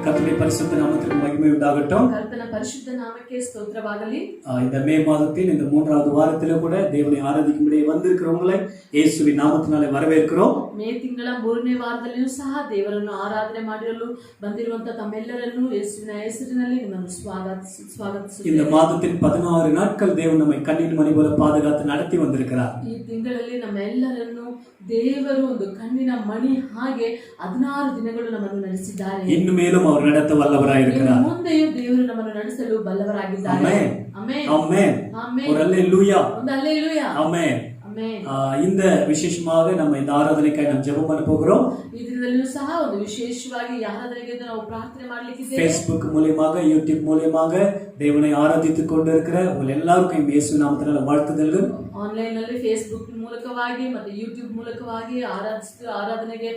கர்த்தருடைய பரிசுத்த நாமத்திற்கு மகிமை உண்டாகட்டும். கர்த்தன பரிசுத்த நாமக்கே ஸ்தோத்திரவாகಲಿ. இந்த மே மாதத்தில் இந்த 3வது வாரத்திலே கூட தேவனை ஆராதிக்கும்படி வந்திருக்கிறவங்களை இயேசுவின் நாமத்தினாலே வரவேற்கிறோம். ಮೇ ತಿಂಗಳ 3ನೇ ವಾರದಲ್ಲಿಯೂ ಸಹ ದೇವರನ್ನು ಆರಾಧನೆ ಮಾಡಲು ಬಂದಿರುವಂತ ತಮ್ಮೆಲ್ಲರನ್ನು ಯೇಸುವಿನ ಹೆಸರಿನಲ್ಲಿ ನಿಮ್ಮನ್ನು ಸ್ವಾಗತಿಸುತ್ತೇವೆ. இந்த மாதத்தின் 16 நாட்கள் தேவன் நம்மை கண்ணின் மணி போல பாதுகாத்து நடத்தி வந்திருக்கிறார். ಈ ತಿಂಗಳಲ್ಲಿ ನಮ್ಮೆಲ್ಲರನ್ನು ದೇವರು ಒಂದು ಕಣ್ಣಿನ ಮಣಿ ಹಾಗೆ 16 ದಿನಗಳು ನಮ್ಮನ್ನು ನಡೆಸಿದ್ದಾರೆ. ಇನ್ನು ಮೇಲೂ ಅವರು நடத்த வல்லவராயிருக்கிறார். ಮುಂದೆಯೂ ದೇವರು ನಮ್ಮನ್ನು ನಡೆಸಲು ಬಲ್ಲವರಾಗಿದ್ದಾರೆ. Amen amen amen. ஒரு அல்லேலூயா. ಒಂದು அல்லேಲೂಯಾ. ஆமென். இந்த விசேஷமாக நம்ம இந்த ஆராதனைக்காக நாம் ஜெபம் பண்ண போகிறோம். ಇದರಲ್ಲೂ ಸಹ ಒಂದು ವಿಶೇಷವಾಗಿ ಆರಾಧನೆಗೆ ನಾವು ಪ್ರಾರ್ಥನೆ ಮಾಡಲಿಕ್ಕಿದ್ದೇವೆ. Facebook மூலமாக YouTube மூலமாக தேவனை ஆராதித்துக் கொண்டிருக்கிற உங்கள் எல்லாருக்கும் இயேசு நாமத்தினால வாழ்த்துதல்கள். ಆನ್ಲೈನ್ ನಲ್ಲಿ ಫೇಸ್ಬುಕ್ ಮೂಲಕವಾಗಿ ಮತ್ತೆ ಯೂಟ್ಯೂಬ್ ಮೂಲಕವಾಗಿ ಆರಾಧನೆಗೆ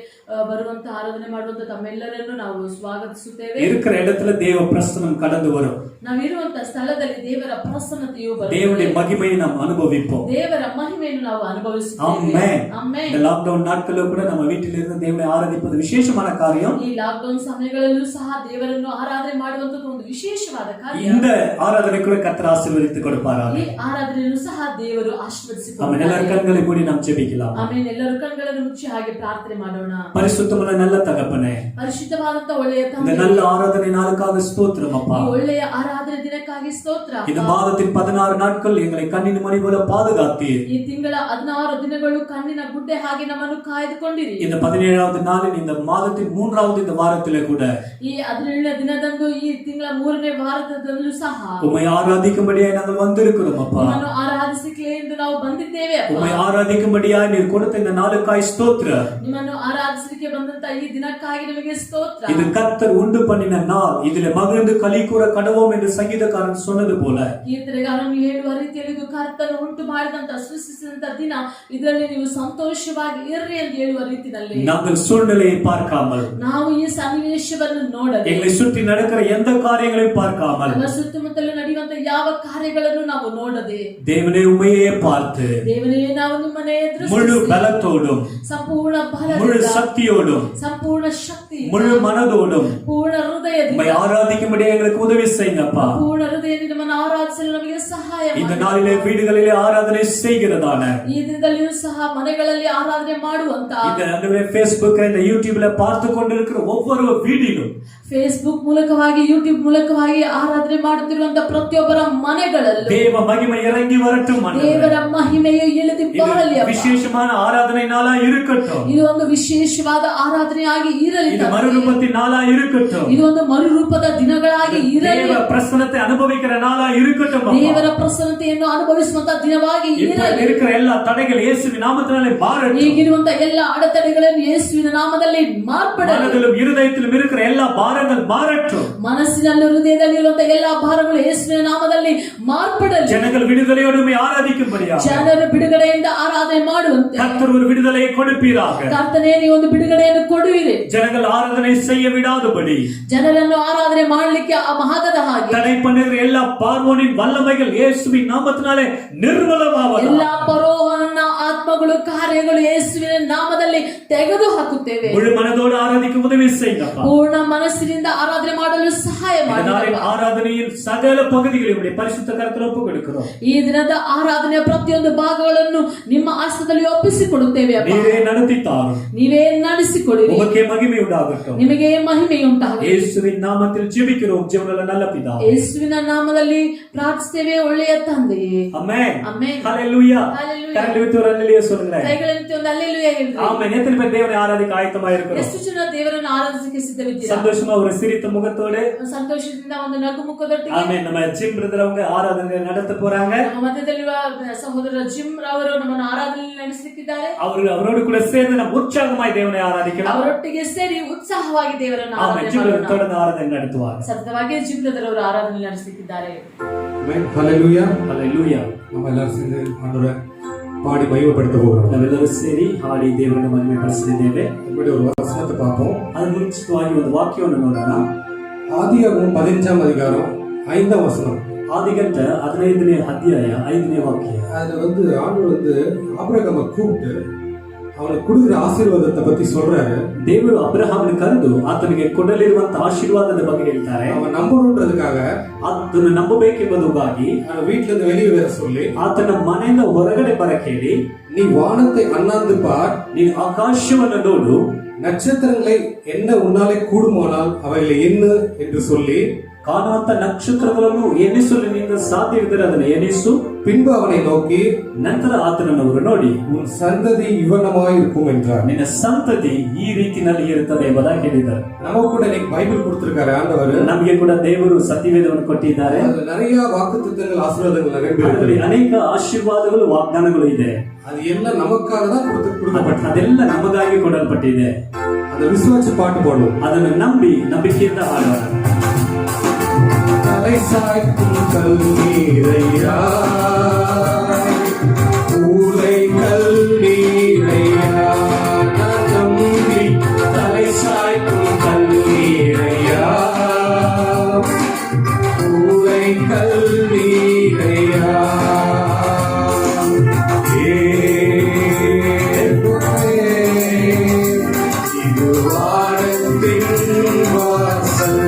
ಬರುವಂತ ಆರಾಧನೆ ಮಾಡುವಂತ ತಮ್ಮೆಲ್ಲರನ್ನು ನಾವು ಸ್ವಾಗತಿಸುತ್ತೇವೆ. இருக்கிற இடத்துல தேவ பிரசன்னம் கடந்து வரும். ನಾವಿರುವಂತ ಸ್ಥಳದಲ್ಲಿ ದೇವರ ಪ್ರಸನ್ನತೆಯು ಬರುತ್ತದೆ. தேவனுடைய மகிமையை நாம் அனுபவிப்போம். ದೇವರ ಮಹಿಮೆಯನ್ನು ನಾವು ಅನುಭವಿಸುತ್ತೇವೆ. ஆமென். ಆಮೆನ್. இந்த லாக்டவுன் நாட்களில கூட நம்ம வீட்டில் இருந்து தேவனை ஆராதிப்பது விசேஷமான காரியம். ಈ ಲಾಕ್ಡೌನ್ ಸಮಯಗಳಲ್ಲೂ ಸಹ ದೇವರನ್ನು ಆರಾಧನೆ ಮಾಡುವಂತದ್ದು ಒಂದು ವಿಶೇಷವಾದ ಕಾರ್ಯ. இந்த ஆராதனை கூட கர்த்தர் ஆசீர்வதித்து கொடுப்பாராக. ಈ ಆರಾಧನೆಯನ್ನು ಸಹ ದೇವರು ಆಶೀರ್ವದಿಸಿಕೊಡುತ್ತಾರೆ. ஆமென். எல்லாரும் கண்களை மூடி நாம் ஜெபிக்கலாம். ಆಮೆನ್. ಎಲ್ಲರೂ ಕಣ್ಣುಗಳನ್ನು ಮುಚ್ಚಿ ಹಾಗೆ ಪ್ರಾರ್ಥನೆ ಮಾಡೋಣ. பரிசுத்தமுள்ள நல்ல தகப்பனே, ಪರಿಶುದ್ಧವಾದಂತ ಒಳ್ಳೆಯ இந்த ತಂದೆ, நல்ல ஆராதனை நாளுக்காக ஸ்தோத்திரம் அப்பா. ಈ ಒಳ್ಳೆಯ ಆರಾಧನೆ ದಿನಕ್ಕಾಗಿ ಸ್ತೋತ್ರ. இந்த மாதத்தின் 16 நாட்கள் எங்களை கண்ணின் மணி போல பாதுகாத்தீர். ಈ ತಿಂಗಳ 16 ದಿನಗಳು ಕಣ್ಣಿನ ಗುಡ್ಡೆ ಹಾಗೆ ನಮ್ಮನ್ನು ಕಾಯ್ದುಕೊಂಡಿರಿ. இந்த 17வது நாளில் இந்த மாதத்தின் 3வது இந்த வாரத்திலே கூட ಈ 17ನೇ ದಿನದಂದು ಈ ತಿಂಗಳ 3ನೇ ವಾರದಲ್ಲೂ ಸಹ உம்மை ஆராதிக்கும்படியாய் நாங்கள் வந்திருக்கிறோம் அப்பா. ನಿಮ್ಮನ್ನು ಆರಾಧಿಸಲಿಕ್ಕೆ ಎಂದು ನಾವು ಬಂದಿದ್ದೇವೆ ಅಪ್ಪ. உம்மை ஆராதிக்கும்படியாய் நீர் கொடுத்த இந்த நாளுக்காய் ஸ்தோத்திரம். ನಿಮ್ಮನ್ನು ಆರಾಧಿಸಲಿಕ್ಕೆ ಬಂದಂತ ಈ ದಿನಕ್ಕಾಗಿ ನಿಮಗೆ ಸ್ತೋತ್ರ. இது கர்த்தர் உண்டு பண்ணின நாள், இதிலே மகிழ்ந்து களி கூற கடவோம் என்று சங்கீதக்காரன் சொன்னது போல ಕೀರ್ತನೆಗಾರನು ಹೇಳುವ ರೀತಿಯಲ್ಲಿ ಇದು ಕರ್ತನು ಉಂಟು ಮಾಡಿದಂತ ಸೃಷ್ಟಿಸಿದಂತ ದಿನ, ಇದರಲ್ಲಿ ನೀವು ಸಂತೋಷವಾಗಿ ಇರ್ರಿ ಎಂದು ಹೇಳುವ ರೀತಿಯಲ್ಲಿ நாங்கள் சூழ்நிலையை பார்க்காமல், ನಾವು ಈ ಸನ್ನಿವೇಶವನ್ನು ನೋಡದೆ, எங்களை சுற்றி நடக்கிற எந்த காரியங்களையும் பார்க்காமல், ನಮ್ಮ ಸುತ್ತಮುತ್ತಲು ನಡೆಯುವಂತ ಯಾವ ಕಾರ್ಯಗಳನ್ನು ನಾವು ನೋಡದೆ, தேவனே உம்மையே பார்த்து ದೇವನೇ ನಾವು ನಿಮ್ಮನ್ನೇ முழு ದೃಷ್ಟಿಸಿ பலத்தோடும் ಸಂಪೂರ್ಣ முழு ಬಲದಿಂದ, சக்தியோடும் ಸಂಪೂರ್ಣ ಶಕ್ತಿ, முழு மனதோடும் ಪೂರ್ಣ ಹೃದಯದಿಂದ உம்மை ஆராதிக்கும்படி எங்களுக்கு உதவி செய்யுங்கப்பா. ಪೂರ್ಣ ಹೃದಯದಿಂದ ನಮ್ಮನ್ನು ಆರಾಧಿಸಲು ನಮಗೆ ಸಹಾಯ இந்த ಮಾಡಿ. நாளிலே வீடுகளிலே ஆராதனை செய்கிறதான ಈ ದಿನದಲ್ಲಿಯೂ ಸಹ ಮನೆಗಳಲ್ಲಿ ಆರಾಧನೆ ಮಾಡುವಂತ, இந்த ஆண்டவரே Facebook இந்த YouTubeல பார்த்து கொண்டிருக்கிற ஒவ்வொரு வீடிலும் ಫೇಸ್ಬುಕ್ ಮೂಲಕವಾಗಿ ಯೂಟ್ಯೂಬ್ ಮೂಲಕವಾಗಿ ಆರಾಧನೆ ಮಾಡುತ್ತಿರುವಂತ ಪ್ರತಿಯೊಬ್ಬರ ಮನೆಗಳಲ್ಲಿ தேவ மகிமை இறங்கி வரட்டும். ದೇವರ ಮಹಿಮೆಯು ಇಳಿದು ಬರಲಿ ಅಪ್ಪ. விசேஷமான ஆராதனை நாளா இருக்கட்டும். ಇದು ಒಂದು ವಿಶೇಷವಾದ ಆರಾಧನೆಯಾಗಿ ಇರಲಿ. இது மறுரூபத்தின் நாளா இருக்கட்டும். ಇದು ಒಂದು ಮರುರೂಪದ ದಿನಗಳಾಗಿ ಇರಲಿ. தேவ பிரசன்னத்தை அனுபவிக்கிற நாளா இருக்கட்டும். ದೇವರ ಪ್ರಸನ್ನತೆಯನ್ನು ಅನುಭವಿಸುವಂತ ದಿನವಾಗಿ ಇರಲಿ. இருக்கிற எல்லா தடைகள் இயேசுவின் நாமத்தினாலே மாறட்டும். ಈಗಿರುವಂತ ಎಲ್ಲ ಅಡೆತಡೆಗಳನ್ನು ಯೇಸುವಿನ ನಾಮದಲ್ಲಿ ಮಾರ್ಪಡಲಿ. மனதிலும் இருதயத்திலும் இருக்கிற எல்லா பாரங்கள் மாறட்டும். ಮನಸ್ಸಿನಲ್ಲಿ ಹೃದಯದಲ್ಲಿ ಇರುವಂತ ಎಲ್ಲಾ ಭಾರಗಳು ಯೇಸುವಿನ ನಾಮದಲ್ಲಿ ಮಾರ್ಪಡಲಿ. ஜனங்கள் விடுதலையோடு ஆராதிக்கும்படியா ಜನರು ಬಿಡುಗಡೆಯಿಂದ ಆರಾಧನೆ ಮಾಡುವಂತೆ கர்த்தர் ஒரு விடுதலையை கொடுப்பீராக. ಕರ್ತನೇ ನೀವು ಒಂದು ಬಿಡುಗಡೆಯನ್ನು ಕೊಡುವಿರಿ. ஜனங்கள் ஆராதனை செய்ய விடாதபடி ಜನರನ್ನು ಆರಾಧನೆ ಮಾಡಲಿಕ್ಕೆ ಆಗದ ಹಾಗೆ தடை பண்ணுகிற எல்லா பார்வோனின் வல்லமைகள் இயேசுவின் நாமத்தினாலே நிர்மூலமாவதாக. ಎಲ್ಲಾ ಪರೋಹನ ಆತ್ಮಗಳು ಕಾರ್ಯಗಳು ಯೇಸುವಿನ ನಾಮದಲ್ಲಿ ತೆಗೆದು ಹಾಕುತ್ತೇವೆ. முழு மனதோடு ஆராதிக்க உதவி செய்யுங்கப்பா. ಪೂರ್ಣ ಮನಸ್ಸಿನಿಂದ ಆರಾಧನೆ ಮಾಡಲು ಸಹಾಯ ಮಾಡಿ. ஆராதனையின் சகல பகுதிகளையும் பரிசுத்த கரத்தில் ஒப்புக் கொடுக்கிறோம். ಈ ದಿನದ ಆರಾಧನೆಯ ಪ್ರತಿಯೊಂದು ಭಾಗಗಳನ್ನು ನಿಮ್ಮ ಹಸ್ತದಲ್ಲಿ ಒಪ್ಪಿಸಿಕೊಡುತ್ತೇವೆ ಅಪ್ಪ. நீரே நடத்தி தாரும். ನೀವೇ ನಡೆಸಿಕೊಡಿರಿ. உமக்கே மகிமை உண்டாகட்டும். ನಿಮಗೆ ಮಹಿಮೆಯುಂಟಾಗಲಿ. இயேசுவின் நாமத்தில் ஜெபிக்கிறோம் ஜீவனுள்ள நல்ல பிதாவே. ಯೇಸುವಿನ ನಾಮದಲ್ಲಿ ಪ್ರಾರ್ಥಿಸುತ್ತೇವೆ ಒಳ್ಳೆಯ ತಂದೆಯೇ. ஆமென். ಆಮೆನ್. ஹalleluya. ஹalleluya. கரங்களை விட்டு ஒரு அல்லேலூயா சொல்லுங்க. ಕೈಗಳನ್ನು ಒಂದು ಹಲ್ಲೆಲೂಯಾ ಹೇಳ್ರಿ. ஆமென். எத்தனை பேர் தேவனை ஆராதிக்க ஆயத்தமா இருக்கிறோம்? ಎಷ್ಟು ಜನ ದೇವರನ್ನು ಆರಾಧಿಸಲಿಕ್ಕೆ ಸಿದ್ಧವಿದ್ದೀರಾ? சந்தோஷமா ஒரு சிரித்த முகத்தோடு ಸಂತೋಷದಿಂದ ಒಂದು ನಗು ಮುಖದೊಟ್ಟಿಗೆ ஆமென். நம்ம ஜிம் பிரதர் அவங்க ஆராதனை நடத்த போறாங்க. ನಮ್ಮ ಮಧ್ಯದಲ್ಲಿರುವ ಸಹೋದರ ಜಿಮ್ ರವರು ನಮ್ಮನ್ನು ಆರಾಧನೆ ನಡೆಸಲಿಕ್ಕಿದ್ದಾರೆ. அவரோடு கூட சேர்ந்து நம்ம உற்சாகமாய் தேவனை ஆராதிக்கலாம். ಅವರೊಟ್ಟಿಗೆ ಸೇರಿ ಉತ್ಸಾಹವಾಗಿ ದೇವರನ್ನು ஆமென். ಆರಾಧನೆ ஜிம் ಮಾಡೋಣ. தொடர்ந்து ஆராதனை நடத்துவாங்க. ಸತತವಾಗಿ ಜಿಮ್ ಬ್ರದರ್ ಅವರು ಆರಾಧನೆ ನಡೆಸಲಿಕ್ಕಿದ್ದಾರೆ. ஆமென். ஹல்லேலூயா. ஹalleluya. நம்ம எல்லாரும் சேர்ந்து ஆண்டவரை பாடி மகிமைப்படுத்த போகிறோம். ನಾವೆಲ್ಲರೂ ಸೇರಿ ಹಾಡಿ ದೇವರನ್ನು ಮಹಿಮೆಪಡಿಸಿದ್ದೇವೆ. இப்படி ஒரு வசனத்தை பார்ப்போம். ಅದರ ಮುಂಚಿತವಾಗಿ ಒಂದು ವಾಕ್ಯವನ್ನು ನೋಡೋಣ. ஆதியாகமம் 15ஆம் அதிகாரம் 5ஆம் வசனம். ಆದಿಗಂತ 15ನೇ ಅಧ್ಯಾಯ 5ನೇ ವಾಕ್ಯ. அதுல ஆண்டவர் ஆபிரகாமை கூப்பிட்டு அவனுக்கு கொடுக்குற ஆசீர்வாதத்தை பத்தி சொல்றாரு. ದೇವರು ಅಬ್ರಹಾಮನ ಕರೆದು ಆತನಿಗೆ ಕೊಡಲಿರುವಂತ ಆಶೀರ್ವಾದದ ಬಗ್ಗೆ ಹೇಳ್ತಾರೆ. அவன் நம்பணுன்றதுக்காக ಅದನ್ನು ನಂಬಬೇಕೆಂಬುದಾಗಿ அவன் வீட்டுல இருந்து வெளியே வேற சொல்லி ಆತನ ಮನೆಯಿಂದ ಹೊರಗಡೆ ಬರಕ್ಕೆ ಹೇಳಿ, நீ வானத்தை அண்ணாந்து பார், ನೀನು ಆಕಾಶವನ್ನು ನೋಡು, நட்சத்திரங்களை என்ன உன்னாலே கூடுமானால் அவைகளை எண்ணு என்று சொல்லி ಕಾಣುವಂತ ನಕ್ಷತ್ರಗಳನ್ನು ಎಣಿಸಲು ನಿನ್ನ ಸಾಧ್ಯವಿದ್ದರೆ ಅದನ್ನು ಎಣಿಸು. பின்பு அவனை நோக்கி ನಂತರ ಆತನನ್ನು ಅವರು ನೋಡಿ, உன் சந்ததி இவ்வளமாயிருக்கும் என்றார். ನಿನ್ನ ಸಂತತಿ ಈ ರೀತಿನಲ್ಲಿ ಇರುತ್ತದೆ ಎಂಬುದಾಗಿ ಹೇಳಿದ್ದಾರೆ. நமக்கு கூட இன்னைக்கு பைபிள் கொடுத்திருக்காரு ஆண்டவர். ನಮಗೆ ಕೂಡ ದೇವರು ಸತ್ಯವೇದವನ್ನು ಕೊಟ್ಟಿದ್ದಾರೆ. அதுல நிறைய வாக்குத்தத்தங்கள் ಆಶೀರ್ವಾದங்கள் ಅದರಲ್ಲಿ நிறைவேறிದೆ. ಅನೇಕ ಆಶೀರ್ವಾದಗಳು ವಾಗ್ದಾನಗಳು ಇದೆ. அது எல்லாம் நமக்காக தான் கொடுக்கப்பட்டது. ಅದೆಲ್ಲ ನಮಗಾಗಿ ಕೊಡಲ್ಪಟ್ಟಿದೆ. அந்த விசுவாசி பாட்டு பாடுவோம். ಅದನ್ನು ನಂಬಿ ನಂಬಿಕೆಯಿಂದ ಹಾಡೋಣ. தலை சாய்க்கும் கல்லீரையா, ஊரை கல்லீரையா, நான் நம்பி தலை சாய்க்கும் கல்லீரையா, ஊரை கல்லீரையா. இது வானத்தின் வாசல்,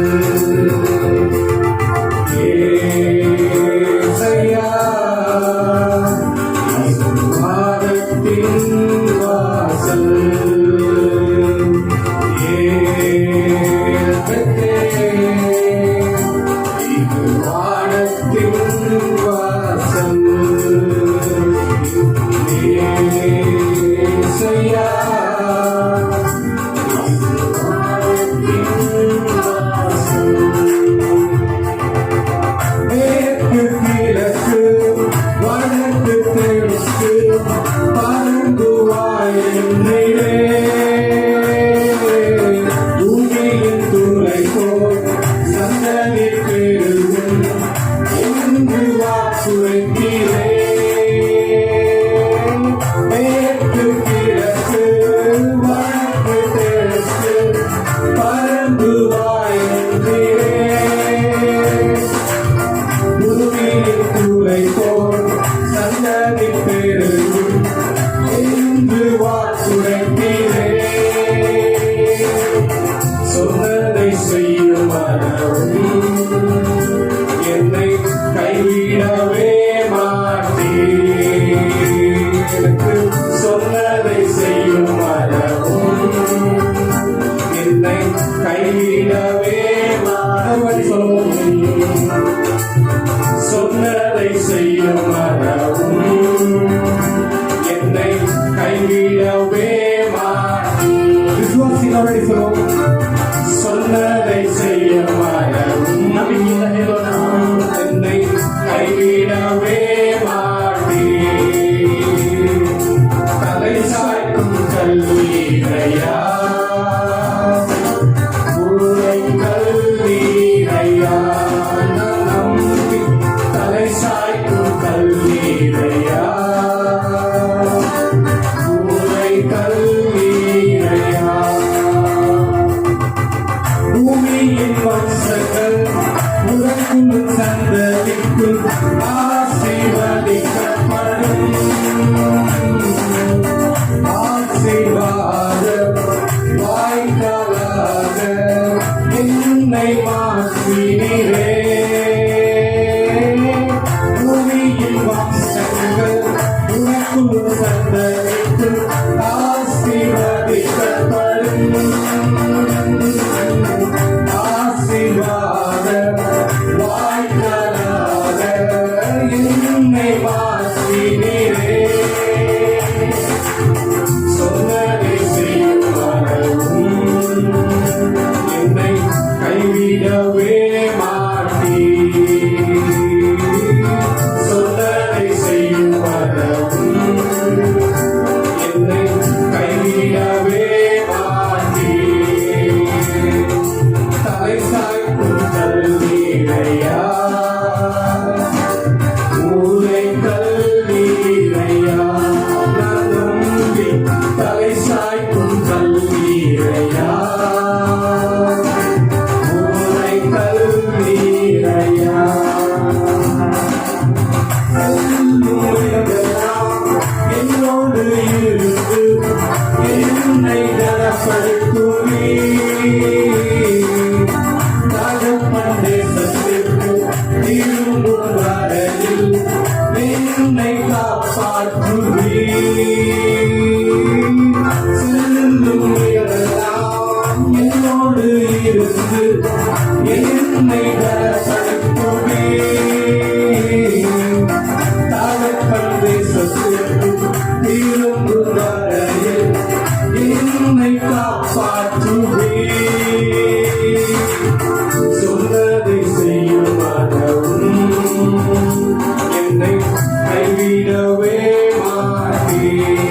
கைவிடவே மாட்டேன்,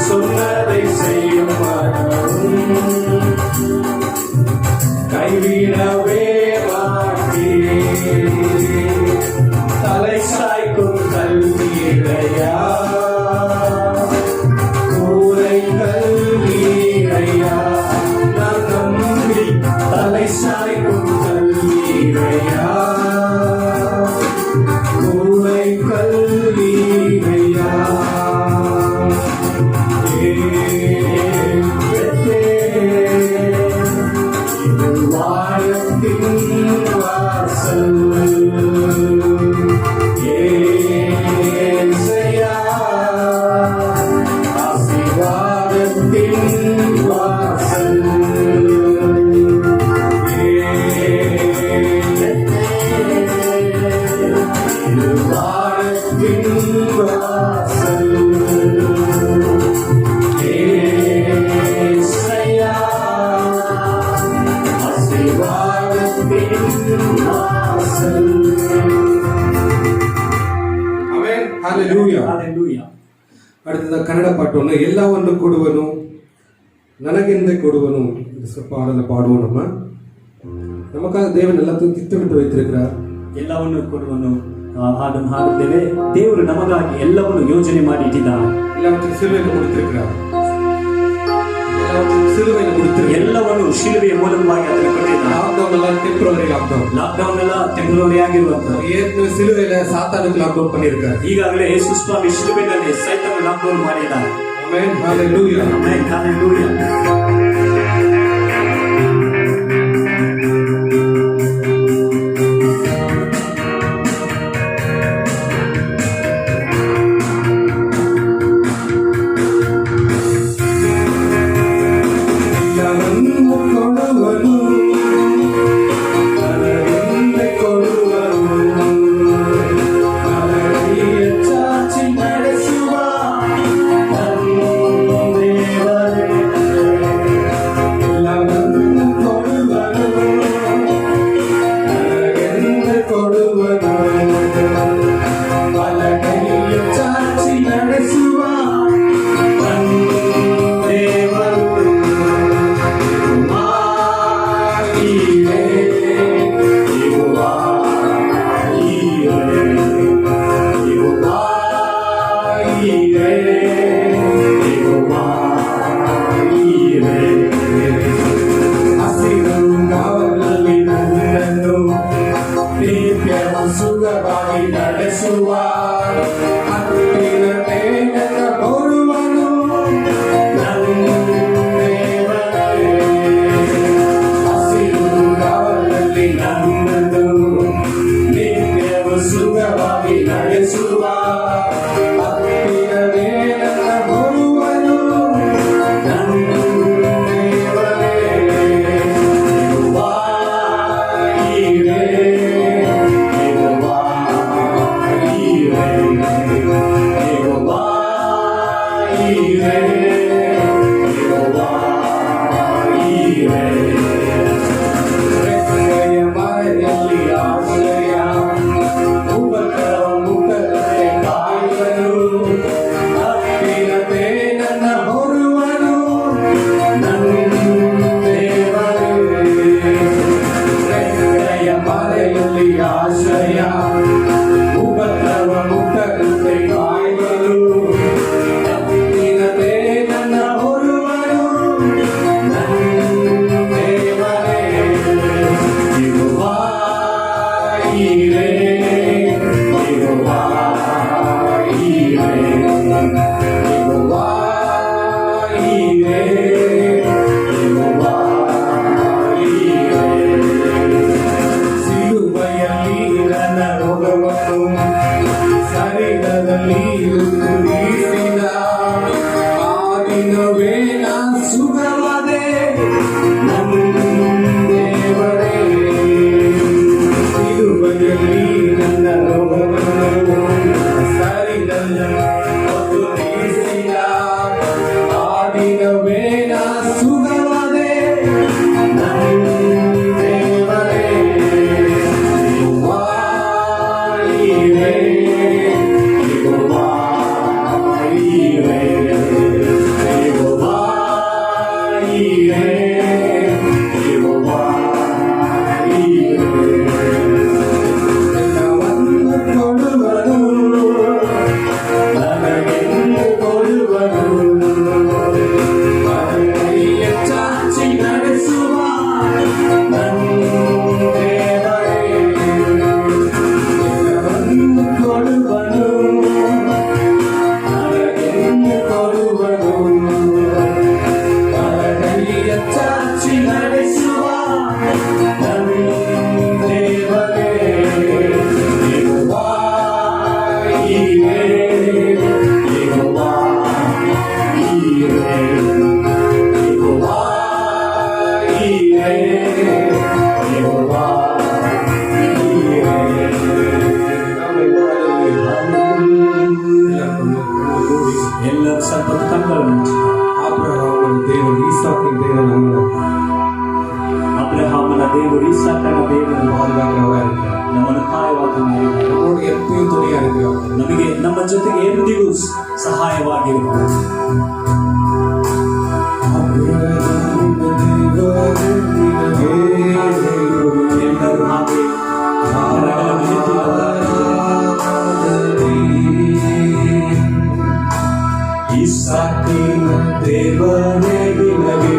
சொன்னதை செய்யும் மனமும் கைவிடவே மாட்டேன், தலை சாய்க்கும் கல்வியையா கூரை கல்வியையா நான் நம்பி தலை சாய்க்கும் கல்வியையா கூரை கல்வியையா வாழத்தின் வாசல் ஏசையா ஆசீர்வாதத்தின் வாசல் வாழத்தின் வாசல் ஏசையா ಆಮೆನ್, ಹಲ್ಲೆಲೂಯಾ. Hallelujah. அடுத்தದ ಕನ್ನಡ ಪಾಠವನ್ನು ಎಲ್ಲವನ್ನು ಕೊಡುವನು ನನಗೆಂದೇ ಕೊಡುವನು பாடலை பாடுவோம். நமக்காக தேவன் எல்லாத்தையும் திட்டமிட்டு வைத்திருக்கிறார். ಎಲ್ಲವನ್ನು ಕೊಡುವನು ಹಾಡನ್ನು ಹಾಡುತ್ತೇವೆ. ದೇವರು ನಮಗಾಗಿ ಎಲ್ಲವನ್ನು ಯೋಜನೆ ಮಾಡಿ ಇಟ್ಟಿದ್ದಾರೆ. எல்லாவற்றையும் சிலுவையில் கொடுத்திருக்கிறார். சிலுவையில் கொடுத்திருக்கிறார். ಎಲ್ಲವನ್ನು ಶಿಲುಬೆಯ ಮೂಲಕವಾಗಿ ಅದನ್ನು ಕೊಟ್ಟಿದ್ದಾರೆ. ಲಾಕ್ಡೌನ್ ಎಲ್ಲ ಟೆಂಪರರಿ ಲಾಕ್ಡೌನ್. ಲಾಕ್ಡೌನ್ ಎಲ್ಲ ಟೆಂಪರರಿ ಆಗಿರುವಂತಹ ஏற்கனவே சிலுவையில சாத்தானுக்கு லாக்டவுன் பண்ணியிருக்காரு. ಈಗಾಗಲೇ ಯೇಸು ಸ್ವಾಮಿ ಶಿಲುಬೆಯಲ್ಲಿ ಸೈತಾನ ಲಾಕ್ಡೌನ್ ಮಾಡಿದ್ದಾರೆ. Amen, hallelujah. Amen, hallelujah. ಸುಖವಾಗಿ ನಡೆಸುವ ಹತ್ತಿರತೆ ನನ್ನ ಬರುವನು ಹಸಿರು ಕಾವಲಲ್ಲಿ ನನ್ನನ್ನು ನಿತ್ಯವು ಸುಖವಾಗಿ ನಡೆಸುವ ಹತ್ತಿರವೇ ನನ್ನ ಬರುವನು Amen. ಕೊಡುವನು ನನಗೆಂದು ಕೊಡುವನು ಕೈಯ ಚಾಚಿ ನಡೆಸುವ ನನ್ನ ದೇವರೇ ಯೆಹೋವಾ ಈರೇ ಯೆಹೋವಾ ಈರೇ ಯೆಹೋವಾ ಈರೇ ಯೆಹೋವಾ ಎಲ್ಲರೂ ಸ್ವಲ್ಪ ಕಣ್ಣುಗಳನ್ನು ಅಬ್ರಹಾಮನ ದೇವರು ಈಸಾಕಿನ ದೇವರು ಅಬ್ರಹಾಮನ ದೇವರು ಇಸಾಕನ ದೇವರು பாதுகாக்கிறவராக ನಮ್ಮನ್ನು ಸಹಾಯವಾಗಿ நம்மோடு எப்பயும் துணையா இருக்கிறவர் ನಮಗೆ ನಮ್ಮ ಜೊತೆಗೆ ಎಂದಿಗೂ ಸಹಾಯವಾಗಿರುವರು ಎಲ್ಲರೂ ಹಾಗೆ ಇಸಾಕಿನ ದೇವರೇ ನಿನಗೆ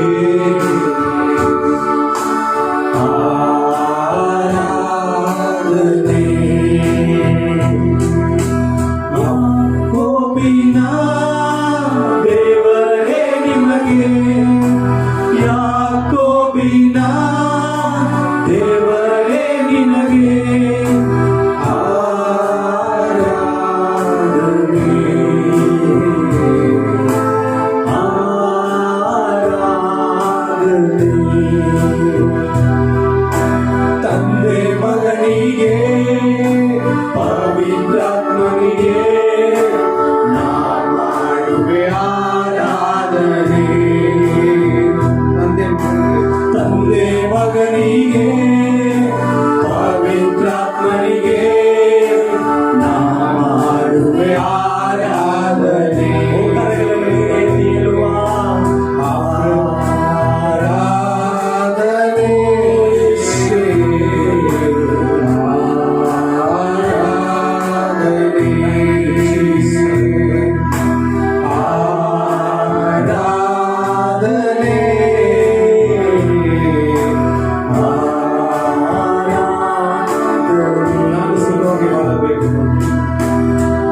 ಆರಾಧನೆ ಯಾಕೋಬಿನ ದೇವರೇ ನಿನಗೆ ಯಾಕೋಬಿನ ದೇವರೇ ನಿನಗೆ ತಂದೆ ಮಗನಿಗೆ ಪವಿತ್ರಾತ್ಮನಿಗೆ ನಾ ಮಾಡುವೆ ಆರಾಧನೆ ತಂದೆ ಮಗನಿಗೆ ಪವಿತ್ರಾತ್ಮನಿಗೆ ನಾ ಮಾಡುವೆ ಆರಾಧನೆ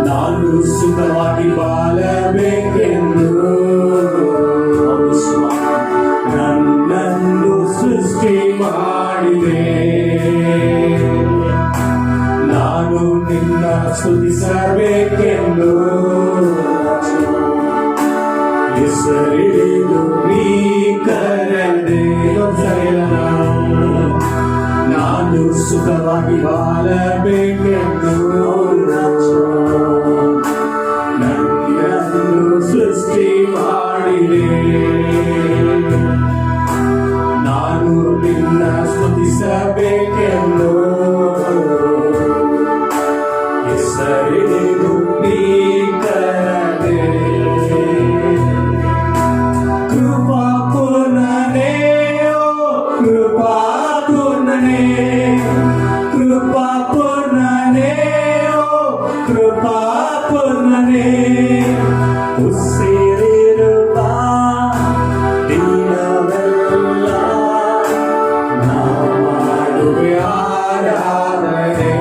ನಾನು ಸುಖವಾಗಿ ಬಾಳಬೇಕೆಂದು ನನ್ನನ್ನು ಸೃಷ್ಟಿ ಮಾಡಿದೆ ನಾನು ನಿನ್ನ ಸ್ತುತಿಸಬೇಕೆಂದು ಹೆಸರಿಡಿದು ನೀ ಕರೆದೆ ನಾನು ಸುಖವಾಗಿ ಬಾಳಬೇಕೆಂದು ನನ್ನನ್ನು ಸೃಷ್ಟಿ ಮಾಡಿದೆ ನಾನು ನಿನ್ನ ಸ್ತುತಿಸಬೇಕೆಂದು ಹೆಸರಿಡಿದು ನೀ ಕರೆದೆ ಕೃಪಾ ಪೂರ್ಣನೇ ಓ ಕೃಪಾ ಪೂರ್ಣನೇ ಕೃಪಾ ಪೂರ್ಣನೇ ಓ ಕೃಪಾ ಪೂರ್ಣನೇ ಉಸಿರಿರುವ ದಿನವೆಲ್ಲ ನಾ ಮಾಡುವೆ ಆರಾಧನೆ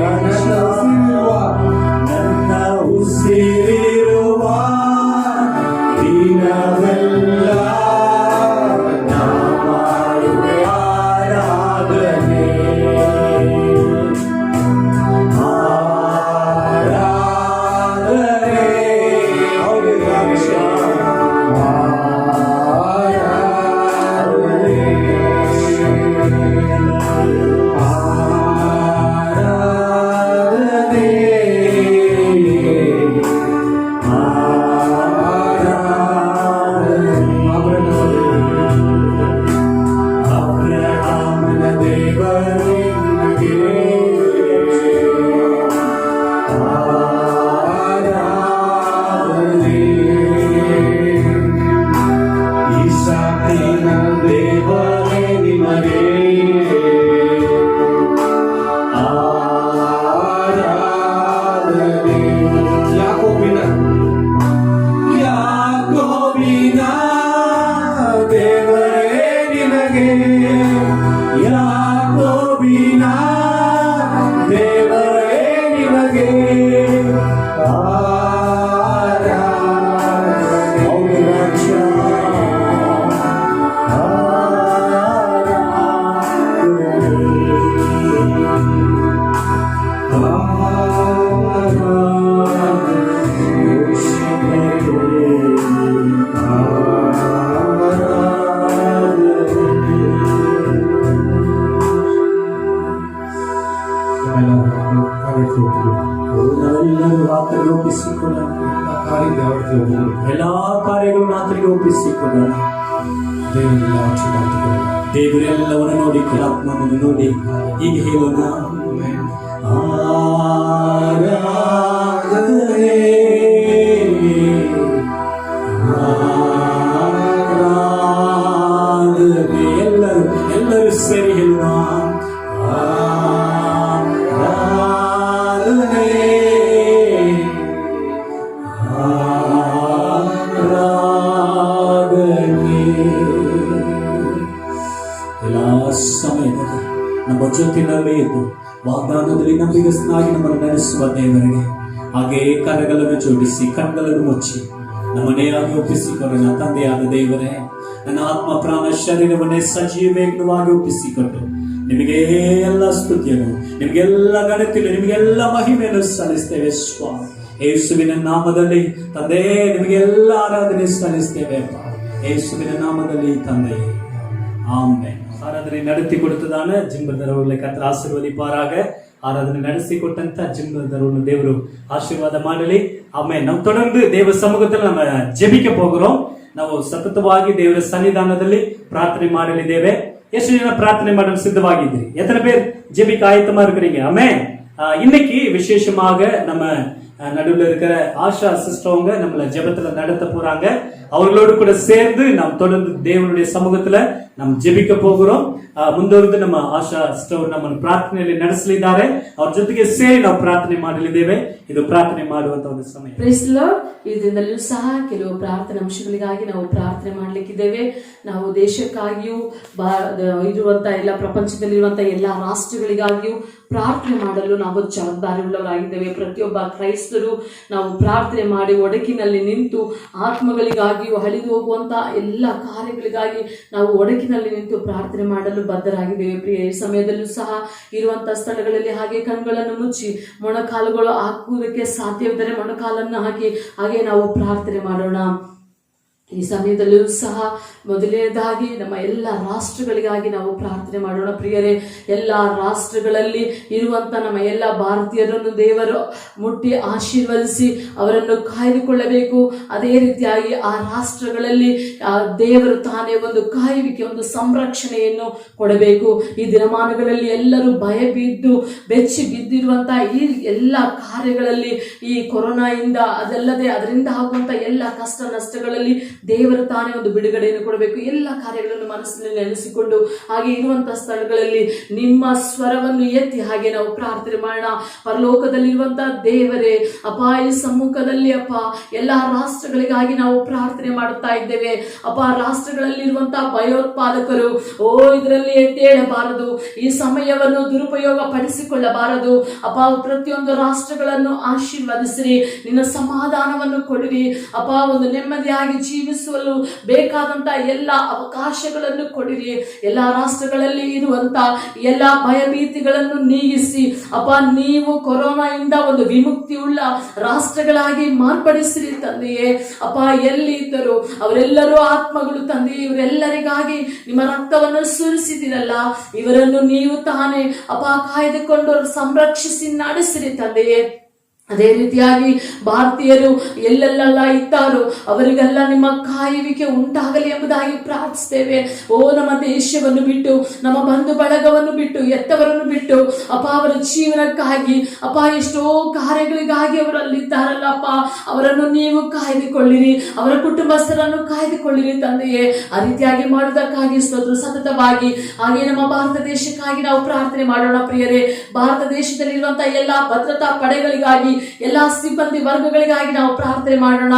ನನ್ನ ಉಸಿರಿರುವ ದಿನವೆಲ್ಲ ನಾ ಮಾಡುವೆ ಆರಾಧನೆ ಆರಾಧನೆ ಆರಾಧನೆ ಒಪ್ಪಿಸಿಕೊಳ್ಳೋಣ. ಎಲ್ಲ ಕಾರ್ಯ ದೇವರಿಗೆ ಒಬ್ಬರು ಎಲ್ಲಾ ಕಾರ್ಯಗಳನ್ನು ಆತನಿಗೆ ಒಪ್ಪಿಸಿಕೊಳ್ಳೋಣ. ದೇವರೆಲ್ಲ ಆಚೆ ಮಾತುಗಳು ದೇವರೆಲ್ಲವನ್ನು ನೋಡಿ, ಆತ್ಮವನ್ನು ನೋಡಿ ಹೀಗೆ ಹೇಳೋಣ. ಆರಾಧನೆ ಆರಾಧನೆ. ಎಲ್ಲರೂ ಸೇರಿ ಹೇಳೋಣ. ಆರಾಧನೆ ಆರಾಧನೆ. ಎಲ್ಲ ಸಮಯದಲ್ಲಿ ನಮ್ಮ ಜೊತೆಯಲ್ಲೇ ಇದ್ದು ವಾಗ್ದಾನದಲ್ಲಿ ನಂಬಿಗಸ್ತನಾಗಿ ನಮ್ಮನ್ನು ನಡೆಸುವ ದೇವರಿಗೆ ಹಾಗೆ ಕರಗಳನ್ನು ಜೋಡಿಸಿ ಕಣ್ಗಳನ್ನು ಮುಚ್ಚಿ ನಮ್ಮನೆಯಾಗಿ ಒಪ್ಪಿಸಿಕೊಳ್ಳೋಣ. ತಂದೆಯಾದ ದೇವರೇ, ನನ್ನ ಆತ್ಮ ಪ್ರಾಣ ಶರೀರವನ್ನೇ ಸಜೀವೇಗವಾಗಿ ಒಪ್ಪಿಸಿಕೊಟ್ಟು ನಿಮಗೆ ಎಲ್ಲ ಸ್ತುತಿಯನ್ನು, ನಿಮಗೆಲ್ಲ ಗಣತಿಯನ್ನು, ನಿಮಗೆಲ್ಲ ಮಹಿಮೆಯನ್ನು ಸಲ್ಲಿಸ್ತೇವೆ ಸ್ವಾಮಿ. ಯೇಸುವಿನ ನಾಮದಲ್ಲಿ ತಂದೆ ನಿಮಗೆಲ್ಲ ಆರಾಧನೆ ಸಲ್ಲಿಸ್ತೇವೆ ಅಪ್ಪ. ಯೇಸುವಿನ ನಾಮದಲ್ಲಿ ತಂದೆ, ಆಮೆನ್. ಆರಾಧನೆ ನಡೆಸಿ ಕೊಡುತ್ತದಾನೆ ಜಿಂಬದರವರಲ್ಲಿ ಕತ್ರ ಆಶೀರ್ವದಿಪಾರಾಗ ಆರಾಧನೆ ನಡೆಸಿ ಕೊಟ್ಟಂತ ಜಿಂಬದರವನ್ನು ದೇವರು ಆಶೀರ್ವಾದ ಮಾಡಲಿ. ಆಮೇಲೆ ನಾವು தொடர்ந்து ದೇವ ಸಮ್ಮುಖದಲ್ಲಿ ನಮ್ಮ ಜೆಬಿಕೆ ಹೋಗೋರು. ನಾವು ಸತತವಾಗಿ ದೇವರ ಸನ್ನಿಧಾನದಲ್ಲಿ ಪ್ರಾರ್ಥನೆ ಮಾಡಲಿದ್ದೇವೆ. ಎಷ್ಟು ಜನ ಪ್ರಾರ್ಥನೆ ಮಾಡಲು ಸಿದ್ಧವಾಗಿದ್ದೀರಿ? எத்தனை பேர் ஜெபிக்க ஆயத்தமா இருக்கிறீங்க? ஆமென். இன்னைக்கு விசேஷமாக நம்ம நடுவில் இருக்கிற ஆஷா சிஸ்டர் நம்மள ஜெபத்துல நடத்த போறாங்க. அவர்களோடு கூட சேர்ந்து நாம் தொடர்ந்து தேவனுடைய சமூகத்துல நாம் ಜೆಬಿಕ ಹೋಗೋರು. ಮುಂದುವರೆದು ನಮ್ಮ ಆಶಾ ಸಿಸ್ಟರ್ ನಮ್ಮನ್ನು ಪ್ರಾರ್ಥನೆಯಲ್ಲಿ ನಡೆಸಲಿದ್ದಾರೆ. ಅವ್ರ ಜೊತೆಗೆ ಸೇರಿ ನಾವು ಪ್ರಾರ್ಥನೆ ಮಾಡಲಿದ್ದೇವೆ. ಇದು ಪ್ರಾರ್ಥನೆ ಮಾಡುವಂತ ಒಂದು ಸಮಯ. Praise the lord. ಈ ದಿನದಲ್ಲೂ ಸಹ ಕೆಲವು ಪ್ರಾರ್ಥನೆ ಅಂಶಗಳಿಗಾಗಿ ನಾವು ಪ್ರಾರ್ಥನೆ ಮಾಡ್ಲಿಕ್ಕಿದ್ದೇವೆ. ನಾವು ದೇಶಕ್ಕಾಗಿಯೂ ಇರುವಂತ ಎಲ್ಲ ಪ್ರಪಂಚದಲ್ಲಿರುವಂತಹ ಎಲ್ಲ ರಾಷ್ಟ್ರಗಳಿಗಾಗಿಯೂ ಪ್ರಾರ್ಥನೆ ಮಾಡಲು ನಾವು ಜವಾಬ್ದಾರಿಯುಳ್ಳವರಾಗಿದ್ದೇವೆ. ಪ್ರತಿಯೊಬ್ಬ ಕ್ರೈಸ್ತರು ನಾವು ಪ್ರಾರ್ಥನೆ ಮಾಡಿ ಒಡಕಿನಲ್ಲಿ ನಿಂತು ಆತ್ಮಗಳಿಗಾಗಿಯೂ ಅಳಿದು ಹೋಗುವಂತ ಎಲ್ಲ ಕಾರ್ಯಗಳಿಗಾಗಿ ನಾವು ಒಡಕಿನಲ್ಲಿ ನಿಂತು ಪ್ರಾರ್ಥನೆ ಮಾಡಲು ಬದ್ಧರಾಗಿದ್ದೇವೆ. ಪ್ರಿಯ, ಈ ಸಮಯದಲ್ಲೂ ಸಹ ಇರುವಂತಹ ಸ್ಥಳಗಳಲ್ಲಿ ಹಾಗೆ ಕಣ್ಗಳನ್ನು ಮುಚ್ಚಿ ಮೊಣಕಾಲುಗಳು ಹಾಕುವುದಕ್ಕೆ ಸಾಧ್ಯವಿದ್ದರೆ ಮೊಣಕಾಲನ್ನು ಹಾಕಿ ಹಾಗೆ ನಾವು ಪ್ರಾರ್ಥನೆ ಮಾಡೋಣ. ಈ ಸಮಯದಲ್ಲೂ ಸಹ ಮೊದಲನೇದಾಗಿ ನಮ್ಮ ಎಲ್ಲ ರಾಷ್ಟ್ರಗಳಿಗಾಗಿ ನಾವು ಪ್ರಾರ್ಥನೆ ಮಾಡೋಣ. ಪ್ರಿಯರೇ, ಎಲ್ಲ ರಾಷ್ಟ್ರಗಳಲ್ಲಿ ಇರುವಂತ ನಮ್ಮ ಎಲ್ಲ ಭಾರತೀಯರನ್ನು ದೇವರು ಮುಟ್ಟಿ ಆಶೀರ್ವದಿಸಿ ಅವರನ್ನು ಕಾಯ್ದುಕೊಳ್ಳಬೇಕು. ಅದೇ ರೀತಿಯಾಗಿ ಆ ರಾಷ್ಟ್ರಗಳಲ್ಲಿ ದೇವರು ತಾನೇ ಒಂದು ಕಾಯುವಿಕೆ, ಒಂದು ಸಂರಕ್ಷಣೆಯನ್ನು ಕೊಡಬೇಕು. ಈ ದಿನಮಾನಗಳಲ್ಲಿ ಎಲ್ಲರೂ ಭಯ ಬಿದ್ದು ಬೆಚ್ಚಿ ಬಿದ್ದಿರುವಂತಹ ಈ ಎಲ್ಲ ಕಾರ್ಯಗಳಲ್ಲಿ, ಈ ಕೊರೋನಾಯಿಂದ ಅದಲ್ಲದೆ ಅದರಿಂದ ಆಗುವಂತ ಎಲ್ಲ ಕಷ್ಟ ನಷ್ಟಗಳಲ್ಲಿ ದೇವರು ತಾನೇ ಒಂದು ಬಿಡುಗಡೆಯನ್ನು ಕೊಡಬೇಕು. ಎಲ್ಲ ಕಾರ್ಯಗಳನ್ನು ಮನಸ್ಸಿನಲ್ಲಿ ನೆನೆಸಿಕೊಂಡು ಹಾಗೆ ಇರುವಂತಹ ಸ್ಥಳಗಳಲ್ಲಿ ನಿಮ್ಮ ಸ್ವರವನ್ನು ಎತ್ತಿ ಹಾಗೆ ನಾವು ಪ್ರಾರ್ಥನೆ ಮಾಡೋಣ. ಪರಲೋಕದಲ್ಲಿರುವಂತಹ ದೇವರೇ, ಅಪ್ಪ, ಈ ಸಮ್ಮುಖದಲ್ಲಿ ಅಪ್ಪ ಎಲ್ಲ ರಾಷ್ಟ್ರಗಳಿಗಾಗಿ ನಾವು ಪ್ರಾರ್ಥನೆ ಮಾಡುತ್ತಾ ಇದ್ದೇವೆ. ಅಪ್ಪ, ರಾಷ್ಟ್ರಗಳಲ್ಲಿರುವಂತಹ ಭಯೋತ್ಪಾದಕರು ಇದರಲ್ಲಿ ಎದ್ದೇಳಬಾರದು, ಈ ಸಮಯವನ್ನು ದುರುಪಯೋಗ ಪಡಿಸಿಕೊಳ್ಳಬಾರದು. ಅಪ್ಪ, ಪ್ರತಿಯೊಂದು ರಾಷ್ಟ್ರಗಳನ್ನು ಆಶೀರ್ವದಿಸಿರಿ, ನಿನ್ನ ಸಮಾಧಾನವನ್ನು ಕೊಡಿರಿ. ಅಪ್ಪ, ಒಂದು ನೆಮ್ಮದಿಯಾಗಿ ಜೀವಿಸಲು ಬೇಕಾದಂತ ಎಲ್ಲ ಅವಕಾಶಗಳನ್ನು ಕೊಡಿರಿ. ಎಲ್ಲ ರಾಷ್ಟ್ರಗಳಲ್ಲಿ ಇರುವಂತ ಎಲ್ಲ ಭಯಭೀತಿಗಳನ್ನು ನೀಗಿಸಿ ಅಪ್ಪ, ನೀವು ಕೊರೋನಾದಿಂದ ಒಂದು ವಿಮುಕ್ತಿ ಉಳ್ಳ ರಾಷ್ಟ್ರಗಳಾಗಿ ಮಾರ್ಪಡಿಸಿರಿ ತಂದೆಯೇ. ಅಪ್ಪ, ಎಲ್ಲಿ ಇದ್ದರು ಅವರೆಲ್ಲರೂ ಆತ್ಮಗಳು ತಂದೆಯೇ, ಇವರೆಲ್ಲರಿಗಾಗಿ ನಿಮ್ಮ ರಕ್ತವನ್ನು ಸುರಿಸಿದಿರಲ್ಲ, ಇವರನ್ನು ನೀವು ತಾನೇ ಅಪ್ಪ ಕಾಯ್ದುಕೊಂಡು ಸಂರಕ್ಷಿಸಿ ನಡೆಸಿರಿ ತಂದೆಯೇ. ಅದೇ ರೀತಿಯಾಗಿ ಭಾರತೀಯರು ಎಲ್ಲೆಲ್ಲ ಇದ್ದಾರೋ ಅವರಿಗೆಲ್ಲ ನಿಮ್ಮ ಕಾಯುವಿಕೆ ಉಂಟಾಗಲಿ ಎಂಬುದಾಗಿ ಪ್ರಾರ್ಥಿಸ್ತೇವೆ. ನಮ್ಮ ದೇಶವನ್ನು ಬಿಟ್ಟು, ನಮ್ಮ ಬಂಧು ಬಳಗವನ್ನು ಬಿಟ್ಟು, ಎತ್ತವರನ್ನು ಬಿಟ್ಟು ಅಪ್ಪ ಅವರ ಜೀವನಕ್ಕಾಗಿ ಅಪ್ಪ ಎಷ್ಟೋ ಕಾರ್ಯಗಳಿಗಾಗಿ ಅವರಲ್ಲಿದ್ದಾರಲ್ಲ ಅಪ್ಪ, ಅವರನ್ನು ನೀವು ಕಾಯ್ದುಕೊಳ್ಳಿರಿ, ಅವರ ಕುಟುಂಬಸ್ಥರನ್ನು ಕಾಯ್ದುಕೊಳ್ಳಿರಿ ತಂದೆಯೇ. ಆ ರೀತಿಯಾಗಿ ಮಾಡುವುದಕ್ಕಾಗಿ ಸ್ತೋತ್ರ. ಸತತವಾಗಿ ಹಾಗೆ ನಮ್ಮ ಭಾರತ ದೇಶಕ್ಕಾಗಿ ನಾವು ಪ್ರಾರ್ಥನೆ ಮಾಡೋಣ. ಪ್ರಿಯರೇ, ಭಾರತ ದೇಶದಲ್ಲಿರುವಂತಹ ಎಲ್ಲ ಭದ್ರತಾ ಪಡೆಗಳಿಗಾಗಿ, ಎಲ್ಲ ಸಿಬ್ಬಂದಿ ವರ್ಗಗಳಿಗಾಗಿ ನಾವು ಪ್ರಾರ್ಥನೆ ಮಾಡೋಣ.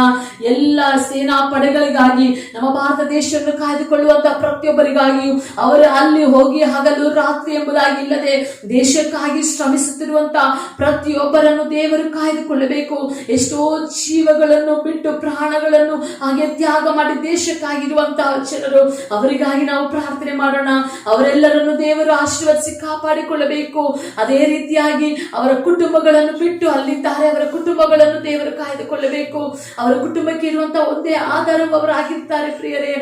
ಎಲ್ಲ ಸೇನಾ ಪಡೆಗಳಿಗಾಗಿ, ನಮ್ಮ ಭಾರತ ದೇಶವನ್ನು ಕಾಯ್ದುಕೊಳ್ಳುವಂತಹ ಪ್ರತಿಯೊಬ್ಬರಿಗಾಗಿಯೂ, ಅವರು ಅಲ್ಲಿ ಹೋಗಿ ಹಗಲು ರಾತ್ರಿ ಎಂಬುದಾಗಿ ಇಲ್ಲದೆ ದೇಶಕ್ಕಾಗಿ ಶ್ರಮಿಸುತ್ತಿರುವಂತಹ ಪ್ರತಿಯೊಬ್ಬರನ್ನು ದೇವರು ಕಾಯ್ದುಕೊಳ್ಳಬೇಕು. ಎಷ್ಟೋ ಜೀವಗಳನ್ನು ಬಿಟ್ಟು, ಪ್ರಾಣಗಳನ್ನು ಹಾಗೆ ತ್ಯಾಗ ಮಾಡಿ ದೇಶಕ್ಕಾಗಿರುವಂತಹ ಜನರು, ಅವರಿಗಾಗಿ ನಾವು ಪ್ರಾರ್ಥನೆ ಮಾಡೋಣ. ಅವರೆಲ್ಲರನ್ನು ದೇವರು ಆಶೀರ್ವದಿಸಿ ಕಾಪಾಡಿಕೊಳ್ಳಬೇಕು. ಅದೇ ರೀತಿಯಾಗಿ ಅವರ ಕುಟುಂಬಗಳನ್ನು ಬಿಟ್ಟು ಅಲ್ಲಿದ್ದಾರೆ, ಅವರ ಕುಟುಂಬಗಳನ್ನು ದೇವರು ಕಾಯ್ದುಕೊಳ್ಳಬೇಕು. ಅವರ ಕುಟುಂಬಕ್ಕೆ ಇರುವಂತಹ ಒಂದೇ ಆಧಾರವು ಅವರಾಗಿರ್ತಾರೆ. ಪ್ರಿಯರೇ,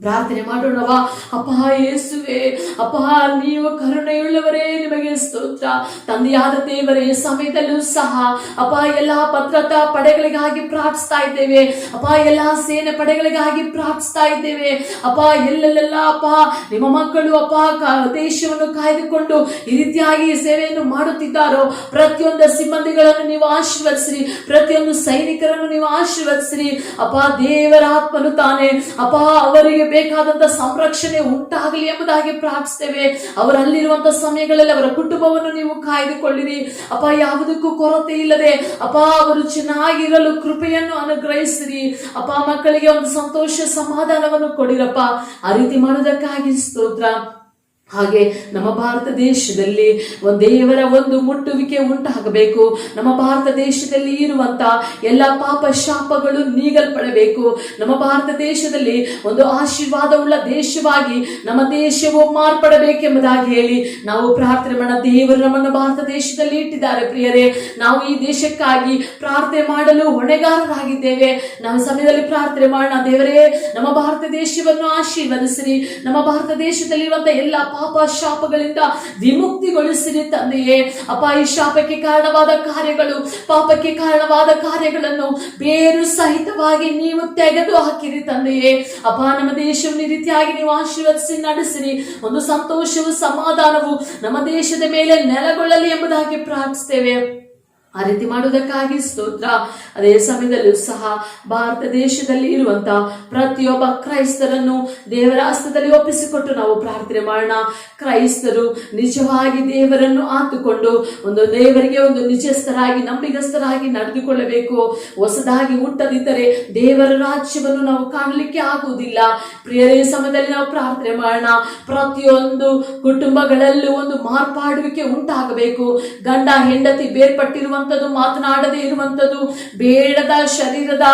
ಪ್ರಾರ್ಥನೆ ಮಾಡೋಣವಾ. ಅಪ್ಪ ಯೇಸುವೆ, ಅಪ್ಪ ನೀವು ಕರುಣೆಯುಳ್ಳವರೇ, ನಿಮಗೆ ಸ್ತೋತ್ರ. ತಂದೆಯಾದ ದೇವರೇ, ಸಮಯದಲ್ಲೂ ಸಹ ಅಪ್ಪ ಎಲ್ಲಾ ಭದ್ರತಾ ಪಡೆಗಳಿಗಾಗಿ ಪ್ರಾರ್ಥಿಸ್ತಾ ಇದ್ದೇವೆ ಅಪ್ಪ, ಎಲ್ಲಾ ಸೇನೆ ಪಡೆಗಳಿಗಾಗಿ ಪ್ರಾರ್ಥಿಸ್ತಾ ಇದ್ದೇವೆ ಅಪ್ಪ. ಎಲ್ಲೆಲ್ಲ ಅಪ್ಪ ನಿಮ್ಮ ಮಕ್ಕಳು ಅಪ್ಪ ದೇಶವನ್ನು ಕಾಯ್ದುಕೊಂಡು ಈ ರೀತಿಯಾಗಿ ಸೇವೆಯನ್ನು ಮಾಡುತ್ತಿದ್ದಾರೋ, ಪ್ರತಿಯೊಂದು ಸಿಬ್ಬಂದಿಗಳನ್ನು ನೀವು ಆಶೀರ್ವದಿಸಿರಿ, ಪ್ರತಿಯೊಂದು ಸೈನಿಕರನ್ನು ನೀವು ಆಶೀರ್ವದಿಸಿರಿ ಅಪ್ಪ. ದೇವರ ಆತ್ಮನು ತಾನೇ ಅಪ್ಪ ಅವರಿಗೆ ಬೇಕಾದಂತ ಸಂರಕ್ಷಣೆ ಉಂಟಾಗಲಿ ಎಂಬುದಾಗಿ ಪ್ರಾರ್ಥಿಸ್ತೇವೆ. ಅವರಲ್ಲಿರುವಂತಹ ಸಮಯಗಳಲ್ಲಿ ಅವರ ಕುಟುಂಬವನ್ನು ನೀವು ಕಾಯ್ದುಕೊಳ್ಳಿರಿ ಅಪ್ಪ, ಯಾವುದಕ್ಕೂ ಕೊರತೆ ಇಲ್ಲದೆ ಅಪ್ಪ ಅವರು ಚೆನ್ನಾಗಿರಲು ಕೃಪೆಯನ್ನು ಅನುಗ್ರಹಿಸಿರಿ ಅಪ್ಪ. ಮಕ್ಕಳಿಗೆ ಒಂದು ಸಂತೋಷ ಸಮಾಧಾನವನ್ನು ಕೊಡಿರಪ್ಪ. ಆ ರೀತಿ ಮಾಡೋದಕ್ಕಾಗಿ ಸ್ತೋತ್ರ. ಹಾಗೆ ನಮ್ಮ ಭಾರತ ದೇಶದಲ್ಲಿ ದೇವರ ಒಂದು ಮುಟ್ಟುವಿಕೆ ಉಂಟಾಗಬೇಕು. ನಮ್ಮ ಭಾರತ ದೇಶದಲ್ಲಿ ಇರುವಂತ ಎಲ್ಲ ಪಾಪ ಶಾಪಗಳು ನೀಗಲ್ಪಡಬೇಕು. ನಮ್ಮ ಭಾರತ ದೇಶದಲ್ಲಿ ಒಂದು ಆಶೀರ್ವಾದವುಳ್ಳ ದೇಶವಾಗಿ ನಮ್ಮ ದೇಶವು ಮಾರ್ಪಡಬೇಕೆಂಬುದಾಗಿ ಹೇಳಿ ನಾವು ಪ್ರಾರ್ಥನೆ ಮಾಡೋಣ. ದೇವರು ನಮ್ಮನ್ನು ಭಾರತ ದೇಶದಲ್ಲಿ ಇಟ್ಟಿದ್ದಾರೆ ಪ್ರಿಯರೇ. ನಾವು ಈ ದೇಶಕ್ಕಾಗಿ ಪ್ರಾರ್ಥನೆ ಮಾಡಲು ಹೊಣೆಗಾರರಾಗಿದ್ದೇವೆ. ನಾವು ಸಮಯದಲ್ಲಿ ಪ್ರಾರ್ಥನೆ ಮಾಡೋಣ. ದೇವರೇ, ನಮ್ಮ ಭಾರತ ದೇಶವನ್ನು ಆಶೀರ್ವದಿಸಿರಿ. ನಮ್ಮ ಭಾರತ ದೇಶದಲ್ಲಿರುವಂತಹ ಎಲ್ಲ ಪಾಪ ಶಾಪಗಳಿಂದ ವಿಮುಕ್ತಿಗೊಳಿಸಿರಿ ತಂದೆಯೇ ಅಪ್ಪ. ಈ ಶಾಪಕ್ಕೆ ಕಾರಣವಾದ ಕಾರ್ಯಗಳು, ಪಾಪಕ್ಕೆ ಕಾರಣವಾದ ಕಾರ್ಯಗಳನ್ನು ಬೇರು ಸಹಿತವಾಗಿ ನೀವು ತೆಗೆದು ಹಾಕಿರಿ ತಂದೆಯೇ ಅಪ್ಪ. ನಮ್ಮ ದೇಶವನ್ನು ಈ ರೀತಿಯಾಗಿ ನೀವು ಆಶೀರ್ವದಿಸಿ ನಡೆಸಿರಿ. ಒಂದು ಸಂತೋಷವು ಸಮಾಧಾನವು ನಮ್ಮ ದೇಶದ ಮೇಲೆ ನೆಲೆಗೊಳ್ಳಲಿ ಎಂಬುದಾಗಿ ಪ್ರಾರ್ಥಿಸ್ತೇವೆ. ಆ ರೀತಿ ಮಾಡುವುದಕ್ಕಾಗಿ ಸ್ತೋತ್ರ. ಅದೇ ಸಮಯದಲ್ಲೂ ಸಹ ಭಾರತ ದೇಶದಲ್ಲಿ ಇರುವಂತಹ ಪ್ರತಿಯೊಬ್ಬ ಕ್ರೈಸ್ತರನ್ನು ದೇವರ ಹಸ್ತದಲ್ಲಿ ಒಪ್ಪಿಸಿಕೊಟ್ಟು ನಾವು ಪ್ರಾರ್ಥನೆ ಮಾಡೋಣ. ಕ್ರೈಸ್ತರು ನಿಜವಾಗಿ ದೇವರನ್ನು ಆತುಕೊಂಡು ಒಂದು ದೇವರಿಗೆ ಒಂದು ನಿಜಸ್ಥರಾಗಿ ನಂಬಿಗಸ್ತರಾಗಿ ನಡೆದುಕೊಳ್ಳಬೇಕು. ಹೊಸದಾಗಿ ಹುಟ್ಟದಿದ್ದರೆ ದೇವರ ರಾಜ್ಯವನ್ನು ನಾವು ಕಾಣಲಿಕ್ಕೆ ಆಗುವುದಿಲ್ಲ. ಪ್ರಿಯರೇ, ಸಮಯದಲ್ಲಿ ನಾವು ಪ್ರಾರ್ಥನೆ ಮಾಡೋಣ. ಪ್ರತಿಯೊಂದು ಕುಟುಂಬಗಳಲ್ಲೂ ಒಂದು ಮಾರ್ಪಾಡುವಿಕೆ ಉಂಟಾಗಬೇಕು. ಗಂಡ ಹೆಂಡತಿ ಬೇರ್ಪಟ್ಟಿರುವ ಮಾತನಾಡದೇ ಇರುವಂತದ್ದು, ಬೇಡದ ಶರೀರದ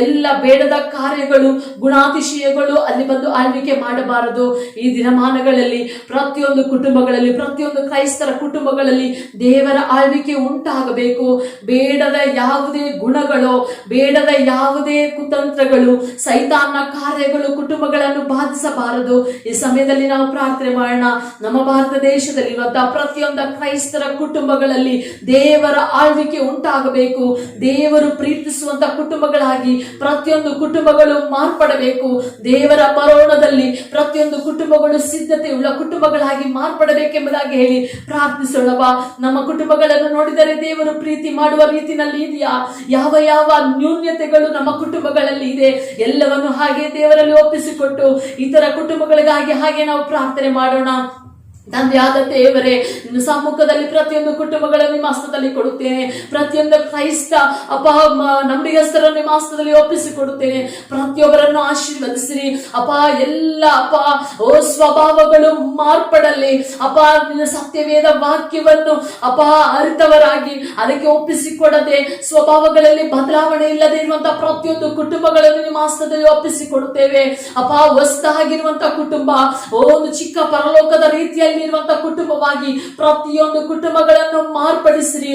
ಎಲ್ಲ ಬೇಡದ ಕಾರ್ಯಗಳು, ಗುಣಾತಿಶಯಗಳು ಅಲ್ಲಿ ಬಂದು ಆಳ್ವಿಕೆ ಮಾಡಬಾರದು. ಈ ದಿನಮಾನಗಳಲ್ಲಿ ಪ್ರತಿಯೊಂದು ಕುಟುಂಬಗಳಲ್ಲಿ, ಪ್ರತಿಯೊಂದು ಕ್ರೈಸ್ತರ ಕುಟುಂಬಗಳಲ್ಲಿ ದೇವರ ಆಳ್ವಿಕೆ ಉಂಟಾಗಬೇಕು. ಬೇಡದ ಯಾವುದೇ ಗುಣಗಳು, ಬೇಡದ ಯಾವುದೇ ಕುತಂತ್ರಗಳು, ಸೈತಾನ್ನ ಕಾರ್ಯಗಳು ಕುಟುಂಬಗಳನ್ನು ಬಾಧಿಸಬಾರದು. ಈ ಸಮಯದಲ್ಲಿ ನಾವು ಪ್ರಾರ್ಥನೆ ಮಾಡೋಣ. ನಮ್ಮ ಭಾರತ ದೇಶದಲ್ಲಿ ಇರುವಂತಹ ಪ್ರತಿಯೊಂದು ಕ್ರೈಸ್ತರ ಕುಟುಂಬಗಳಲ್ಲಿ ದೇವರ ಆಳ್ವಿಕೆ ಉಂಟಾಗಬೇಕು. ದೇವರು ಪ್ರೀತಿಸುವಂತ ಕುಟುಂಬಗಳಾಗಿ ಪ್ರತಿಯೊಂದು ಕುಟುಂಬಗಳು ಮಾರ್ಪಡಬೇಕು. ದೇವರ ಬರೋಣದಲ್ಲಿ ಪ್ರತಿಯೊಂದು ಕುಟುಂಬಗಳು ಸಿದ್ಧತೆಯುಳ್ಳ ಕುಟುಂಬಗಳಾಗಿ ಮಾರ್ಪಡಬೇಕೆಂಬುದಾಗಿ ಹೇಳಿ ಪ್ರಾರ್ಥಿಸೋಣವ. ನಮ್ಮ ಕುಟುಂಬಗಳನ್ನು ನೋಡಿದರೆ ದೇವರು ಪ್ರೀತಿ ಮಾಡುವ ರೀತಿನಲ್ಲಿ ಇದೆಯಾ? ಯಾವ ಯಾವ ನ್ಯೂನ್ಯತೆಗಳು ನಮ್ಮ ಕುಟುಂಬಗಳಲ್ಲಿ ಇದೆ, ಎಲ್ಲವನ್ನು ಹಾಗೆ ದೇವರಲ್ಲಿ ಒಪ್ಪಿಸಿಕೊಟ್ಟು ಇತರ ಕುಟುಂಬಗಳಿಗಾಗಿ ಹಾಗೆ ನಾವು ಪ್ರಾರ್ಥನೆ ಮಾಡೋಣ. ತಂದೆಯಾದ ದೇವರೇ, ನಿನ್ನ ಸಮ್ಮುಖದಲ್ಲಿ ಪ್ರತಿಯೊಂದು ಕುಟುಂಬಗಳನ್ನು ನಿಮ್ಮ ಹಸ್ತದಲ್ಲಿ ಕೊಡುತ್ತೇನೆ. ಪ್ರತಿಯೊಂದು ಕ್ರೈಸ್ತ ಅಪ್ಪ ನಂಬಿಗಸ್ತರನ್ನು ನಿಮ್ಮ ಹಸ್ತದಲ್ಲಿ ಒಪ್ಪಿಸಿಕೊಡುತ್ತೇನೆ. ಪ್ರತಿಯೊಬ್ಬರನ್ನು ಆಶೀರ್ವದಿಸಿರಿ ಅಪ್ಪ. ಎಲ್ಲ ಅಪ್ಪ ಸ್ವಭಾವಗಳು ಮಾರ್ಪಡಲಿ ಅಪ್ಪ. ನಿನ್ನ ಸತ್ಯವೇದ ವಾಕ್ಯವನ್ನು ಅಪ್ಪ ಅರಿತವರಾಗಿ ಅದಕ್ಕೆ ಒಪ್ಪಿಸಿಕೊಡದೆ ಸ್ವಭಾವಗಳಲ್ಲಿ ಬದಲಾವಣೆ ಇಲ್ಲದೆ ಇರುವಂತಹ ಪ್ರತಿಯೊಂದು ಕುಟುಂಬಗಳನ್ನು ನಿಮ್ಮ ಹಸ್ತದಲ್ಲಿ ಒಪ್ಪಿಸಿಕೊಡುತ್ತೇವೆ ಅಪ್ಪ. ಹೊಸದಾಗಿರುವಂತಹ ಕುಟುಂಬ ಒಂದು ಚಿಕ್ಕ ಪರಲೋಕದ ರೀತಿಯಲ್ಲಿ ಇರುವಂತಹ ಕುಟುಂಬವಾಗಿ ಪ್ರತಿಯೊಂದು ಕುಟುಂಬಗಳನ್ನು ಮಾರ್ಪಡಿಸಿರಿ.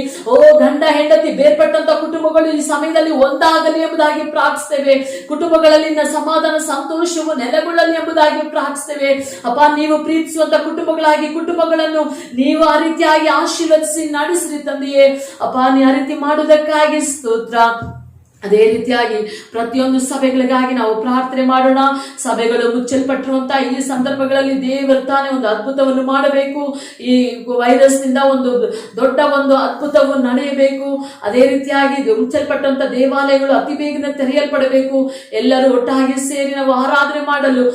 ಗಂಡ ಹೆಂಡತಿ ಬೇರ್ಪಟ್ಟಂತ ಕುಟುಂಬಗಳು ಈ ಸಮಯದಲ್ಲಿ ಒಂದಾಗಲಿ ಎಂಬುದಾಗಿ ಪ್ರಾರ್ಥಿಸ್ತೇವೆ. ಕುಟುಂಬಗಳಲ್ಲಿ ಸಮಾಧಾನ ಸಂತೋಷವು ನೆಲೆಗೊಳ್ಳಲಿ ಎಂಬುದಾಗಿ ಪ್ರಾರ್ಥಿಸ್ತೇವೆ ಅಪ್ಪ. ನೀವು ಪ್ರೀತಿಸುವಂತ ಕುಟುಂಬಗಳಾಗಿ ಕುಟುಂಬಗಳನ್ನು ನೀವು ಆ ರೀತಿಯಾಗಿ ಆಶೀರ್ವದಿಸಿ ನಡೆಸಿರಿ ತಂದೆಯೇ ಅಪ್ಪ. ನೀ ಆ ರೀತಿ ಮಾಡುವುದಕ್ಕಾಗಿ ಸ್ತೋತ್ರ. ಅದೇ ರೀತಿಯಾಗಿ ಪ್ರತಿಯೊಂದು ಸಭೆಗಳಿಗಾಗಿ ನಾವು ಪ್ರಾರ್ಥನೆ ಮಾಡೋಣ. ಸಭೆಗಳು ಮುಚ್ಚಲ್ಪಟ್ಟಿರುವಂತಹ ಈ ಸಂದರ್ಭಗಳಲ್ಲಿ ದೇವರು ತಾನೇ ಒಂದು ಅದ್ಭುತವನ್ನು ಮಾಡಬೇಕು. ಈ ವೈರಸ್ ನಿಂದ ಒಂದು ದೊಡ್ಡ ಒಂದು ಅದ್ಭುತವು ನಡೆಯಬೇಕು. ಅದೇ ರೀತಿಯಾಗಿ ಮುಚ್ಚಲ್ಪಟ್ಟಂತ ದೇವಾಲಯಗಳು ಅತಿ ಬೇಗನೆ ತೆರೆಯಲ್ಪಡಬೇಕು. ಎಲ್ಲರೂ ಒಟ್ಟಾಗಿ ಸೇರಿ ನಾವು ಆರಾಧನೆ ಮಾಡಲು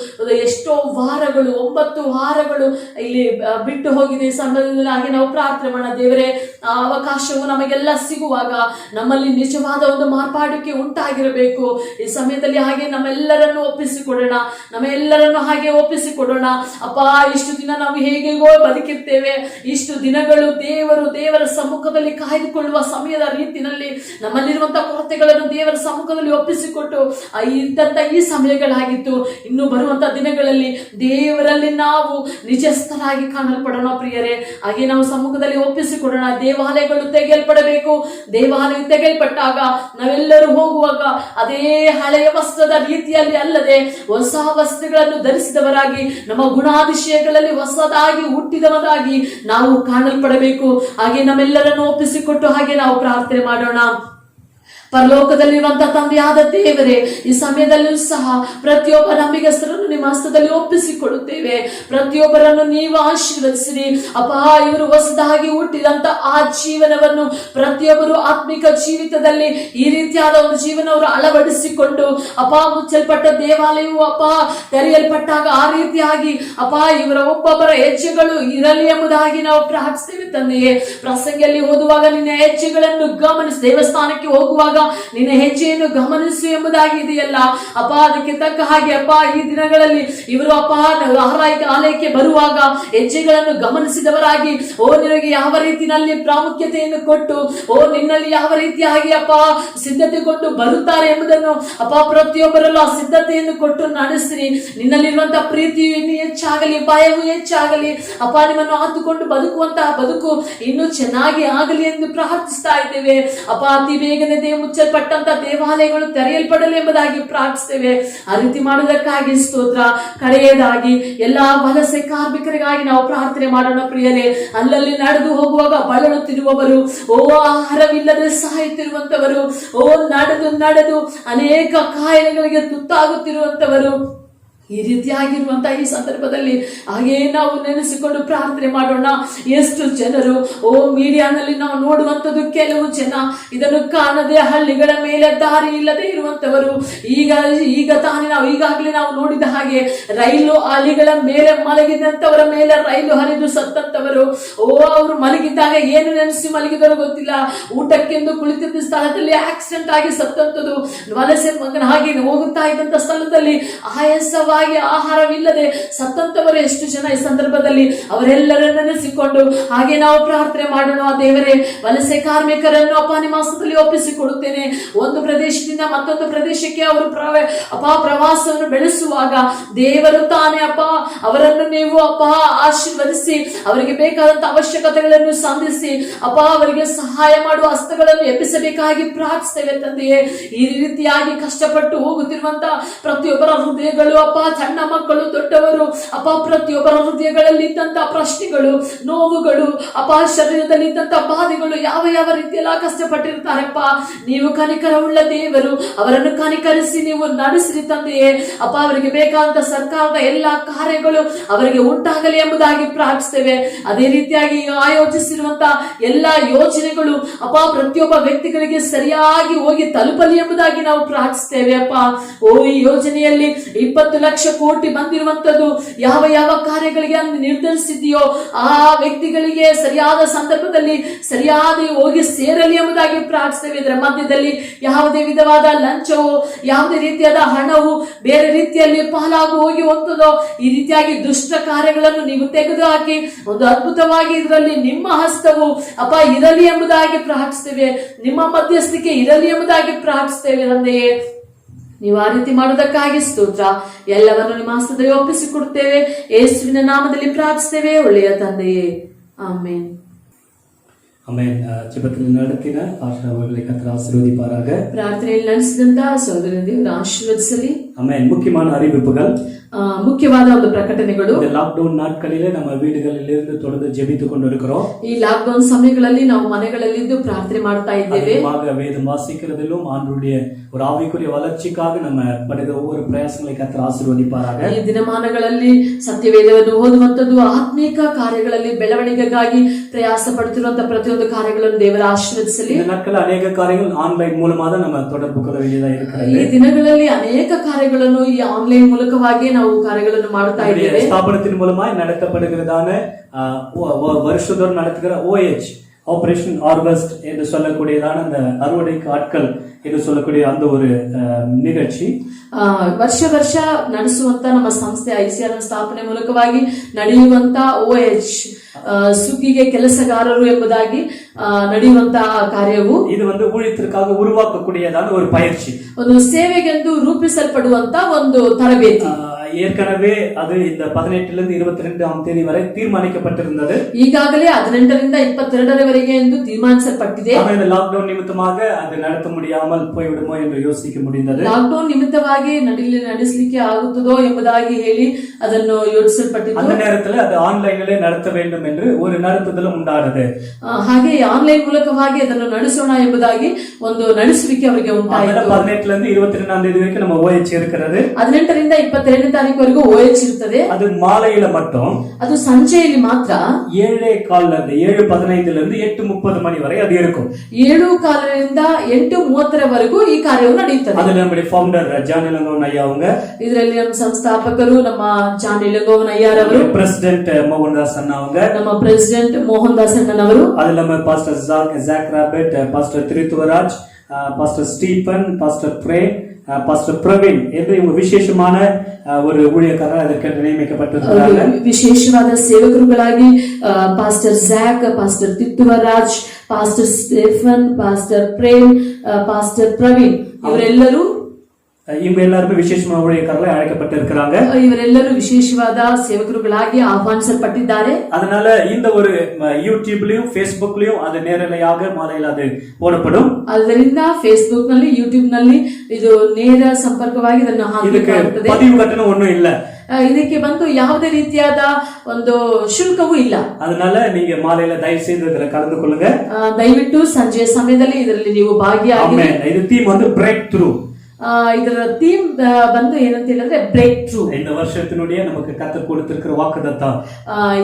ಎಷ್ಟೋ ವಾರಗಳು 9 ವಾರಗಳು ಇಲ್ಲಿ ಬಿಟ್ಟು ಹೋಗಿದೆ. ಈ ಸಮಯದಲ್ಲಿ ನಾವು ಪ್ರಾರ್ಥನೆ ಮಾಡೋಣ. ದೇವರೇ, ಆ ಅವಕಾಶವು ನಮಗೆಲ್ಲ ಸಿಗುವಾಗ ನಮ್ಮಲ್ಲಿ ನಿಜವಾದ ಒಂದು ಮಾರ್ಪಾಡು ಉಂಟಾಗಿರಬೇಕು. ಈ ಸಮಯದಲ್ಲಿ ಹಾಗೆ ನಮ್ಮೆಲ್ಲರನ್ನು ಒಪ್ಪಿಸಿಕೊಡೋಣ. ನಮ್ಮೆಲ್ಲರನ್ನು ಹಾಗೆ ಒಪ್ಪಿಸಿಕೊಡೋಣ ಅಪ್ಪ. ಇಷ್ಟು ದಿನ ನಾವು ಹೇಗೆಗೋ ಬದುಕಿರ್ತೇವೆ. ಇಷ್ಟು ದಿನಗಳು ದೇವರ ಸಮ್ಮುಖದಲ್ಲಿ ಕಾಯ್ದುಕೊಳ್ಳುವ ಸಮಯದ ರೀತಿಯಲ್ಲಿ ನಮ್ಮಲ್ಲಿರುವಂತಹ ಕೊರತೆಗಳನ್ನು ದೇವರ ಸಮ್ಮುಖದಲ್ಲಿ ಒಪ್ಪಿಸಿಕೊಟ್ಟು ಇದ್ದಂತ ಈ ಸಮಯಗಳಾಗಿತ್ತು. ಇನ್ನು ಬರುವಂತಹ ದಿನಗಳಲ್ಲಿ ದೇವರಲ್ಲಿ ನಾವು ನಿಜಸ್ಥರಾಗಿ ಕಾಣಲ್ಪಡೋಣ ಪ್ರಿಯರೇ. ಹಾಗೆ ನಾವು ಸಮ್ಮುಖದಲ್ಲಿ ಒಪ್ಪಿಸಿಕೊಡೋಣ. ದೇವಾಲಯಗಳು ತೆಗೆಯಲ್ಪಡಬೇಕು. ದೇವಾಲಯ ತೆಗೆಯಲ್ಪಟ್ಟಾಗ ನಾವೆಲ್ಲರೂ ಹೋಗುವಾಗ ಅದೇ ಹಳೆಯ ವಸ್ತ್ರದ ರೀತಿಯಲ್ಲಿ ಅಲ್ಲದೆ ಹೊಸ ವಸ್ತ್ರಗಳನ್ನು ಧರಿಸಿದವರಾಗಿ ನಮ್ಮ ಗುಣಾತಿಶಯಗಳಲ್ಲಿ ಹೊಸದಾಗಿ ಹುಟ್ಟಿದವರಾಗಿ ನಾವು ಕಾಣಲ್ಪಡಬೇಕು. ಹಾಗೆ ನಮ್ಮೆಲ್ಲರನ್ನು ಒಪ್ಪಿಸಿಕೊಟ್ಟು ಹಾಗೆ ನಾವು ಪ್ರಾರ್ಥನೆ ಮಾಡೋಣ. ಪರಲೋಕದಲ್ಲಿರುವಂತಹ ತಂದೆಯಾದ ದೇವರೇ, ಈ ಸಮಯದಲ್ಲೂ ಸಹ ಪ್ರತಿಯೊಬ್ಬ ನಂಬಿಗಸ್ತರನ್ನು ನಿಮ್ಮ ಹಸ್ತದಲ್ಲಿ ಒಪ್ಪಿಸಿಕೊಡುತ್ತೇವೆ. ಪ್ರತಿಯೊಬ್ಬರನ್ನು ನೀವು ಆಶೀರ್ವದಿಸಿರಿ ಅಪ್ಪ. ಇವರು ಹೊಸದಾಗಿ ಹುಟ್ಟಿದಂತ ಆ ಜೀವನವನ್ನು ಪ್ರತಿಯೊಬ್ಬರು ಆತ್ಮಿಕ ಜೀವಿತದಲ್ಲಿ ಈ ರೀತಿಯಾದ ಒಂದು ಜೀವನವರು ಅಳವಡಿಸಿಕೊಂಡು ಅಪ್ಪ, ಮುಚ್ಚಲ್ಪಟ್ಟ ದೇವಾಲಯವು ಅಪ್ಪ ತೆರೆಯಲ್ಪಟ್ಟಾಗ ಆ ರೀತಿಯಾಗಿ ಅಪ್ಪ ಇವರ ಒಬ್ಬೊಬ್ಬರ ಹೆಜ್ಜೆಗಳು ಇರಲಿ ಎಂಬುದಾಗಿ ನಾವು ಪ್ರಾರ್ಥಿಸ್ತೇವೆ ತಂದೆಯೇ. ಪ್ರಸಂಗಿಯಲ್ಲಿ ಓದುವಾಗ ನಿನ್ನ ಹೆಜ್ಜೆಗಳನ್ನು ಗಮನಿಸಿ, ದೇವಸ್ಥಾನಕ್ಕೆ ಹೋಗುವಾಗ ನಿನ್ನ ಹೆಜ್ಜೆಯನ್ನು ಗಮನಿಸು ಎಂಬುದಾಗಿ ಇದೆಯಲ್ಲ ಅಪ್ಪ. ಅದಕ್ಕೆ ತಕ್ಕ ಹಾಗೆ ಅಪ್ಪ ಈ ದಿನಗಳಲ್ಲಿ ಇವರು ಅಪ್ಪ ಆಲಯಕ್ಕೆ ಬರುವಾಗ ಹೆಜ್ಜೆಗಳನ್ನು ಗಮನಿಸಿದವರಾಗಿ ನಿನಗೆ ಯಾವ ರೀತಿಯಲ್ಲಿ ಪ್ರಾಮುಖ್ಯತೆಯನ್ನು ಕೊಟ್ಟು ನಿನ್ನಲ್ಲಿ ಯಾವ ರೀತಿಯಾಗಿ ಅಪ್ಪ ಸಿದ್ಧತೆಗೊಂಡು ಬರುತ್ತಾರೆ ಎಂಬುದನ್ನು ಅಪ್ಪ ಪ್ರತಿಯೊಬ್ಬರಲ್ಲೂ ಆ ಸಿದ್ಧತೆಯನ್ನು ಕೊಟ್ಟು ನಡೆಸಿರಿ. ನಿನ್ನಲ್ಲಿರುವಂತಹ ಪ್ರೀತಿಯು ಇನ್ನು ಹೆಚ್ಚಾಗಲಿ, ಭಯವು ಹೆಚ್ಚಾಗಲಿ ಅಪ್ಪ. ನಿಮ್ಮನ್ನು ಆತುಕೊಂಡು ಬದುಕುವಂತಹ ಬದುಕು ಇನ್ನೂ ಚೆನ್ನಾಗಿ ಆಗಲಿ ಎಂದು ಪ್ರಾರ್ಥಿಸ್ತಾ ಇದ್ದೇವೆ ಅಪ್ಪ. ಅತಿ ಬೇಗನೆ ಮುಚ್ಚಲ್ಪಟ್ಟಂತ ದೇವಾಲಯಗಳು ತೆರೆಯಲ್ಪಡಲಿ ಎಂಬುದಾಗಿ ಪ್ರಾರ್ಥಿಸ್ತೇವೆ. ಆ ರೀತಿ ಮಾಡುವುದಕ್ಕಾಗಿ ಸ್ತೋತ್ರ. ಕಡೆಯದಾಗಿ ಎಲ್ಲಾ ವಲಸೆ ಕಾರ್ಮಿಕರಿಗಾಗಿ ನಾವು ಪ್ರಾರ್ಥನೆ ಮಾಡೋಣ ಪ್ರಿಯರೇ. ಅಲ್ಲಲ್ಲಿ ನಡೆದು ಹೋಗುವಾಗ ಬಳಲುತ್ತಿರುವವರು, ಆಹಾರವಿಲ್ಲದೆ ಸಾಯುತ್ತಿರುವಂತವರು, ನಡೆದು ಅನೇಕ ಕಾಯಿಲೆಗಳಿಗೆ ತುತ್ತಾಗುತ್ತಿರುವಂತವರು, ಈ ರೀತಿಯಾಗಿರುವಂತಹ ಈ ಸಂದರ್ಭದಲ್ಲಿ ಹಾಗೇ ನಾವು ನೆನೆಸಿಕೊಂಡು ಪ್ರಾರ್ಥನೆ ಮಾಡೋಣ. ಎಷ್ಟು ಜನರು ಮೀಡಿಯಾನಲ್ಲಿ ನಾವು ನೋಡುವಂಥದ್ದು, ಕೆಲವು ಜನ ಇದನ್ನು ಕಾಣದೆ ಹಳ್ಳಿಗಳ ಮೇಲೆ ದಾರಿ ಇಲ್ಲದೆ ಇರುವಂತವರು, ಈಗ ತಾನೇ ನಾವು ಈಗಾಗಲೇ ನಾವು ನೋಡಿದ ಹಾಗೆ ರೈಲು ಹಳಿಗಳ ಮೇಲೆ ಮಲಗಿದಂತವರ ಮೇಲೆ ರೈಲು ಹರಿದು ಸತ್ತಂತವರು, ಅವರು ಮಲಗಿದ್ದಾಗ ಏನು ನೆನೆಸಿ ಮಲಗಿದರೋ ಗೊತ್ತಿಲ್ಲ, ಊಟಕ್ಕೆಂದು ಕುಳಿತಿದ್ದ ಸ್ಥಳದಲ್ಲಿ ಆಕ್ಸಿಡೆಂಟ್ ಆಗಿ ಸತ್ತಂತದ್ದು, ವಲಸೆ ಹಾಗೆ ಹೋಗುತ್ತಾ ಇದ್ದಂತ ಸ್ಥಳದಲ್ಲಿ ಆಯಾಸವಾಗಿ ಆಹಾರವಿಲ್ಲದೆ ಸತ್ತಂತವರು ಎಷ್ಟು ಜನ ಈ ಸಂದರ್ಭದಲ್ಲಿ. ಅವರೆಲ್ಲರನ್ನು ನೆನೆಸಿಕೊಂಡು ಹಾಗೆ ನಾವು ಪ್ರಾರ್ಥನೆ ಮಾಡೋಣ. ದೇವರೇ, ವಲಸೆ ಕಾರ್ಮಿಕರನ್ನು ಅಪ್ಪ ನಿಮ್ಮ ಹಸ್ತದಲ್ಲಿ ಒಪ್ಪಿಸಿಕೊಡುತ್ತೇನೆ. ಒಂದು ಪ್ರದೇಶದಿಂದ ಮತ್ತೊಂದು ಪ್ರದೇಶಕ್ಕೆ ಅವರು ಪ್ರವಾಸವನ್ನು ಬೆಳೆಸುವಾಗ ದೇವರು ತಾನೇ ಅಪ್ಪ ಅವರನ್ನು ನೀವು ಅಪ್ಪ ಆಶೀರ್ವದಿಸಿ ಅವರಿಗೆ ಬೇಕಾದಂತ ಅವಶ್ಯಕತೆಗಳನ್ನು ಸಂಧಿಸಿ ಅಪ್ಪ ಅವರಿಗೆ ಸಹಾಯ ಮಾಡುವ ಹಸ್ತಗಳನ್ನು ಎಬ್ಬಿಸಬೇಕಾಗಿ ಪ್ರಾರ್ಥಿಸ್ತೇವೆ ತಂದೆಯೇ. ಈ ರೀತಿಯಾಗಿ ಕಷ್ಟಪಟ್ಟು ಹೋಗುತ್ತಿರುವಂತಹ ಪ್ರತಿಯೊಬ್ಬರ ಹೃದಯಗಳು ಅಪ್ಪ, ಸಣ್ಣ ಮಕ್ಕಳು, ದೊಡ್ಡವರು ಅಪ್ಪ, ಪ್ರತಿಯೊಬ್ಬರ ಹೃದಯಗಳಲ್ಲಿ ಇದ್ದಂತಹ ಪ್ರಶ್ನೆಗಳು, ನೋವುಗಳು ಅಪ್ಪ, ಶರೀರದಲ್ಲಿ ಇದ್ದಂತಹ ಬಾಧೆಗಳು, ಯಾವ ಯಾವ ರೀತಿಯೆಲ್ಲ ಕಷ್ಟಪಟ್ಟಿರ್ತಾರಪ್ಪ. ನೀವು ಕನಿಕರವುಳ್ಳ ದೇವರು, ಅವರನ್ನು ಕನಿಕರಿಸಿ ನೀವು ನಡೆಸಿರಿ ತಂದೆಯೇ ಅಪ್ಪ. ಅವರಿಗೆ ಬೇಕಾದಂತ ಸರ್ಕಾರದ ಎಲ್ಲಾ ಕಾರ್ಯಗಳು ಅವರಿಗೆ ಉಂಟಾಗಲಿ ಎಂಬುದಾಗಿ ಪ್ರಾರ್ಥಿಸ್ತೇವೆ. ಅದೇ ರೀತಿಯಾಗಿ ಆಯೋಜಿಸಿರುವಂತಹ ಎಲ್ಲಾ ಯೋಜನೆಗಳು ಅಪ್ಪ ಪ್ರತಿಯೊಬ್ಬ ವ್ಯಕ್ತಿಗಳಿಗೆ ಸರಿಯಾಗಿ ಹೋಗಿ ತಲುಪಲಿ ಎಂಬುದಾಗಿ ನಾವು ಪ್ರಾರ್ಥಿಸ್ತೇವೆ ಅಪ್ಪ. ಈ ಯೋಜನೆಯಲ್ಲಿ 20 ಲಕ್ಷ ಕೋಟಿ ಬಂದಿರುವಂತದ್ದು ಯಾವ ಯಾವ ಕಾರ್ಯಗಳಿಗೆ ನಿರ್ಧರಿಸಿದೆಯೋ ಆ ವ್ಯಕ್ತಿಗಳಿಗೆ ಸರಿಯಾದ ಸಂದರ್ಭದಲ್ಲಿ ಸರಿಯಾದ ಹೋಗಿ ಸೇರಲಿ ಎಂಬುದಾಗಿ ಪ್ರಾರ್ಥಿಸ್ತೇವೆ. ಇದರ ಮಧ್ಯದಲ್ಲಿ ಯಾವುದೇ ವಿಧವಾದ ಲಂಚವೋ, ಯಾವುದೇ ರೀತಿಯಾದ ಹಣವು ಬೇರೆ ರೀತಿಯಲ್ಲಿ ಪಾಲಾಗು ಹೋಗಿ ಹೋಗ್ತದೋ, ಈ ರೀತಿಯಾಗಿ ದುಷ್ಟ ಕಾರ್ಯಗಳನ್ನು ನೀವು ತೆಗೆದುಹಾಕಿ ಒಂದು ಅದ್ಭುತವಾಗಿ ಇದರಲ್ಲಿ ನಿಮ್ಮ ಹಸ್ತವು ಅಪ್ಪ ಇರಲಿ ಎಂಬುದಾಗಿ ಪ್ರಾರ್ಥಿಸ್ತೇವೆ. ನಿಮ್ಮ ಮಧ್ಯಸ್ಥಿಕೆ ಇರಲಿ ಎಂಬುದಾಗಿ ಪ್ರಾರ್ಥಿಸ್ತೇವೆ ತಂದೆಯೇ. ನೀವು ಆ ರೀತಿ ಮಾಡುವುದಕ್ಕಾಗಿ ಸ್ತೋತ್ರ. ಎಲ್ಲವನ್ನು ನಿಮ್ಮ ಹಸ್ತದಲ್ಲಿ ಒಪ್ಪಿಸಿಕೊಡುತ್ತೇವೆ. ಯೇಸುವಿನ ನಾಮದಲ್ಲಿ ಪ್ರಾರ್ಥಿಸ್ತೇವೆ ಒಳ್ಳೆಯ ತಂದೆಯೇ, ಆಮೇನ್. அமேன். ஜெபத்தில் நடத்தின ஆசீர்வாதங்களை கர்த்தர் ஆசீர்வதிப்பாராக. ಪ್ರಾರ್ಥನೆಯಲ್ಲಿ ನಡೆಸಿದಂತ ಸಹೋದರ ದೇವರು ಆಶೀರ್ವದಿಸಲಿ. அமேன். முக்கியமான அறிவிப்புகள், ಮುಖ್ಯವಾದ ಒಂದು ಪ್ರಕಟಣೆಗಳು. ಲಾಕ್ಡೌನ್ ನಾட்களிலே நம்ம வீடுகளிலிருந்து தொடர்ந்து ஜெபித்துக் கொண்டிருக்கிறோம். ಈ ಲಾಕ್ಡೌನ್ ಸಮಯಗಳಲ್ಲಿ ನಾವು ಮನೆಗಳಲ್ಲಿದ್ದು ಪ್ರಾರ್ಥನೆ ಮಾಡ್ತಾ ಇದ್ದೇವೆ. வேதம் வாசிக்கிறதிலும் ஆண்டவருடைய ஒரு ஆவிக்குரிய வளர்ச்சிக்காக நம்ம படுகிற ஒவ்வொரு பிரயாசங்களை கர்த்தர் ஆசீர்வதிப்பாராக. ಈ ದಿನಮಾನಗಳಲ್ಲಿ ಸತ್ಯವೇದವನ್ನು ಓದುವಂತದ್ದು, ಆತ್ಮೀಕ ಕಾರ್ಯಗಳಲ್ಲಿ ಬೆಳವಣಿಗೆಗಾಗಿ ಪ್ರಯಾಸ ಪಡುತ್ತಿರುವಂತಹ ಪ್ರತಿಯೊಂದು ಕಾರ್ಯಗಳನ್ನು ದೇವರ ಆಶೀರ್ವದಿಸಲಿ. இந்த நாட்களில் அநேக காரியங்கள் ஆன்லைன் மூலமா தான் நம்ம தொடர்பு கொள்ள வேண்டியதா இருக்கிறது. ಈ ದಿನಗಳಲ್ಲಿ ಅನೇಕ ಕಾರ್ಯಗಳನ್ನು ಈ ಆನ್ಲೈನ್ ಮೂಲಕವಾಗಿ ನಾವು ಕಾರ್ಯಗಳನ್ನು ಮಾಡ್ತಾ ಇದ್ದೇವೆ. ஸ்தாபனத்தின் மூலமா நடத்தப்படுகிறதான வருஷத்தோடு நடத்துகிற OH ஆபரேஷன் ஆர்வெஸ்ட் என்று சொல்லக்கூடியதான அந்த அறுவடைக்கு ஆட்கள் ಎಂದು சொல்லக்கூடிய அந்த ஒரு ನಿಗರ್ಚಿ ವರ್ಷ ನಡೆಸುವಂತ ನಮ್ಮ ಸಂಸ್ಥೆ ICR ಸ್ಥಾಪನೆ ಮೂಲಕವಾಗಿ ನಡೆಯುವಂತ OH ಸುಗ್ಗಿಗೆ ಕೆಲಸಗಾರರು ಎಂಬುದಾಗಿ ನಡೆಯುವಂತಹ ಕಾರ್ಯವು இது ஊழியத்திற்காக உருவாக்கக்கூடியதான ஒரு பயிற்சி. ಒಂದು ಸೇವೆಗೆಂದು ರೂಪಿಸಲ್ಪಡುವಂತ ಒಂದು ತರಬೇತಿ. ஏற்கனவே அது இந்த 18 22 தேதி வரை தீர்மானிக்கப்பட்டிருந்தது. ಈಗಾಗಲೇ 18ರಿಂದ 22ರವರೆಗೆ ಎಂದು ತೀರ್ಮಾನಿಸಲ್ಪಟ್ಟಿದೆ. ஆனால் இந்த லாக்டவுன் நிமித்தமாக அது நடத்த முடியாமல் போய்விடுமோ என்று யோசிக்க முடிந்தது. ಲಾಕ್ಡೌನ್ ನಿಮಿತ್ತವಾಗಿ ನಡೆಸಲಿಕ್ಕೆ ಆಗುತ್ತದೋ ಎಂಬುದಾಗಿ ಹೇಳಿ ಅದನ್ನು ಯೋಚಿಸಲ್ಪಟ್ಟಿತು. அந்த நேரத்தில் அது ஆன்லைனிலே நடத்த வேண்டும் என்று ஒரு நடத்துதலும் உண்டானது. ಹಾಗೆ ಆನ್ಲೈನ್ ಮೂಲಕವಾಗಿ ಅದನ್ನು ನಡೆಸೋಣ ಎಂಬುದಾಗಿ ಒಂದು ನಡೆಸುವಿಕೆ ಅವರಿಗೆ ಉಂಟಾಯಿತು. 18 22 தேதி வரைக்கும் நம்ம ஓஎச் இருக்கிறது. 18ರಿಂದ 22 ತಾರೀಕುವರೆಗೂ ಓಎಚ್ ಇರುತ್ತದೆ. ಅದು ಮಾಲೆயில மட்டும் ಅದು ಸಂಜೆಯಲ್ಲಿ ಮಾತ್ರ 7:15 7:15 8:30 மணி வரை அது இருக்கும். 7:15ರಿಂದ 8:30ರವರೆಗೂ ಈ ಕಾರ್ಯವು ನಡೆಯುತ್ತದೆ. ಅದು ನಮ್ಮ ಫೌಂಡರ್ ಜಾನ್ ಇಲಂಗೋವನ್ ಅಯ್ಯ அவங்க, ಇದರಲ್ಲಿ ನಮ್ಮ ಸಂಸ್ಥಾಪಕರು ನಮ್ಮ ಜಾನ್ ಇಲಂಗೋವನ್ ಅಯ್ಯರವರು, ಪ್ರೆಸಿಡೆಂಟ್ ಮೋಹನ್ ದಾಸ್ ಅಣ್ಣ அவங்க, ನಮ್ಮ ಪ್ರೆಸಿಡೆಂಟ್ ಮೋಹನ್ ದಾಸ್ ಅಣ್ಣನವರು, ಅದು ನಮ್ಮ pastor Jack Robert, pastor Trithuvaraj, pastor Stephen, pastor பிரே, பாஸ்டர் பிரவீன் என்று இவங்க விசேஷமான ஒரு ஊழியக்காரர் அதற்கு நியமிக்கப்பட்டிருக்கிறாங்க. ವಿಶೇಷವಾದ ಸೇವಕರುಗಳಾಗಿ pastor Jack, pastor Thithuvaraj, pastor Stephen, pastor Prem, pastor Praveen ಇವರೆಲ್ಲರೂ இவங்க எல்லாருமே விசேஷமான ஊழியக்காரர்களாக அழைக்கப்பட்டிருக்கிறாங்க. ಇವರೆಲ್ಲರೂ ವಿಶೇಷವಾದ ಸೇವಕರುಗಳಾಗಿ ಆಹ್ವಾನಿಸಲ್ಪಟ್ಟಿದ್ದಾರೆ. அதனால இந்த ஒரு யூடியூப்லயும் ಫೇಸ್ಬುಕ್லயும் அது நேரலையாக மாலையில் அது போடப்படும். ಅದರಿಂದ ಫೇಸ್ಬುಕ್ ನಲ್ಲಿ ಯೂಟ್ಯೂಬ್ ನಲ್ಲಿ ಇದು ನೇರ ಸಂಪರ್ಕವಾಗಿ ಇದನ್ನು ಹಾಕಲಾಗುತ್ತದೆ. பதிவு கட்டணம் ஒண்ணும் இல்ல. ಇದಕ್ಕೆ ಬಂದು ಯಾವುದೇ ರೀತಿಯಾದ ಒಂದು ಶುಲ್ಕವೂ ಇಲ್ಲ. அதனால நீங்க ಮಾಲೆயில தயவு செய்து ಇದರ ಕಲந்து கொள்ளுங்க. ದಯವಿಟ್ಟು ಸಂಜೆಯ ಸಮಯದಲ್ಲಿ ಇದರಲ್ಲಿ ನೀವು ಭಾಗಿಯಾಗಿ. ಇದು ಥೀಮ್ ಬ್ರೇಕ್ ಥ್ರೂ. ಇದರ ಥೀಮ್ ಬಂದು ಏನಂತ ಹೇಳಿದ್ರೆ ಬ್ರೇಕ್ ಥ್ರೂ. இந்த வருஷத்தினுடைய நமக்கு கர்த்தர் கொடுத்திருக்கிற வாக்குத்தத்தம்,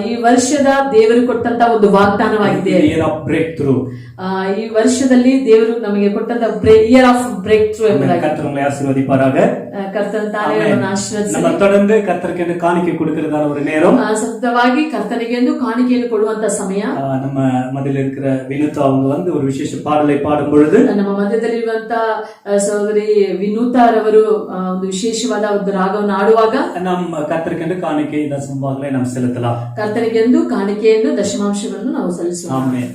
ಈ ವರ್ಷದ ದೇವರು ಕೊಟ್ಟಂತ ಒಂದು ವಾಗ್ದಾನವಾಗಿದೆ. Year of breakthrough. ಈ ವರ್ಷದಲ್ಲಿ ದೇವರು ನಮಗೆ ಕೊಟ್ಟಂತ ಇಯರ್ ಆಫ್ ಬ್ರೇಕ್ ಥ್ರೂ ಎಂಬುದಾಗಿ. கர்த்தர் உங்களை ஆசீர்வதிப்பாராக. ಕರ್ತನ ತಾನೇ ನಮ್ಮನ್ನು ಆಶೀರ್ವದಿಸಲಿ. நம்ம தொடர்ந்து கர்த்தருக்கு காணிக்கை கொடுக்கிறதான ஒரு நேரம். ಸತತವಾಗಿ ಕರ್ತನಿಗೆ ಕಾಣಿಕೆಯನ್ನು ಕೊಡುವಂತ ಸಮಯ. நம்ம மத்தியில் இருக்கிற வினுதா அவங்க ஒரு விசேஷ பாடலை பாடும் பொழுது, ನಮ್ಮ ಮಧ್ಯದಲ್ಲಿರುವಂತ ಸಹೋದರಿ ವಿನೂತಾರವರು ಒಂದು ವಿಶೇಷವಾದ ಒಂದು ರಾಗವನ್ನು ಆಡುವಾಗ ನಮ್ಮ ಕರ್ತರಿಗೆಂದು ಕಾಣಿಕೆ ದಶಮಾಂಶங்களை நாம் செலுத்தலாம். ಕರ್ತನಿಗೆಂದು ಕಾಣಿಕೆಯನ್ನು ದಶಮಾಂಶಗಳನ್ನು ನಾವು ಸಲ್ಲಿಸೋಣ. ಆಮೆನ್.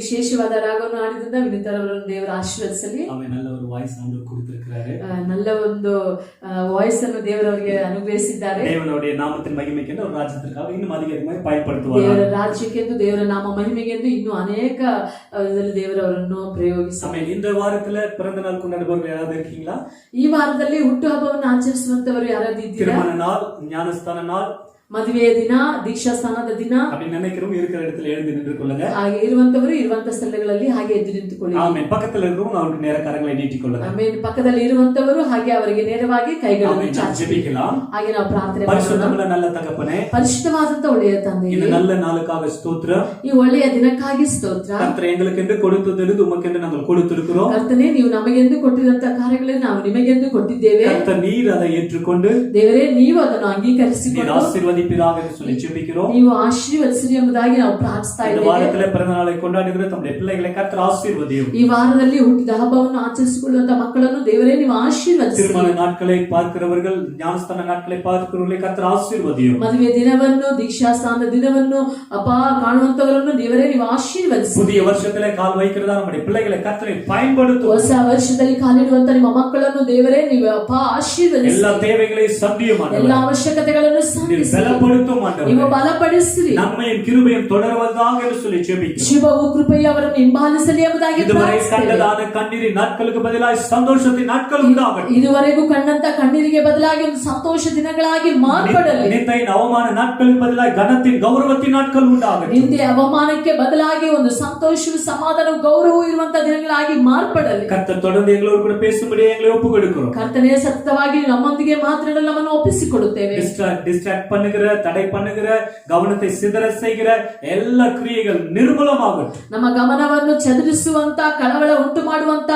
ವಿಶೇಷವಾದ ರಾಗವನ್ನು ಹಾಡಿದ್ರಿಂದ ವಿನಿತಾ ಅವರನ್ನು ದೇವರ ಆಶೀರ್ವದಿಸಲಿ. அவன் நல்ல ஒரு வாய்ஸ் ஆண்டவர் கொடுத்திருக்கிறாரு. நல்ல ಒಂದು ವಾಯ್ಸ್ ಅನ್ನು ದೇವರವರಿಗೆ ಅನುಗ್ರಹಿಸಿದ್ದಾರೆ. தேவனுடைய நாமத்தின் மகிமைக்கென்று ஒரு ராஜ்யத்திற்காக இன்னும் அதிகமாக பயன்படுத்துவார். ದೇವರ ರಾಜ್ಯಕ್ಕೆಂದು ದೇವರ ನಾಮ ಮಹಿಮೆಗೆಂದು ಇನ್ನೂ ಅನೇಕ ದೇವರವರನ್ನು ಪ್ರಯೋಗಿಸಿ. ஆமென். இந்த வாரத்துல பிறந்த நாள் கொண்டாடுபவர்கள் யாராவது இருக்கீங்களா? ಈ ವಾರದಲ್ಲಿ ಹುಟ್ಟುಹಬ್ಬವನ್ನು ಆಚರಿಸುವಂತವರು ಯಾರಾದ್ರೂ ಇದ್ದೀರಾ? திருமண நாள், ஞானஸ்தான நாள், ಮದುವೆಯ ದಿನ, ದೀಕ್ಷಾ ಸ್ನಾನದ ದಿನ அப்படி நினைக்கிறவங்க இருக்கிற இடத்துல எழுந்து நின்று கொள்ளுங்க. ಹಾಗೆ ಇರುವಂತವರು ಇರುವಂತ ಸ್ಥಳಗಳಲ್ಲಿ ಹಾಗೆ ಎದ್ದು ನಿಂತುಕೊಳ್ಳಿ. ஆமென். பக்கத்துல இருக்கிறவங்க அவருக்கு நேர கரங்களை நீட்டிக் கொள்ளுங்க. ಆಮೇಲೆ ಪಕ್ಕದಲ್ಲಿ ಇರುವಂತವರು ಹಾಗೆ ಅವರಿಗೆ ನೇರವಾಗಿ ಕೈಗಳನ್ನು ಚಾಚಿ ஜெபிக்கலாம். ಹಾಗೆ ನಾವು ಪ್ರಾರ್ಥನೆ ಮಾಡೋಣ. பரிசுத்தமுள்ள நல்ல தகப்பனே, ಪರಿಶುದ್ಧವಾದಂತ ಒಳ್ಳೆಯ ತಂದೆಯೇ, இந்த நல்ல நாளுக்காக ஸ்தோத்திரம். ಈ ಒಳ್ಳೆಯ ದಿನಕ್ಕಾಗಿ ಸ್ತೋತ್ರ. கர்த்தரே, எங்களுக்கென்று கொடுத்தது உமக்கென்று நாங்கள் கொடுத்திருக்கிறோம். ಕರ್ತನೇ, ನೀವು ನಮಗೆಂದು ಕೊಟ್ಟಿದಂತ ಕಾರ್ಯಗಳನ್ನು ನಾವು ನಿಮಗೆಂದು ಕೊಟ್ಟಿದ್ದೇವೆ. கர்த்தர் நீர் அதை ஏற்றுக்கொண்டு ದೇವರೇ, ನೀವು ಅದನ್ನು ಅಂಗೀಕರಿಸಿಕೊಂಡು ஆசீர்வதிப்பீராக என்று சொல்லி ஜெபிக்கிறோம். ನೀವು ಆಶೀರ್ವದಿಸಿರಿ ಎಂಬುದಾಗಿ ನಾವು ಪ್ರಾರ್ಥಿಸ್ತಾ இந்த ಇದ್ದೇವೆ. வாரத்திலே பிறந்த நாளை கொண்டாடுகிற தம்முடைய பிள்ளைகளை கர்த்தர் ஆசீர்வதியும். ಈ ವಾರದಲ್ಲಿ ಹುಟ್ಟಿದ ಹಬ್ಬವನ್ನು ಆಚರಿಸಿಕೊಳ್ಳುವಂತ ಮಕ್ಕಳನ್ನು ದೇವರೇ ನೀವು ಆಶೀರ್ವದಿಸಿ. திருமண நாட்களை பார்க்கிறவர்கள், ஞானஸ்தான நாட்களை பார்க்கிறவர்களை கர்த்தர் ஆசீர்வதியும். ಮದುವೆ ದಿನವನ್ನು, ದೀಕ್ಷಾ ಸ್ನಾನದ ದಿನವನ್ನು ಕಾಣುವಂತವರನ್ನು ದೇವರೇ ನೀವು ಆಶೀರ್ವದಿಸಿ. புதிய வருஷத்திலே கால் வைக்கிறதா நம்முடைய பிள்ளைகளை கர்த்தரை பயன்படுத்தும். ಹೊಸ ವರ್ಷದಲ್ಲಿ ಕಾಲಿಡುವಂತ ನಿಮ್ಮ ಮಕ್ಕಳನ್ನು ದೇವರೇ ನೀವು ಆಶೀರ್ವದಿಸಿ. எல்லா தேவைகளையும் சந்தியும் ஆண்டவரே. ಎಲ್ಲ ಅವಶ್ಯಕತೆಗಳನ್ನು ಸಂಧಿಸಿ. பலப்படுத்தும் ஆண்டவரே. ನೀವು ಬಲಪಡಿಸಿರಿ. நன்மையும் கிருபையும் தொடர்வதாக என்று சொல்லி ஜெபிக்கிறோம். ಶಿವವು ಕೃಪೆಯು ಅವರನ್ನು ಹಿಂಬಾಲಿಸಲಿ ಎಂಬುದಾಗಿ இதுவரை ಪ್ರಾರ್ಥಿಸುತ್ತೇವೆ. கண்டதான கண்ணீரின் நாட்களுக்கு பதிலாக சந்தோஷத்தின் நாட்கள் உண்டாகட்டும். ಇದುವರೆಗೂ ಕಂಡಂತ ಕಣ್ಣೀರಿಗೆ ಬದಲಾಗಿ ಒಂದು ಸಂತೋಷ ದಿನಗಳಾಗಿ ಮಾರ್ಪಡಲಿ. நிந்தையின் அவமான நாட்களுக்கு பதிலாக கனத்தின் கௌரவத்தின் நாட்கள் உண்டாகட்டும். ನಿಂದೆ ಅವಮಾನಕ್ಕೆ ಬದಲಾಗಿ ಒಂದು ಸಂತೋಷವು, ಸಮಾಧಾನವು, ಗೌರವವು ಇರುವಂತ ದಿನಗಳಾಗಿ ಮಾರ್ಪಡಲಿ. கர்த்தர் தொடர்ந்து எங்களோடு கூட பேசும்படி எங்களை ஒப்புக் கொடுக்கிறோம். ಕರ್ತನೇ, ಸತತವಾಗಿ ನಮ್ಮೊಂದಿಗೆ ಮಾತನಾಡಲು ನಮ್ಮನ್ನು ಒಪ್ಪಿಸಿಕೊಡುತ್ತೇವೆ. டிஸ்ட்ராக்ட் பண்ணுகிற, தடை பண்ணுகிற, கவனத்தை சிதற செய்கிற எல்லா கிரியைகள் நிர்மூலமாகட்டும். ನಮ್ಮ ಗಮನವನ್ನು ಚದುರಿಸುವಂತ, ಕಳವಳ ಉಂಟು ಮಾಡುವಂತ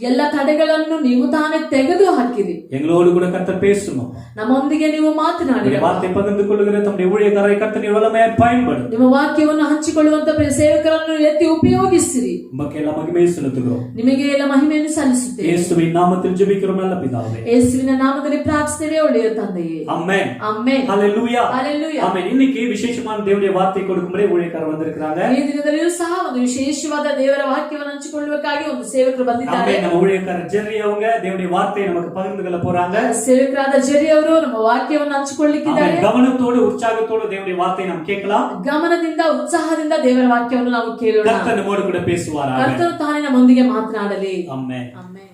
ಎಲ್ಲ ತಡೆಗಳನ್ನು ನೀವು ತಾನೇ ತೆಗೆದು ಹಾಕಿರಿ. எங்களோடு கூட கர்த்தர் பேசும். ನಮ್ಮೊಂದಿಗೆ ನೀವು ಮಾತನಾಡಿ. வார்த்தை பகிர்ந்து கொள்ளுகிற தம்முடைய ஊழியக்காரரை கர்த்தர் நீர் வல்லமையாய் பயன்படும். ನಿಮ್ಮ ವಾಕ್ಯವನ್ನು ಹಂಚಿಕೊಳ್ಳುವಂತ ಸೇವಕರನ್ನು ಎತ್ತಿ ಉಪಯೋಗಿಸಿರಿ. உமக்கு எல்லா மகிமையை செலுத்துகிறோம். ನಿಮಗೆ ಎಲ್ಲ ಮಹಿಮೆಯನ್ನು ಸಲ್ಲಿಸುತ್ತೇವೆ. இயேசுவின் நாமத்தில் ஜெபிக்கிறோம் நல்ல பிதாவே. ಯೇಸುವಿನ ನಾಮದಲ್ಲಿ ಪ್ರಾರ್ಥಿಸುತ್ತೇವೆ ಒಳ್ಳೆಯ ತಂದೆಯೇ. ஆமென். ಆಮೆನ್. ஹalleluya. ஹalleluya. ஆமென். இன்னைக்கு விசேஷமான தேவனுடைய வார்த்தை கொடுக்கும்படி ஊழியக்காரர் வந்திருக்காங்க. ಈ ದಿನದಲ್ಲಿಯೂ ಸಹ ಒಂದು ವಿಶೇಷವಾದ ದೇವರ ವಾಕ್ಯವನ್ನು ಹಂಚಿಕೊಳ್ಳುವುದಕ್ಕಾಗಿ ಒಂದು ಸೇವಕರು ಬಂದಿದ್ದಾರೆ. ஆமென். நம்ம ஊழியக்காரர் ஜெர்ரி அவங்க தேவனுடைய வார்த்தையை நமக்கு பகிர்ந்து கொள்ள போறாங்க. ಸೇವಕರಾದ ಜೆರಿ ಅವರು ನಮ್ಮ ವಾಕ್ಯವನ್ನು ಹಂಚಿಕೊಳ್ಳಲಿಕ್ಕಿದ್ದಾರೆ. ஆமென். கவனத்தோடு உற்சாகத்தோடு தேவனுடைய வார்த்தையை நாம் கேட்கலாம். ಗಮನದಿಂದ, ಉತ್ಸಾಹದಿಂದ ದೇವರ ವಾಕ್ಯವನ್ನು ನಾವು ಕೇಳೋಣ. கர்த்தர் நம்மோடு கூட பேசுவாராக. ಕರ್ತನು ತಾನೇ ನಮ್ಮೊಂದಿಗೆ ಮಾತನಾಡಲಿ. Amen. Amen.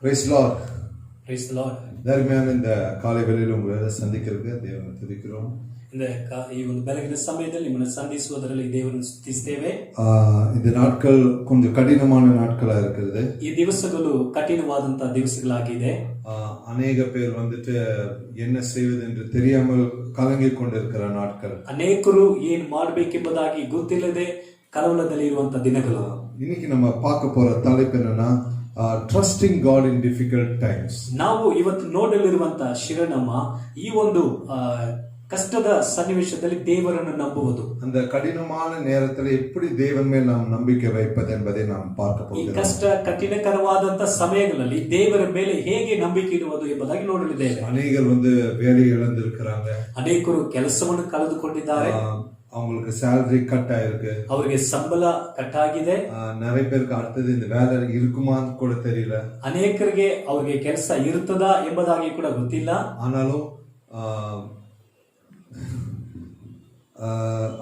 Praise the Lord. Praise the Lord. தர்மியான இந்த காலை வேளையில் உங்களை சந்திக்கிறதுக்கு தேவனை துதிக்கிறோம். ಈ ಒಂದು ಬೆಳಗಿನ ಸಮಯದಲ್ಲಿ ನಿಮ್ಮನ್ನು ಸಂಧಿಸುವುದರಲ್ಲಿ ದೇವರನ್ನು ಸ್ತುತಿಸುತ್ತೇವೆ. இந்த நாட்கள் கொஞ்சம் கடினமான நாட்களா இருக்கிறது. ಈ ದಿವಸಗಳು ಕಠಿಣವಾದಂತಹ ದಿವಸಗಳಾಗಿದೆ. அநேக பேர் வந்துட்டு என்ன செய்வது என்று தெரியாமல் கலங்கிக் கொண்டிருக்கிற நாட்கள். ಅನೇಕರು ಏನು ಮಾಡಬೇಕೆಂಬುದಾಗಿ ಗೊತ್ತಿಲ್ಲದೆ ಕಳವಳದಲ್ಲಿ ಇರುವಂತಹ ದಿನಗಳು. இன்னைக்கு நம்ம பார்க்க போற தலைப்பு என்னன்னா trusting God in difficult times. ನಾವು ಇವತ್ತು ನೋಡಲಿರುವಂತಹ ಶಿರೋನಾಮ ಈ ಒಂದು ಕಷ್ಟದ ಸನ್ನಿವೇಶದಲ್ಲಿ ದೇವರನ್ನು ನಂಬುವುದು. அந்த கடினமான நேரத்தில் எப்படி தேவன் மேல் நாம் நம்பிக்கை வைப்பது என்பதை நாம் பார்க்க ಈ போகிறோம். ಕಷ್ಟ ಕಠಿಣಕರವಾದಂತಹ ಸಮಯಗಳಲ್ಲಿ ದೇವರ ಮೇಲೆ ಹೇಗೆ ನಂಬಿಕೆ ಇಡುವುದು ಎಂಬುದಾಗಿ ನೋಡಲಿದ್ದೇವೆ. அநேகர் வேலை இழந்திருக்கிறாங்க. ಅನೇಕರು ಕೆಲಸವನ್ನು ಕಳೆದುಕೊಂಡಿದ್ದಾರೆ. அவங்களுக்கு சேலரி கட் ஆயிருக்கு. ಅವರಿಗೆ ಸಂಬಳ ಕಟ್ ಆಗಿದೆ. நிறைய பேருக்கு அடுத்தது இந்த வேலை இருக்குமான்னு கூட தெரியல. ಅನೇಕರಿಗೆ ಅವ್ರಿಗೆ ಕೆಲಸ ಇರುತ್ತದಾ ಎಂಬುದಾಗಿ ಕೂಡ ಗೊತ್ತಿಲ್ಲ. ஆனாலும்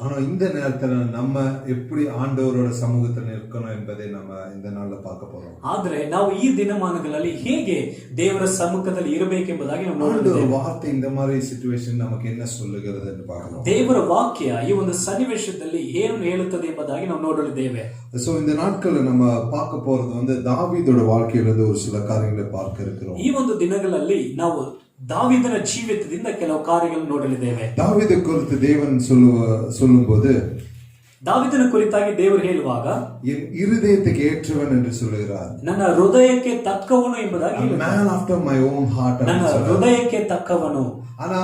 ஆனா இந்த நேரத்துல நம்ம எப்படி ஆண்டவரோட சமூகத்தில் நிற்கணும் என்பதை நம்ம இந்த நாள்ல பார்க்க போறோம். ಆದ್ರೆ ನಾವು ಈ ದಿನಮಾನಗಳಲ್ಲಿ ಹೇಗೆ ದೇವರ ಸಮ್ಮುಖದಲ್ಲಿ ಇರಬೇಕೆಂಬುದಾಗಿ ನಾವು ನೋಡುತ್ತೇವೆ. வார்த்தை இந்த மாதிரி சிச்சுவேஷன் நமக்கு என்ன சொல்லுகிறது என்று பார்க்கலாம். ದೇವರ ವಾಕ್ಯ ಈ ಒಂದು ಸನ್ನಿವೇಶದಲ್ಲಿ ಏನು ಹೇಳುತ್ತದೆ ಎಂಬುದಾಗಿ ನಾವು ನೋಡಲಿದ್ದೇವೆ. சோ இந்த நாட்கள்ல நம்ம பார்க்க போறது தாவீதோட வாழ்க்கையிலிருந்து ஒரு சில காரியங்களை பார்க்க இருக்கிறோம். ಈ ಒಂದು ದಿನಗಳಲ್ಲಿ ನಾವು ದಾವೀದನ ಜೀವಿತದಿಂದ ಕೆಲವು ಕಾರ್ಯಗಳನ್ನು ನೋಡಲಿದ್ದೇವೆ. தாவீதை குறித்து தேவன் சொல்லும்போது ದಾವೀದನ ಕುರಿತಾಗಿ ದೇವರು ಹೇಳುವಾಗ என் இருதயத்துக்கு ஏற்றவன் என்று சொல்லுகிறார். ನನ್ನ ಹೃದಯಕ್ಕೆ ತಕ್ಕವನು ಎಂಬುದಾಗಿ man after my own heart. ನನ್ನ ಹೃದಯಕ್ಕೆ ತಕ್ಕವನು. ஆனா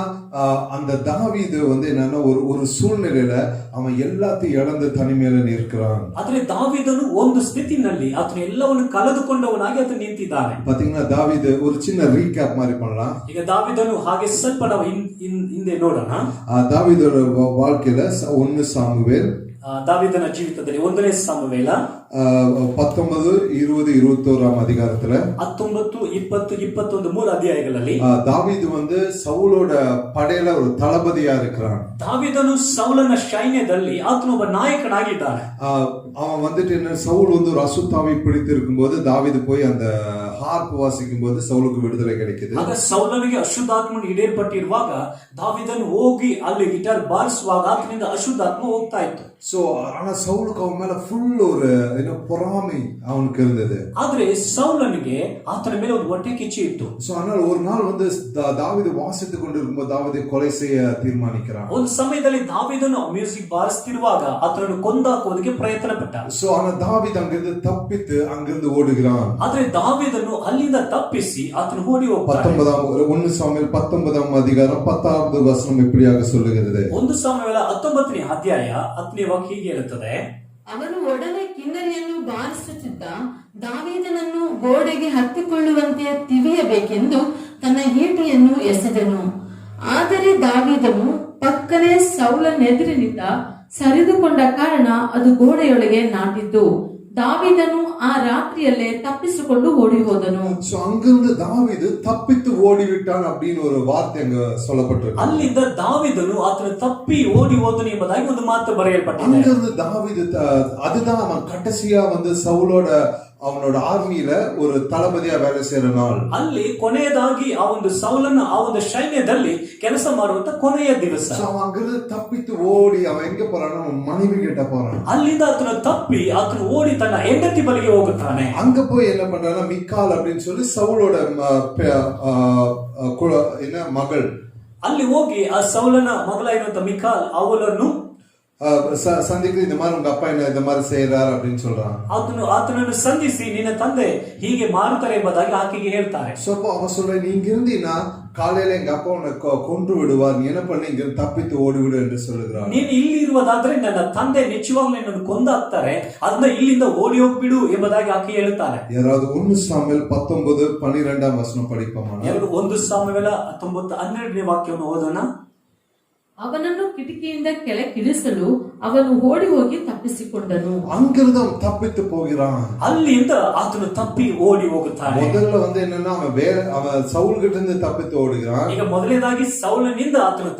அந்த தாவீது என்னன்னா ஒரு சூழ்நிலையில அவன் எல்லாத்தையும் இழந்து தனிமையில நிற்கிறான். ಆದ್ರೆ ದಾವೀದನು ಒಂದು ಸ್ಥಿತಿನಲ್ಲಿ ಆತನು ಎಲ್ಲವನ್ನು ಕಳೆದುಕೊಂಡವನಾಗಿ ಆತ ನಿಂತಿದ್ದಾನೆ. பாத்தீங்கன்னா தாவீது ஒரு சின்ன ரீகேப் மாதிரி பண்ணலாம். ಈಗ ದಾವೀದನು ಹಾಗೆ ಸ್ವಲ್ಪ ನಾವು ಹಿಂದೆ ನೋಡೋಣ. தாவீதோட வாழ்க்கையில 1 சாமுவேல் ದಾವೀದನ ಜೀವಿತದಲ್ಲಿ 1ನೇ ಸಾಮುವೇಲ 19, 20, 21 அதிகாரத்துல 19, 20, 21 3 அத்தியாயಗಳಲ್ಲಿ தாவீது வந்து சவுலோட படையில ஒரு தளபதியா இருக்கிறான். தாவீದನು ಸೌಲನ ಸೈನ್ಯದಲ್ಲಿ ಆತನು ಒಬ್ಬ ನಾಯಕನಾಗಿದ್ದಾನೆ. அவன் வந்துட்டு என்ன, சவுல் வந்து ஒரு அசுத்தாவை பிடித்து இருக்கும்போது தாவீது போய் அந்த ஹார்ப் வாசிக்கும் போது சவுலுக்கு விடுதலை கிடைக்குது. ಆಗ ಸೌಲನಿಗೆ ಅಶುದ್ಧಾತ್ಮ ಹಿಡಿಯಲ್ಪಟ್ಟಿರುವಾಗ ದಾವೀದನು ಹೋಗಿ ಅಲ್ಲಿ ಗಿಟಾರ್ ಬಾರಿಸುವಾಗ ಆತನಿಂದ ಅಶುದ್ಧಾತ್ಮ ಹೋಗ್ತಾ ಇತ್ತು. சோ ஆனா சவுலுக்கு அவன் மேல ஃபுல் ஒரு பொறாமை அவனுக்கு இருந்தது. ಆದ್ರೆ ಸೌಲನಿಗೆ ಆತನ ಮೇಲೆ ಒಂದು ಹೊಟ್ಟೆ ಕಿಚ್ಚು ಇತ್ತು. சோ ஆனால் ஒரு நாள் வந்து தாவீது வாசித்துக் கொண்டிருக்கும்போது தாவீதை கொலை செய்ய தீர்மானிக்கிறான். ಒಂದು ಸಮಯದಲ್ಲಿ ದಾವೀದನು ಮ್ಯೂಸಿಕ್ ಬಾರಿಸುತ್ತಿರುವಾಗ ಆತನನ್ನು ಕೊಂದಾಕುವುದಕ್ಕೆ ಪ್ರಯತ್ನ ಪಟ್ಟ. சோ ஆனா தாவீது அங்கிருந்து தப்பித்து அங்கிருந்து ஓடுகிறான். ಆದ್ರೆ ದಾವೀದನು ಅಲ್ಲಿಂದ ತಪ್ಪಿಸಿ ಆತನು ಓಡಿ ಹೋಗ್ತಾನೆ. 1 சாமுவேல் 19 அதிகாரம் 10வது வசனம் இப்படியாக சொல்லுகிறது. 1 ಸಾಮುವೇಲ 19ನೇ ಅಧ್ಯಾಯ 10ನೇ ವಾಕ್ಯ ಹೀಗೆ ಹೇಳುತ್ತದೆ. ಅವನು ಒಡನೆ ಕಿನ್ನರಿಯನ್ನು ಬಾರಿಸುತ್ತಿದ್ದ ದಾವೀದನನ್ನು ಗೋಡೆಗೆ ಹತ್ತಿಕೊಳ್ಳುವಂತೆ ತಿವಿಯಬೇಕೆಂದು ತನ್ನ ಈಟಿಯನ್ನು ಎಸೆದನು. ಆದರೆ ದಾವೀದನು ಪಕ್ಕನೆ ಸೌಲನೆದುರಿನಿಂದ ಸರಿದುಕೊಂಡ ಕಾರಣ ಅದು ಗೋಡೆಯೊಳಗೆ ನಾಟಿತು. தாவீதನು ಆ ರಾತ್ರಿಯಲ್ಲೇ ತಪ್ಪಿಸಿಕೊಂಡು ಓಡಿ ಹೋದನು. சோ அங்கிருந்து தாவீது தப்பித்து ஓடிவிட்டான் அப்படின்னு ஒரு வார்த்தை அங்க சொல்லப்பட்டிருக்கு. ಅಲ್ಲಿಂದ ದಾವೀದನು ಆತನು ತಪ್ಪಿ ಓಡಿ ಹೋದನು ಎಂಬುದಾಗಿ ಒಂದು ಮಾತು ಬರೆಯಲ್ಪಟ್ಟಿದೆ. அங்கிருந்து தாவீது அதுதான் அவன் கடைசியா வந்து சவுலோட அவனோட ஆர்மியில ஒரு தளபதியா வேலை செய்யற நாள். ಅಲ್ಲಿ ಕೊನೆಯದಾಗಿ ಆ ಒಂದು ಸೌಲನ ಆ ಒಂದು ಸೈನ್ಯದಲ್ಲಿ ಕೆಲಸ ಮಾಡುವಂತ ಕೊನೆಯ ದಿವಸ. அவன் அங்கிருந்து தப்பித்து ஓடி அவன் எங்க போறான்னா அவன் மனைவி கிட்ட போறான். ಅಲ್ಲಿಂದ ಆತನು ತಪ್ಪಿ ಆತನು ಓಡಿ ತನ್ನ ಹೆಂಡತಿ ಬಳಿಗೆ ಹೋಗುತ್ತಾನೆ. அங்க போய் என்ன பண்றானா மிக்கால் அப்படின்னு சொல்லி சவுலோட மகள். ಅಲ್ಲಿ ಹೋಗಿ ಆ ಸೌಲನ ಮಗಳಾಗಿರುವಂತ ಮಿಕಾಲ್ ಅವಳನ್ನು சந்திக்கு இந்த மாதிரி உங்க அப்பா என்ன இந்த மாதிரி செய்யறாரு அப்படின்னு சொல்றான். ಆತನನ್ನು ಸಂಧಿಸಿ ನಿನ್ನ ತಂದೆ ಹೀಗೆ ಮಾಡುತ್ತಾರೆ ಎಂಬುದಾಗಿ ಆಕೆಗೆ ಹೇಳ್ತಾರೆ. சோ அவ சொல்ற, நீ இங்க இருந்தீனா காலையில எங்க அப்பா உன்னை கொன்று விடுவார், நீ என்ன பண்ணி இங்க தப்பித்து ஓடிவிடு என்று சொல்லுகிறார். ನೀನು ಇಲ್ಲಿ ಇರುವುದಾದ್ರೆ ನನ್ನ ತಂದೆ ನಿಶ್ಚಯವಾಗ್ಲೂ ನಿನ್ನನ್ನು ಕೊಂದಾಕ್ತಾರೆ, ಅದನ್ನ ಇಲ್ಲಿಂದ ಓಡಿ ಹೋಗ್ಬಿಡು ಎಂಬುದಾಗಿ ಆಕೆ ಹೇಳ್ತಾರೆ. ಯಾರಾவது 1 சாமுவேல் 19 12 வசனம் படிப்போமா? 1 ಸಾಮುವೇಲ 19 12ನೇ ವಾಕ್ಯವನ್ನು ಓದೋಣ. ಅವನನ್ನು ಕಿಟಕಿಯಿಂದ ಕೆಳಗಿಳಿಸಲು ಅವನು ಓಡಿ ಹೋಗಿ ತಪ್ಪಿಸಿಕೊಂಡನು. அங்கிருந்து அவன் தப்பித்து போகிறான். ಅಲ್ಲಿಂದ ಆತನು ತಪ್ಪಿ ಓಡಿ ಹೋಗುತ್ತಾನೆ. முதல்ல வந்து என்னன்னா அவன் சவுல் கிட்ட இருந்து தப்பித்து ஓடுகிறான். ಈಗ ಮೊದಲನೇದಾಗಿ ಸೌಲನಿಂದ ಆತನು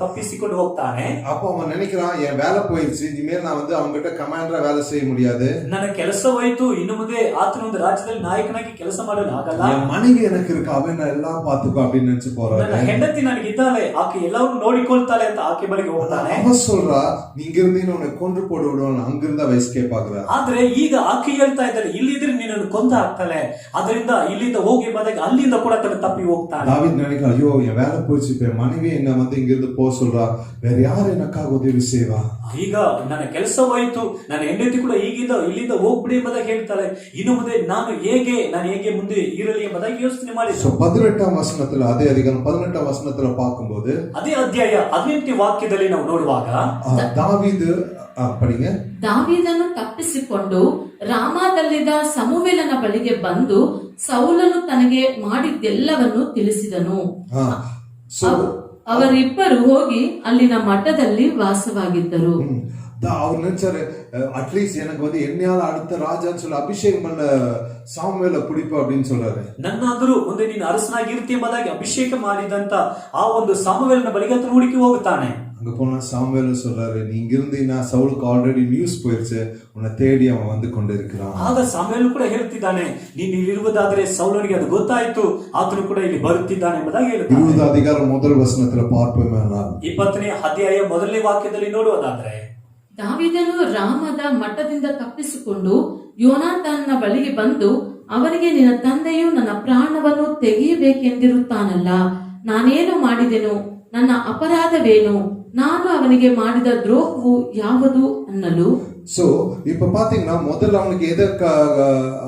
ತಪ್ಪಿಸಿಕೊಂಡು ಹೋಗ್ತಾನೆ. அப்ப அவன் நினைக்கிறான், என் வேலை போயிடுச்சு, இனிமேல் நான் வந்து அவங்க கிட்ட கமாண்டரா வேலை செய்ய முடியாது, ನನ್ನ ಕೆಲಸ ಹೋಯಿತು, ಇನ್ನು ಮುಂದೆ ಆತನ ಒಂದು ರಾಜ್ಯದಲ್ಲಿ ನಾಯಕನಾಗಿ ಕೆಲಸ ಮಾಡಲು ಆಗಲ್ಲ, என் மனைவி எனக்கு இருக்கு, அவன் எல்லாம் பாத்துக்கோ அப்படின்னு நினைச்சு போறான். ನನ್ನ ಹೆಂಡತಿ ನನಗಿದ್ದಾಳೆ, ಆಕೆ ಎಲ್ಲವನ್ನೂ ನೋಡಿಕೊಳ್ತಾಳೆ ಅಂತ ಆಕೆ ಬಳಿಗೆ ಹೋಗ್ತಾನೆ. அவன் சொல்றா, நீங்க இருந்தீங்க உன்னை கொன்று போட்டு விடுவான், அங்கிருந்து அவ எஸ்கேப் ஆகுறா. ಆದ್ರೆ ಈಗ ಆಕೆ ಹೇಳ್ತಾ ಇದ್ದಾಳೆ, ಇಲ್ಲಿದ್ರೆ ನಿನ್ನನ್ನು ಕೊಂದ ಹಾಕ್ತಾಳೆ, ಅದರಿಂದ ಇಲ್ಲಿಂದ ಹೋಗಿ ಬಂದಾಗ ಅಲ್ಲಿಂದ ಕೂಡ ತನ್ನ ತಪ್ಪಿ ಹೋಗ್ತಾನೆ. தாவீது நினைக்கிறான், ஐயோ என் வேலை போயிடுச்சு, இப்ப என் மனைவி என்ன வந்து இங்க இருந்து போக சொல்றா, வேற யாரு எனக்காக உதவி செய்வா? ಈಗ ನನ್ನ ಕೆಲಸ ಹೋಯಿತು, ನನ್ನ ಹೆಂಡತಿ ಕೂಡ ಈಗಿಂದ ಇಲ್ಲಿಂದ ಹೋಗ್ಬಿಡಿ ಎಂಬುದಾಗಿ ಹೇಳ್ತಾಳೆ, ಇನ್ನು ಮುಂದೆ ನಾನು ಹೇಗೆ ಮುಂದೆ ಇರಲಿ ಎಂಬುದಾಗಿ ಯೋಚನೆ ಮಾಡಿ 18ஆம் வசனத்துல, அதே அதிகாரம் 18ஆம் வசனத்துல பார்க்கும்போது, ಅದೇ ಅಧ್ಯಾಯ 18ನೇ ವಾಕ್ಯದಲ್ಲಿ ನಾವು ನೋಡುವಾಗ தாவீது படிங்க. ದಾವೀದನು ತಪ್ಪಿಸಿಕೊಂಡು ರಾಮಾದಲ್ಲಿದ್ದ ಸಮುವೇಲನ ಬಳಿಗೆ ಬಂದು ಸೌಲನು ತನಗೆ ಮಾಡಿದ್ದೆಲ್ಲವನ್ನು ತಿಳಿಸಿದನು. ಅವರಿಬ್ಬರು ಹೋಗಿ ಅಲ್ಲಿನ ಮಠದಲ್ಲಿ ವಾಸವಾಗಿದ್ದರು. அவர் நினைச்சாரு, அட்லீஸ்ட் எனக்கு வந்து என்னையால அடுத்த ராஜான்னு சொல்லி அபிஷேகம் பண்ண சாமுவேல பிடிப்பா அப்படின்னு சொல்றாரு. ನನ್ನಾದರೂ ಮುಂದೆ ನೀನು ಅರಸನಾಗಿರ್ತಿ ಎಂಬುದಾಗಿ ಅಭಿಷೇಕ ಮಾಡಿದಂತ ಆ ಒಂದು ಸಾಮುವೇಲನ ಬಳಿಗೆ ಆತನು ಹುಡುಕಿ ಹೋಗುತ್ತಾನೆ. அங்க போனா சாமுவேல் சொல்றாரு, நீ இங்க இருந்தீனா சவுலுக்கு ஆல்ரெடி நியூஸ் போயிருச்சு, உன்னை தேடி அவன் வந்து கொண்டிருக்கிறான். ಆಗ ಸಾಮುವೇಲ್ ಕೂಡ ಹೇಳ್ತಿದ್ದಾನೆ, ನೀನು ಇಲ್ಲಿರುವುದಾದ್ರೆ ಸೌಲನಿಗೆ ಅದು ಗೊತ್ತಾಯ್ತು, ಆತನು ಕೂಡ ಇಲ್ಲಿ ಬರುತ್ತಿದ್ದಾನೆ ಎಂಬುದಾಗಿ ಹೇಳ್ತಾನೆ. 20 அதிகாரம் முதல் வசனத்துல பார்ப்போமேனா, 20ನೇ ಅಧ್ಯಾಯ ಮೊದಲನೇ ವಾಕ್ಯದಲ್ಲಿ ನೋಡುವುದಾದ್ರೆ, ದಾವೀದನು ರಾಮದ ಮಠದಿಂದ ತಪ್ಪಿಸಿಕೊಂಡು ಯೋನಾತಾನನ ಬಳಿಗೆ ಬಂದು ಅವನಿಗೆ, ನಿನ್ನ ತಂದೆಯು ನನ್ನ ಪ್ರಾಣವನ್ನು ತೆಗೆಯಬೇಕೆಂದಿರುತ್ತಾನಲ್ಲ, ನಾನೇನು ಮಾಡಿದೆನು, ನನ್ನ ಅಪರಾಧವೇನು, ನಾನು ಅವನಿಗೆ ಮಾಡಿದ ದ್ರೋಹವು ಯಾವುದು ಅನ್ನಲು. சோ இப்ப பாத்தீங்கன்னா முதல்ல அவனுக்கு எதற்காக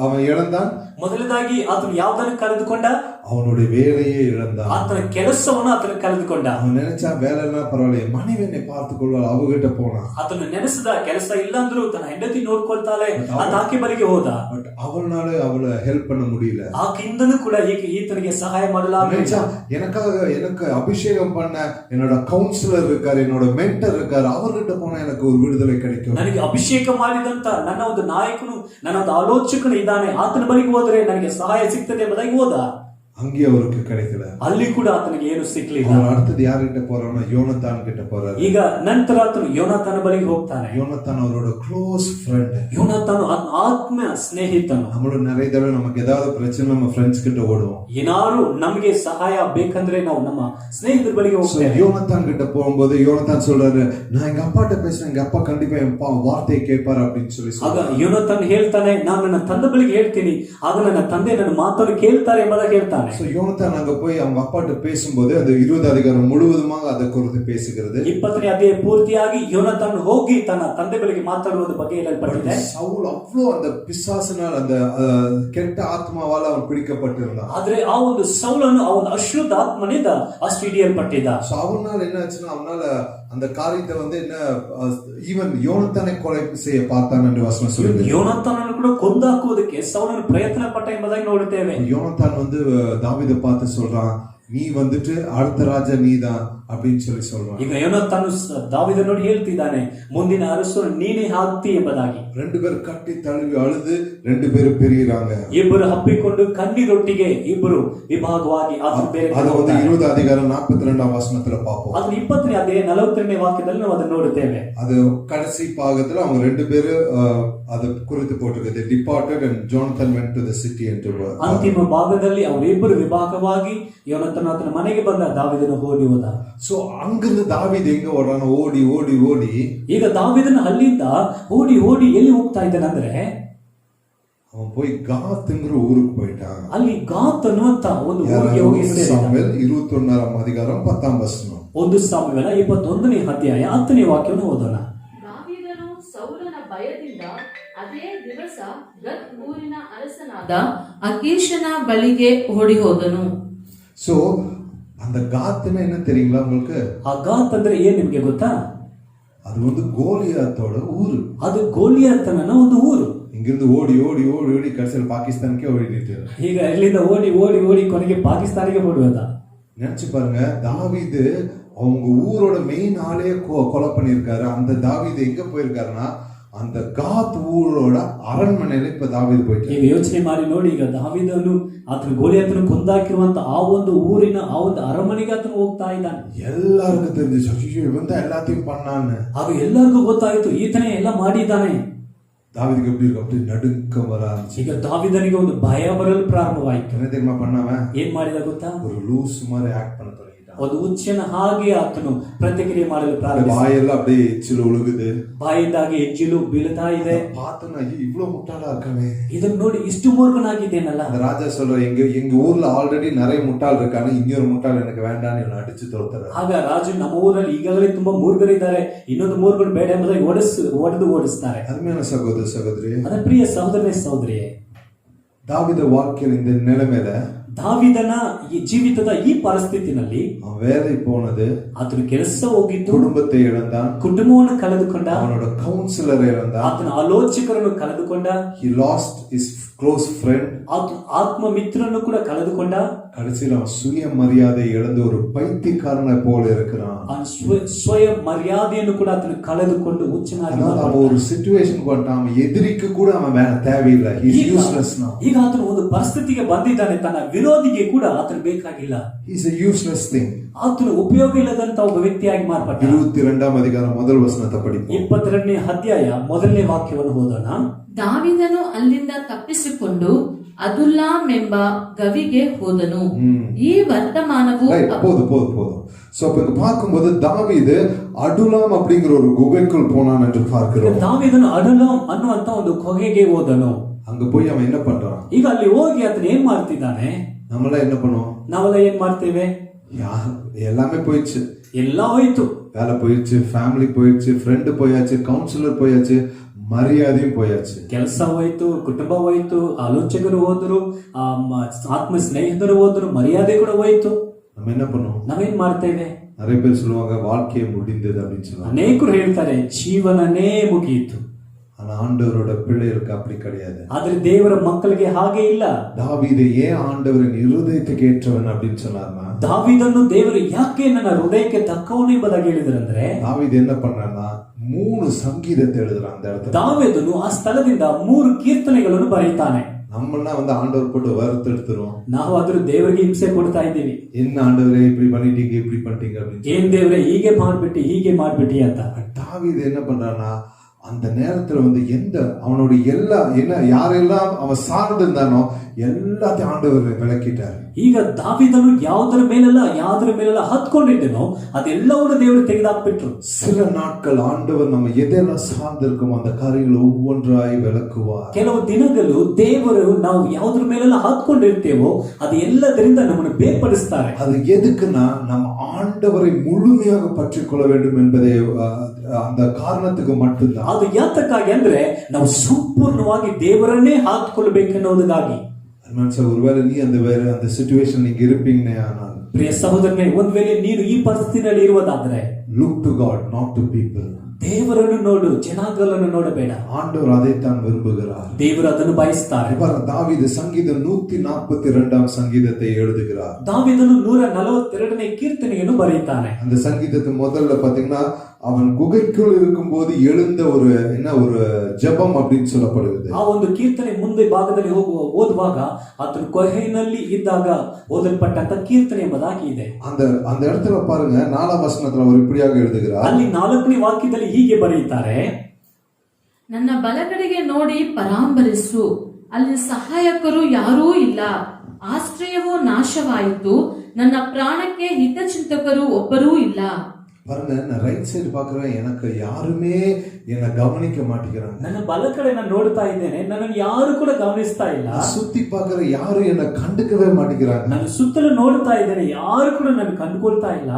அவன் இழந்தான்? ಮೊದಲದಾಗಿ ಆತನು ಯಾವ್ದನ್ನು ಕಳೆದುಕೊಂಡ? அவனுடைய வேலையே இழந்தான். ಆತನ ಕೆಲಸವನ್ನು ಆತನು ಕಳೆದುಕೊಂಡ. அவன் நினைச்சா வேலைன்னா பரவாயில்ல, மனைவி என்னை பார்த்துக் கொள்வாள், அவகிட்ட போனான். ಆತನು ನೆನೆಸಿದ ಕೆಲಸ ಇಲ್ಲ ಅಂದ್ರೂ ತನ್ನ ಹೆಂಡತಿ ನೋಡ್ಕೊಳ್ತಾಳೆ ಅಂತ ಆಕೆ ಬಳಿಗೆ ಹೋದ. பட் அவனால அவளை ஹெல்ப் பண்ண முடியல. ಆಕೆಯಿಂದನೂ ಕೂಡ ಈತನಿಗೆ ಸಹಾಯ ಮಾಡಲಾಗಲಿಲ್ಲ. எனக்கு அபிஷேகம் பண்ண என்னோட கவுன்சிலர் இருக்காரு, என்னோட மென்டர் இருக்காரு, அவர்கிட்ட போனா எனக்கு ஒரு விடுதலை கிடைக்கும். ನನಗೆ ಅಭಿಷೇಕ ಮಾಡಿದಂತ ನನ್ನ ಒಂದು ನಾಯಕನು, ನನ್ನ ಒಂದು ಆಲೋಚಕನು ಇದ್ದಾನೆ, ಆತನ ಬಳಿಗೆ ಹೋದ್ರೆ ನನಗೆ ಸಹಾಯ ಸಿಗ್ತದೆ ಎಂಬುದಾಗಿ ಹೋದ. அங்கே அவருக்கு கிடைக்கல. ಅಲ್ಲಿ ಕೂಡ ಆತನಿಗೆ ಏನು ಸಿಕ್ಲಿಲ್ಲ. அடுத்தது யார்கிட்ட போறான்னா யோனத்தான் கிட்ட போறாரு. ಈಗ ನಂತರ ಆತನು ಯೋನಾತನ ಬಳಿಗೆ ಹೋಗ್ತಾನೆ. யோனத்தான் அவரோட க்ளோஸ் ஃப்ரெண்ட். ಯೋನಾತನು ಆತ್ಮ ಸ್ನೇಹಿತನು. நம்மளோட நிறைய தடவை நமக்கு ஏதாவது பிரச்சனை நம்ம ஃப்ரெண்ட்ஸ் கிட்ட ஓடுவோம். ಏನಾರು ನಮಗೆ ಸಹಾಯ ಬೇಕಂದ್ರೆ ನಾವು ನಮ್ಮ ಸ್ನೇಹಿತರ ಬಳಿಗೆ ಹೋಗ್ತೇವೆ. யோனத்தான் கிட்ட போகும்போது யோனத்தான் சொல்றாரு, நான் எங்க அப்பாட்ட பேசுறேன், எங்க அப்பா கண்டிப்பா என் வார்த்தையை கேட்பாரு அப்படின்னு சொல்லி. ಆಗ ಯೋನಾತನ್ ಹೇಳ್ತಾನೆ, ನಾನು ನನ್ನ ತಂದೆ ಬಳಿಗೆ ಹೇಳ್ತೀನಿ, ಆಗ ನನ್ನ ತಂದೆ ನನ್ನ ಮಾತನ್ನು ಕೇಳ್ತಾರೆ ಎಂಬುದಾಗಿ ಹೇಳ್ತಾನೆ. யோனத்தான் அங்க போய் அவங்க அப்பாட்ட பேசும்போது அந்த 20 அதிகாரம் முழுவதுமாக அதை குறித்து பேசுகிறது. 20ನೇ ಅಧ್ಯಾಯ ಪೂರ್ತಿಯಾಗಿ ಯೋನಾತನ್ ಹೋಗಿ ತನ್ನ ತಂದೆ ಬಳಿಗೆ ಮಾತಾಡುವುದರ ಬಗ್ಗೆ ಹೇಳಲ್ಪಟ್ಟಿದೆ. சவுல் அவ்வளோ அந்த பிசாசினால் அந்த கெட்ட ஆத்மாவால அவன் பிடிக்கப்பட்டிருந்தான். ಆದ್ರೆ ಆ ಒಂದು ಸೌಲನು ಆ ಒಂದು ಅಶುದ್ಧ ಆತ್ಮನಿಂದ ಅಷ್ಟು ಹಿಡಿಯಲ್ಪಟ್ಟಿದ್ದ. அவனால என்ன ஆச்சுன்னா அவனால அந்த காரியத்தை வந்து என்ன ஈவன் யோனத்தானை கொலை செய்ய பார்த்தான் என்று வசனம் சொல்லுது. ಯೋನಾತನನ್ನು ಕೂಡ ಕೊಂದಾಕುವುದಕ್ಕೆ ಸೌಲನು ಪ್ರಯತ್ನ ಪಟ್ಟ ಎಂಬುದಾಗಿ ನೋಡುತ್ತೇವೆ. யோனத்தான் வந்து தாவீதை பார்த்து சொல்றான், நீ வந்துட்டு அடுத்த ராஜா நீதான் அப்படின்னு சொல்லி சொல்றான். ಈಗ ಯೋನಾತನು ದಾವೀದ ನೋಡಿ ಹೇಳ್ತಿದ್ದಾನೆ, ಮುಂದಿನ ಅರಸನು ನೀನೇ ಆಗ್ತಿ ಎಂಬುದಾಗಿ. 2 பேர் ಕಟ್ಟಿ ತழுவி ಅழுದು 2 பேர் பிரியறாங்க. ಇಬ್ಬರು ಹಪ್ಪಿಕೊಂಡು ಕಣ್ಣೀರೊಟ್ಟಿಗೆ ಇಬ್ಬರು ವಿಭಾಗವಾಗಿ ಅದು ಬೇರೆ. ಅದು ಒಂದು 20 அதிகாரம் 42 வசனத்துல பாப்போம். ಅದು 20ನೇ ಅಧ್ಯಾಯ 42ನೇ ವಾಕ್ಯದಲ್ಲಿ ನಾವು ಅದನ್ನು ನೋಡುತ್ತೇವೆ. அது கடைசி பாகத்துல அவங்க 2 பேரு ಅದು குறித்து போட்டிருக்கு, they departed and Jonathan went to the city and to work. ಅಂತಿಮ ಭಾಗದಲ್ಲಿ ಅವರಿಬ್ಬರು ವಿಭಾಗವಾಗಿ ಯೋನಾತನ ಆತನ ಮನೆಗೆ ಬಂದ, ದಾವೀದನು ಓಡಿ ಹೋದ. சோ அங்கிருந்து தாவீது எங்க ஓடுறானோ ஓடி ஓடி ஓடி ಈಗ ದಾವೀದನ ಅಲ್ಲಿಂದ ಓಡಿ ಓಡಿ ಎಲ್ಲಿ ಹೋಗ್ತಾ ಇದ್ದಾನಂದ್ರೆ அவன் போய் காத்ங்கிற ஊருக்கு போயிட்டான். ಅಲ್ಲಿ ಗಾತ್ ಅನ್ನುವಂತ ಒಂದು ಊರಿಗೆ ಹೋಗಿ சாமுவேல் 21 அதிகாரம் 10 வசனம். 1 ಸಾಮುವೇಲ 21ನೇ ಅಧ್ಯಾಯ 10ನೇ ವಾಕ್ಯವನ್ನು ಓದೋಣ. ದಾವೀದನು ಸೌಲನ ಭಯದಿಂದ ಅದೇ ದಿವಸ ಗತ್ ಊರಿನ ಅರಸನಾದ ಅಕೀಷನ ಬಳಿಗೆ ಓಡಿ ಹೋದನು. சோ அந்த காத்னா என்ன தெரியுங்களா உங்களுக்கு? ಆ ಗಾತ್ ಅಂದ್ರೆ ಏನ್ ನಿಮ್ಗೆ ಗೊತ್ತಾ? அது வந்து கோலியாத்தோட ஊரு. ಅದು ಗೋಲಿಯಾತನ ಒಂದು ಊರು. இங்கிருந்து ஓடி ஓடி ஓடி ஓடி கடைசியில் பாகிஸ்தானுக்கே ஓடிட்டு. ಈಗ ಇಲ್ಲಿಂದ ಓಡಿ ಓಡಿ ಓಡಿ ಕೊನೆಗೆ ಪಾಕಿಸ್ತಾನಿಗೆ ಓಡುವುದ. நினைச்சு பாருங்க, தாவீது அவங்க ஊரோட மெயின் ஆளே கொலை பண்ணிருக்காரு. அந்த தாவீது எங்க போயிருக்காருன்னா அந்த காத் ஊரோட அரண்மனையில இப்ப தாவீது போயிட்டு. ಈಗ ಯೋಚನೆ ಮಾಡಿ ನೋಡಿ, ಈಗ ದಾವೀದನು ಆತನ ಗೋಲಿಯಾತನ ಕೊಂದಾಕಿರುವಂತ ಆ ಒಂದು ಊರಿನ ಆ ಒಂದು ಅರಮನೆಗೆ ಆತನು ಹೋಗ್ತಾ ಇದ್ದಾನೆ. எல்லாருக்கும் தெரிஞ்சு, ஐயோ இவன் தான் எல்லாத்தையும் பண்ணான்னு. ಆಗ ಎಲ್ಲರಿಗೂ ಗೊತ್ತಾಯ್ತು, ಈತನೇ ಎಲ್ಲ ಮಾಡಿದ್ದಾನೆ. தாவீதுக்கு எப்படி இருக்கு? அப்படி நடுக்கம் வர ஆரம்பிச்சு. ಈಗ ದಾವೀದನಿಗೆ ಒಂದು ಭಯ ಬರಲು ಪ್ರಾರಂಭವಾಯಿತು. என்ன தெரியுமா பண்ணாம? ಏನ್ ಮಾಡಿದ ಗೊತ್ತಾ? ஒரு லூஸ் மாதிரி ஆக்ட் பண்ண தொடங்கிட்டான். ಒಂದು ಹುಚ್ಚನ ಹಾಗೆ ಆತನು ಪ್ರತಿಕ್ರಿಯೆ ಮಾಡಲು ಪ್ರಾರಂಭಿಸಿದ. ಬಾಯೆಲ್ಲ அப்படியே எச்சில் ஒழுகுது, ಬಾಯಿಂದಾಗಿ ಎಜ್ಜಿಲು ಬೀಳ್ತಾ ಇದೆ. பார்த்தனா இவ்வளவு முட்டாளா இருக்கானே, ಇದನ್ನ ನೋಡಿ ಇಷ್ಟು ಮೂರ್ಖನಾಗಿದ್ದೇನಲ್ಲ. அந்த ராஜா சொல்ற, எங்க ஊர்ல ஆல்ரெடி நிறைய முட்டாள் இருக்காங்க, இன்னொரு முட்டாள் எனக்கு வேண்டான்னு இவனை அடிச்சு தோத்துறாரு. ಆಗ ರಾಜು, ನಮ್ಮ ಊರಲ್ಲಿ ಈಗಾಗಲೇ ತುಂಬಾ ಮೂರ್ಖರಿದ್ದಾರೆ, ಇನ್ನೊಂದು ಮೂರ್ಖರು ಬೇಡ ಎಂಬುದಾಗಿ ಒಡೆದು ಓಡಿಸ್ತಾರೆ. அருமையான சகோதர சகோதரி, ಅದ ಪ್ರಿಯ ಸಹೋದರನೇ ಸಹೋದರಿಯೇ, தாவீது வாழ்க்கையில் இந்த நிலைமையில ದಾವೀದನ ಈ ಜೀವಿತದ ಈ ಪರಿಸ್ಥಿತಿನಲ್ಲಿ அவன் வேலை போனது, ಆತನ ಕೆಲಸ ಹೋಗಿದ್ದು, குடும்பத்தை இழந்தான், ಕುಟುಂಬವನ್ನು ಕಳೆದುಕೊಂಡ, அவனோட கவுன்சிலரை இழந்தான், ಆತನ ಆಲೋಚಕರನ್ನು ಕಳೆದುಕೊಂಡ, he lost his close friend, ಆತ್ಮ ಮಿತ್ರನನ್ನು ಕೂಡ ಕಳೆದುಕೊಂಡ. கடைசியில் அவன் சுய மரியாதை இழந்து ஒரு பைத்தியக்காரனை போல இருக்கிறான். ಸ್ವಯಂ ಮರ್ಯಾದೆಯನ್ನು ಕೂಡ ಆತನು ಕಳೆದುಕೊಂಡು ಹುಚ್ಚನಾಗಿ அவன் ஒரு சிச்சுவேஷனுக்கு வந்துட்டான், அவன் எதிரிக்கு கூட அவன் வேற தேவையில்லை, he is useless now. ಈಗ ಆತನು ಒಂದು ಪರಿಸ್ಥಿತಿಗೆ ಬಂದಿದ್ದಾನೆ, ತನ್ನ ವಿರೋಧಿಗೆ ಕೂಡ ಆತನು ಬೇಕಾಗಿಲ್ಲ. he is a useless thing. ಆತನು ಉಪಯೋಗ ಇಲ್ಲದಂತ ಒಬ್ಬ ವ್ಯಕ್ತಿಯಾಗಿ ಮಾರ್ಪಟ್ಟ. 22 அதிகாரம் முதல் வசனத்தை படிப்போம். 22ನೇ ಅಧ್ಯಾಯ 1ನೇ ವಾಕ್ಯವನ್ನು ಓದೋಣ. ದಾವೀದನು ಅಲ್ಲಿಂದ ತಪ್ಪಿಸಿಕೊಂಡು ಅದುಲ್ಲಾಮ್ ಎಂಬ ಗವಿಗೆ ಹೋದನು. ಈ ವರ್ತಮಾನವು போதும். சோ இப்ப பார்க்கும்போது தாவீது அடுலாம் அப்படிங்கிற ஒரு குகைக்குள் போனான் என்று பார்க்கிறோம். ದಾವೀದನು ಅಡುಲಾಮ್ ಅನ್ನುವಂತ ಒಂದು ಕೊಗೆಗೆ ಹೋದನು. அங்க போய் அவன் என்ன பண்றான்? ಈಗ ಅಲ್ಲಿ ಹೋಗಿ ಆತನು ಏನ್ ಮಾಡ್ತಿದ್ದಾನೆ? நம்மள என்ன பண்ணுவோம்? ನಾವೆಲ್ಲ ಏನ್ ಮಾಡ್ತೇವೆ? எல்லாமே போயிடுச்சு, ಎಲ್ಲ ಹೋಯ್ತು. வேலை போயிடுச்சு, ஃபேமிலி போயிடுச்சு, ஃப்ரெண்டு போயாச்சு, கவுன்சிலர் போயாச்சு, மரியாதையும் போயாச்சு. ಕೆಲಸ ಹೋಯ್ತು, ಕುಟುಂಬ ಹೋಯ್ತು, ಆಲೋಚಕರು ಹೋದ್ರು, ಆತ್ಮ ಸ್ನೇಹಿತರು ಹೋದ್ರು, ಮರ್ಯಾದೆ ಕೂಡ ಹೋಯ್ತು. நம்ம என்ன பண்ணுவோம்? ನಾವೇನ್ ಮಾಡ್ತೇವೆ? நிறைய பேர் சொல்லுவாங்க வாழ்க்கையை முடிந்தது அப்படின்னு சொல்லுவாங்க. ಅನೇಕರು ಹೇಳ್ತಾರೆ ಜೀವನನೇ ಮುಗಿಯಿತು. ஆனா ஆண்டவரோட பிள்ளைகளுக்கு அப்படி கிடையாது. ಆದ್ರೆ ದೇವರ ಮಕ್ಕಳಿಗೆ ಹಾಗೆ ಇಲ್ಲ. தாவீதை ஏன் ஆண்டவரின் இருதயத்துக்கு ஏற்றவன் அப்படின்னு சொன்னார்னா, ದಾವೀದನ್ನು ದೇವರು ಯಾಕೆ ನನ್ನ ಹೃದಯಕ್ಕೆ ತಕ್ಕವನು ಎಂಬುದಾಗಿ ಹೇಳಿದ್ರಂದ್ರೆ, தாவீது என்ன பண்ணான்னா 3 சங்கீதத்தை எழுதுறான் அந்த இடத்துல. ದಾವೀದನು ಆ ಸ್ಥಳದಿಂದ 3 ಕೀರ್ತನೆಗಳನ್ನು ಬರೆಯುತ್ತಾನೆ. நம்மன்னா ஆண்டவர் போட்டு வறுத்தெடுத்துரும். ನಾವು ಆದ್ರೂ ದೇವರಿಗೆ ಹಿಂಸೆ ಕೊಡ್ತಾ ಇದ್ದೀವಿ. என்ன ஆண்டவரே இப்படி பண்ணிட்டீங்க இப்படி பண்ணிட்டீங்க அப்படின்னு. ಏನ್ ದೇವರೇ ಹೀಗೆ ಮಾಡ್ಬಿಟ್ಟಿ ಅಂತ. தாவீது என்ன பண்றான்னா அந்த நேரத்துல எந்த அவனுடைய எல்லா என்ன யாரெல்லாம் அவன் சார்ந்து இருந்தானோ எல்லாத்தையும் ஆண்டவர் விளக்கிட்டாரு. ಈಗ ದಾವೀದನು ಯಾವ್ದ್ರ ಮೇಲೆಲ್ಲ ಹತ್ಕೊಂಡಿದ್ದೇನೋ ಅದೆಲ್ಲವನ್ನು ದೇವರು ತೆಗೆದಾಕ್ಬಿಟ್ರು. சில நாட்கள் ஆண்டவர் நம்ம எதெல்லாம் சார்ந்திருக்கோமோ அந்த காரியங்களை ஒவ்வொன்றாய் விளக்குவார். ಕೆಲವು ದಿನಗಳು ದೇವರು ನಾವು ಯಾವ್ದ್ರ ಮೇಲೆಲ್ಲ ಹತ್ಕೊಂಡಿರ್ತೇವೋ ಅದು ಎಲ್ಲದರಿಂದ ನಮ್ಮನ್ನು ಬೇರ್ಪಡಿಸ್ತಾರೆ. அது எதுக்குன்னா நம்ம ஆண்டவரை முழுமையாக பற்றிக்கொள்ள வேண்டும் என்பதை அந்த காரணத்துக்கு மட்டும்தான். ಅದು ಯಾತಕ್ಕಾಗಿ ಅಂದ್ರೆ ನಾವು ಸಂಪೂರ್ಣವಾಗಿ ದೇವರನ್ನೇ ಹಾಕಿಕೊಳ್ಳಬೇಕೆನ್ನುವುದಕ್ಕಾಗಿ. ஒருவேளை நீ அந்த சிச்சுவேஷன் நீங்க இருப்பீங்கன்னே ஆனால் ಪ್ರಿಯ ಸಹೋದರನೇ, ಒಂದ್ ವೇಳೆ ನೀನು ಈ ಪರಿಸ್ಥಿತಿಯಲ್ಲಿ ಇರುವುದಾದ್ರೆ look to God not to people. ದೇವರನ್ನು ನೋಡು, ಜನಾಂಗಗಳನ್ನು ನೋಡಬೇಡ. ஆண்டவர் அதைத்தான் விரும்புகிறார். ದೇವರು ಅದನ್ನು ಬಯಸ್ತಾರೆ. தாவீது சங்கீதம் 142 சங்கீதத்தை எழுதுகிறார். ದಾವೀದನು 142ನೇ ಕೀರ್ತನೆಯನ್ನು ಬರೆಯುತ್ತಾನೆ. அந்த சங்கீதத்து முதல்ல பாத்தீங்கன்னா அவன் குகைக்குள் இருக்கும்போது எழுந்த ஒரு ஜெபம் அப்படின்னு சொல்லப்படுகிறது. ಆ ಒಂದು ಕೀರ್ತನೆ ಮುಂದೆ ಭಾಗದಲ್ಲಿ ಓದುವಾಗ ಆತನು ಕೊಹೆನಲ್ಲಿ ಇದ್ದಾಗ ಓದಲ್ಪಟ್ಟಂತ ಕೀರ್ತನೆ ಎಂಬುದಾಗಿ ಇದೆ. அந்த இடத்துல பாருங்க 4வது வசனத்துல அவர் இப்படியாக எழுதுகிறார். ಅಲ್ಲಿ 4ನೇ ವಾಕ್ಯದಲ್ಲಿ ಹೀಗೆ ಬರೆಯುತ್ತಾರೆ, ನನ್ನ ಬಲಗಡೆಗೆ ನೋಡಿ ಪರಾಂಬರಿಸು, ಅಲ್ಲಿ ಸಹಾಯಕರು ಯಾರೂ ಇಲ್ಲ, ಆಶ್ರಯವೂ ನಾಶವಾಯಿತು, ನನ್ನ ಪ್ರಾಣಕ್ಕೆ ಹಿತಚಿಂತಕರು ಒಬ್ಬರೂ ಇಲ್ಲ. பாருங்க, நான் ரைட் சைடு பாக்குறேன், எனக்கு யாருமே என்ன கவனிக்க மாட்டேங்கிறாங்க. ನನ್ನ ಬಲ ಕಡೆ ನಾನು ನೋಡ್ತಾ ಇದ್ದೇನೆ, ನನ್ನನ್ನು ಯಾರು ಕೂಡ ಗಮನಿಸ್ತಾ ಇಲ್ಲ. சுத்தி பாக்குற யாரும் என்ன கண்டுக்கவே மாட்டேங்கிறாங்க. ನಾನು ಸುತ್ತಲೂ ನೋಡ್ತಾ ಇದ್ದೇನೆ, ಯಾರು ಕೂಡ ನನ್ನ ಕಂಡುಕೊಳ್ತಾ ಇಲ್ಲ.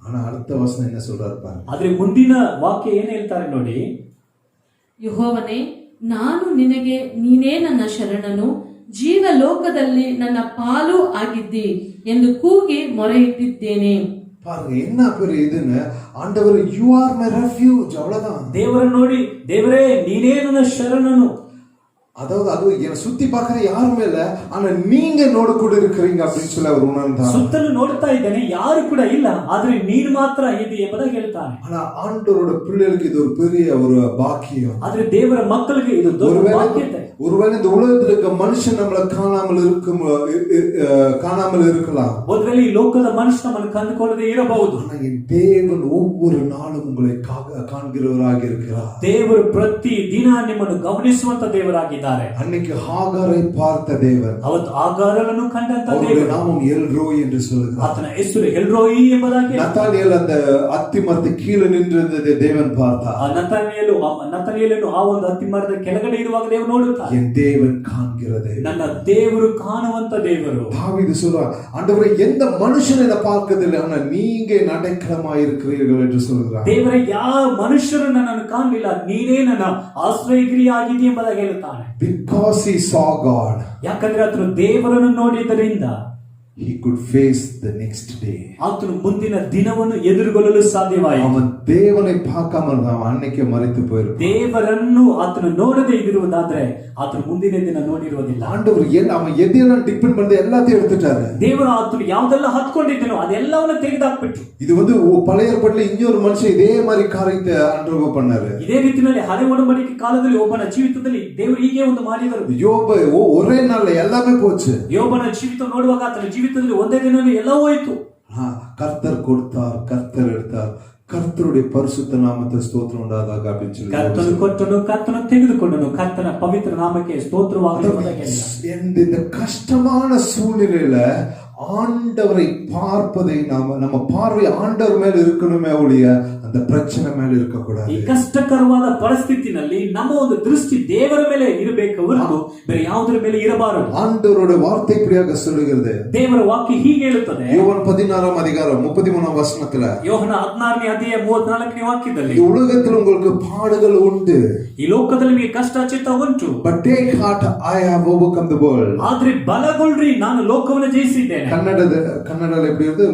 ஆனா அடுத்த வசனம் என்ன சொல்றாரு பாருங்க. ಆದ್ರೆ ಮುಂದಿನ ವಾಕ್ಯ ಏನ್ ಹೇಳ್ತಾರೆ ನೋಡಿ, ಯೆಹೋವನೇ, ನಾನು ನಿನಗೆ ನೀನೇ ನನ್ನ ಶರಣನು, ಜೀವ ಲೋಕದಲ್ಲಿ ನನ್ನ ಪಾಲು ಆಗಿದ್ದಿ ಎಂದು ಕೂಗಿ ಮೊರೆ ಇಟ್ಟಿದ್ದೇನೆ. பாருங்க என்ன பெரிய இதுன்னு, ஆண்டவர் யூ ஆர் மை ரெஃப்யூஜ், அவ்வளவுதான். ದೇವರನ್ನು ನೋಡಿ, ದೇವರೇ ನೀನೇ ನನ್ನ ಶರಣನು. அதாவது அது என்ன சுத்தி பார்க்கிற யாருமே இல்ல, ஆனா நீங்க நோட கூட இருக்கிறீங்க அப்படின்னு சொல்லி அவர் உணர்ந்தார். ಸುತ್ತಲೂ ನೋಡ್ತಾ ಇದ್ದೇನೆ, ಯಾರು ಕೂಡ ಇಲ್ಲ, ಆದ್ರೆ ನೀನು ಮಾತ್ರ ಇದೆ ಎಂಬುದಾಗಿ ಹೇಳ್ತಾನೆ. ஆனா ஆண்டவரோட பிள்ளைகளுக்கு இது ஒரு பெரிய ஒரு பாக்கியம். ಆದ್ರೆ ದೇವರ ಮಕ್ಕಳಿಗೆ ಇದು ದೊಡ್ಡ ಭಾಗ್ಯತೆ. ஒருவேளை இந்த உலகத்தில் இருக்க மனுஷன் நம்மளை காணாமல் இருக்கலாம். ஒருவேளை ಈ ಲೋಕದ ಮನುಷ್ಯ ನಮ್ಮನ್ನು ಕಂಡುಕೊಳ್ಳದೆ ಇರಬಹುದು. ஆனா என் தேவன் ஒவ்வொரு நாளும் உங்களை காண்கிறவராக இருக்கிறார். ದೇವರು ಪ್ರತಿ ದಿನ ನಿಮ್ಮನ್ನು ಗಮನಿಸುವಂತ ದೇವರಾಗಿದ್ದಾರೆ. அன்னைக்கு ஹாகாரை பார்த்த தேவன், ಅವತ್ತು ಆಗಾರನನ್ನು ಕಂಡಂತ அவருடைய ದೇವರು, நாமம் எல்ரோய் என்று சொல்கிறார். ಆತನ ಹೆಸರು ಎಲ್ರೋಯಿ ಎಂಬುದಾಗಿ. நத்தானியேல் அந்த அத்திமரத்து கீழே நின்றிருந்ததை தேவன் பார்த்தார். ನತನಿಯೇಲನು ಆ ಒಂದು ಅತ್ತಿ ಮರದ ಕೆಳಗಡೆ ಇರುವಾಗ ದೇವರು ನೋಡುತ್ತಾರೆ. என் தேவன் காண்கிறது, ನನ್ನ ದೇವರು ಕಾಣುವಂತ ದೇವರು. தாவீது சொல்றார், ஆண்டவரே எந்த மனுஷன் என்ன பார்க்கதில்லை, ஆனா நீங்க நடைக்கலமாய் இருக்கிறீர்கள் என்று சொல்கிறார். ದೇವರೇ ಯಾವ ಮನುಷ್ಯರು ನನ್ನನ್ನು ಕಾಣಲಿಲ್ಲ, ನೀನೇ ನನ್ನ ಆಶ್ರಯಗಿರಿಯಾಗಿದೆ ಎಂಬುದಾಗಿ ಹೇಳುತ್ತಾನೆ. Because he saw God, ಯಾಕಂದ್ರೆ ಆತನು ದೇವರನ್ನು ನೋಡಿದ್ದರಿಂದ he could face the next day. ಆತನು ಮುಂದಿನ ದಿನವನ್ನು ಎದುರುಗೊಳ್ಳಲು ಸಾಧ್ಯವಾಯಿತು. அவன் தேவனை பார்க்காம அவன் அன்னைக்கு மரித்து போயிருப்பான். ದೇವರನ್ನು ಆತನು ನೋಡದೇ ಇರುವುದಾದ್ರೆ ಆತನು ಮುಂದಿನ ದಿನ ನೋಡಿರುವುದಿಲ್ಲ. ஆண்டவர் அவன் எதையெல்லாம் டிபெண்ட் பண்ணி எல்லாத்தையும் எடுத்துட்டாரு. ದೇವರು ಆತನು ಯಾವ್ದೆಲ್ಲ ಹತ್ಕೊಂಡಿದ್ದನೋ ಅದೆಲ್ಲವನ್ನು ತೆಗೆದಾಕ್ಬಿಟ್ರು. இது பழைய ஏற்பாட்டுல இன்னொரு மனுஷன் இதே மாதிரி காரியத்தை அண்டர்கோ பண்ணாரு. ಇದೇ ರೀತಿಯಲ್ಲಿ ಹಳೆ ಒಡಂಬಡಿಕೆ ಕಾಲದಲ್ಲಿ ಒಬ್ಬನ ಜೀವಿತದಲ್ಲಿ ದೇವರು ಹೀಗೆ ಒಂದು ಮಾಡಿದರು. யோபு ஒரே நாள்ல எல்லாமே போச்சு. ಯೋಬನ ಜೀವಿತ ನೋಡುವಾಗ ಆತನ ಜೀವಿತದಲ್ಲಿ ಒಂದೇ ದಿನದಲ್ಲಿ ಎಲ್ಲ ಹೋಯಿತು. கர்த்தர் கொடுத்தார், கர்த்தர் எடுத்தார், கர்த்தருடைய பரிசுத்த நாமத்தை ஸ்தோத்திரம் உண்டாதாக அப்படின்னு சொல்லி ಕರ್ತನು ಕೊಟ್ಟನು, ಕರ್ತನು ತೆಗೆದುಕೊಂಡನು, ಕರ್ತನ ಪವಿತ್ರ ನಾಮಕ್ಕೆ ಸ್ತೋತ್ರವಾಗಲಿ. இந்த கஷ்டமான சூழ்நிலையில ஆண்டவரை பார்ப்பதை நம்ம பார்வை ஆண்டவர் மேல இருக்கணுமே ஒழிய அந்த அந்த பிரச்சனை மேல இருக்கக்கூடாது. ಈ ಕಷ್ಟಕರವಾದ ಪರಿಸ್ಥಿತಿನಲ್ಲಿ ನಮ್ಮ ಒಂದು ದೃಷ್ಟಿ ದೇವರ ಮೇಲೆ ಇರಬೇಕು ಹೊರತು ಬೇರೆ ಯಾವುದರ ಮೇಲೆ ಇರಬಾರದು. ஆண்டவரோட வார்த்தை இப்படியாக சொல்லுகிறது. ದೇವರ ವಾಕ್ಯ ಹೀಗೆ ಹೇಳುತ್ತದೆ. யோவான் 16ஆம் அதிகாரம் 33ஆம் வசனத்துல, ಯೋಹನ 16ನೇ ಅಧ್ಯಾಯ 34ನೇ ವಾಕ್ಯದಲ್ಲಿ, இந்த உலகத்தில் உங்களுக்கு பாடுகள் உண்டு, ಈ ಲೋಕದಲ್ಲಿ ನಿಮಗೆ ಕಷ್ಟ ಚಿತ್ತ ಉಂಟು, but take heart, I have overcome the world. ಆದ್ರೆ ಬಲಗೊಳ್ಳ್ರಿ, ನಾನು ಲೋಕವನ್ನು ಜಯಿಸಿದ್ದೇನೆ. ಕನ್ನಡದಲ್ಲಿ எப்படி ಇರುತ್ತೆ?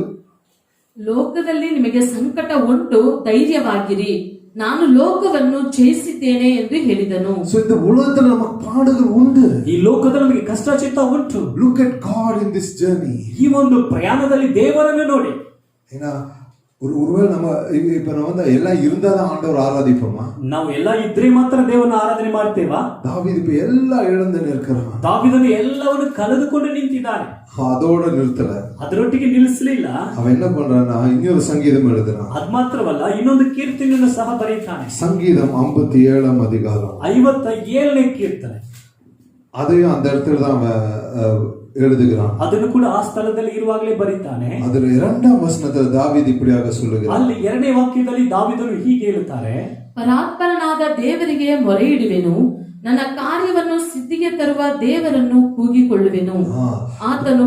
ಲೋಕದಲ್ಲಿ ನಿಮಗೆ ಸಂಕಟ ಉಂಟು, ಧೈರ್ಯವಾಗಿರಿ, ನಾನು ಲೋಕವನ್ನು ಜಯಿಸಿದ್ದೇನೆ ಎಂದು ಹೇಳಿದನು. So இந்த உலகத்துல நமக்கு பாடுகள் உண்டு. ಈ ಲೋಕದಲ್ಲಿ ನಮಗೆ ಕಷ್ಟ ಚಿತ್ತ ಉಂಟು. Look at God in this journey. ಈ ಒಂದು ಪ್ರಯಾಣದಲ್ಲಿ ದೇವರನ್ನು ನೋಡಿ. ஏன்னா ஒருவேளை நம்ம இப்ப நம்ம வந்து எல்லாம் இருந்தாதான் ஆண்டவர் ஆராதிப்போமா? ನಾವು ಎಲ್ಲ ಇದ್ರೆ ಮಾತ್ರ ದೇವರನ್ನ ಆರಾಧನೆ ಮಾಡ್ತೇವಾ? தாவீது இப்ப எல்லாம் இழந்து நிற்கிறான். ದಾವೀದನು ಎಲ್ಲವನ್ನು ಕಳೆದುಕೊಂಡು ನಿಂತಿದ್ದಾನೆ. அதோட நிறுத்தல, ಅದರೊಟ್ಟಿಗೆ ನಿಲ್ಲಿಸಲಿಲ್ಲ. அவன் என்ன பண்றான்னா இன்னொரு சங்கீதம் எழுதுறான். ಅದ್ ಮಾತ್ರವಲ್ಲ, ಇನ್ನೊಂದು ಕೀರ್ತನೆಯನ್ನು ಸಹ ಬರೀತಾನೆ. சங்கீதம் 57ஆம் அதிகாரம் 57ನೇ ಕೀರ್ತನೆ. அதையும் அந்த இடத்துல தான் அவன் எழுதுகிறான். ಅದನ್ನು ಕೂಡ ಆ ಸ್ಥಳದಲ್ಲಿ ಇರುವಾಗಲೇ ಬರೀತಾನೆ. ಅದರ 2ஆம் ವಚನದಲ್ಲಿ ದಾವೀದ್ இப்படியாக சொல்லுகிறான். ಅಲ್ಲಿ 2ನೇ ವಾಕ್ಯದಲ್ಲಿ ದಾವೀದನು ಹೀಗೆ ಹೇಳುತ್ತಾರೆ, ಪರಾತ್ಪರನಾದ ದೇವರಿಗೆ ಮೊರೆಯಿಡುವೆನು, ನನ್ನ ಕಾರ್ಯವನ್ನು ಸಿದ್ಧಿಗೆ ತರುವ ದೇವರನ್ನು ಕೂಗಿಕೊಳ್ಳುವೆನು. ಆತನು